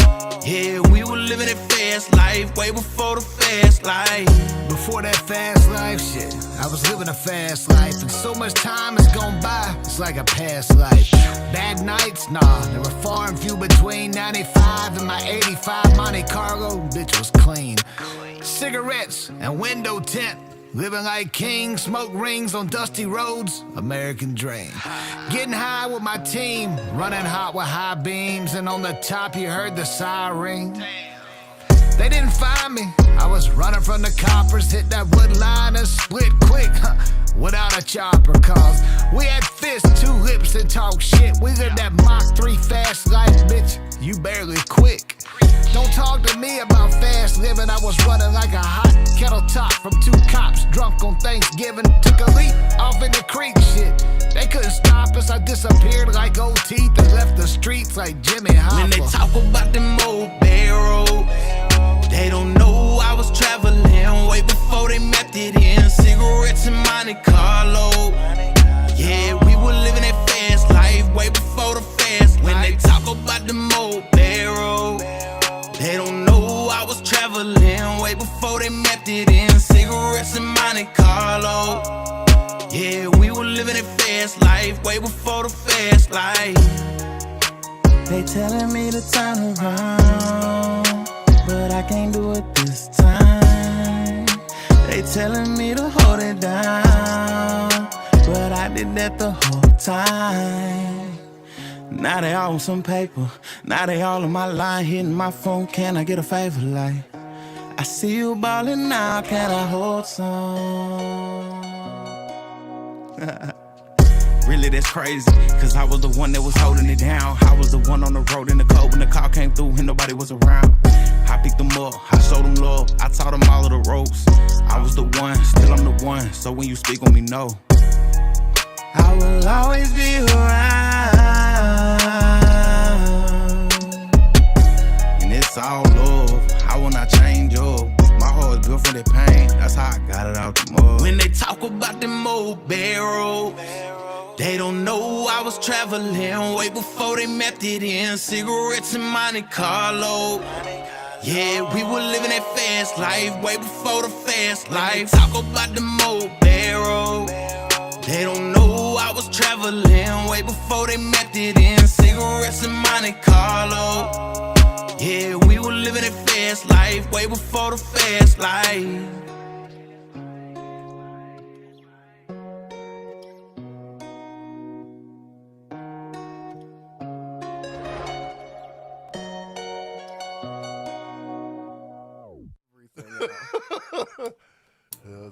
Yeah, we were living that fast life way before the fast life. Before that fast life shit, I was living a fast life, and so much time has gone by, it's like a past life. Bad nights, nah, there were far and few between. 95 and my 85 Monte Carlo, bitch was clean. Cigarettes and window tint, living like kings, smoke rings on dusty roads, American dream. Getting high with my team, running hot with high beams, and on the top you heard the siren. They didn't find me, I was running from the coppers, hit that wood line and split quick, without a chopper, cause we had fists, 2 lips and talk shit. We lived that Mach 3 fast life, bitch, you barely quick. Don't talk to me about fast living, I was running like a hot kettle top from 2 cops drunk on Thanksgiving. Took a leap off in the creek, shit, they couldn't stop us, I disappeared like old teeth and left the streets like Jimmy Hoffa. When they talk about them old barrels, they don't know I was traveling way before they mapped it in. Cigarettes and Monte Carlo. Yeah, we were living that fast life way before the fast. When they talk about them old barrels, they don't know I was traveling way before they mapped it in. Cigarettes and Monte Carlo. Yeah, we were living that fast life way before the fast life. They telling me to turn around, but I can't do it this time. They telling me to hold it down, but I did that the whole time. Now they all on some paper, now they all on my line, hitting my phone. Can I get a favor? Like, I see you ballin' now, can I hold some? Really, that's crazy, cause I was the one that was holding it down. I was the one on the road in the cold when the car came through and nobody was around. I picked them up, I showed them love, I taught them all of the ropes. I was the one, still I'm the one, so when you speak on me, no. I will always be around, and it's all love, I will not change up. My heart is built for that pain, that's how I got it out the traveling way before they mapped it in. Cigarettes and Monte Carlo. Yeah, we were living that fast life way before the fast life. Talk about the Mobero. They don't know I was traveling way before they mapped it in. Cigarettes and Monte Carlo. Yeah, we were living that fast life way before the fast life.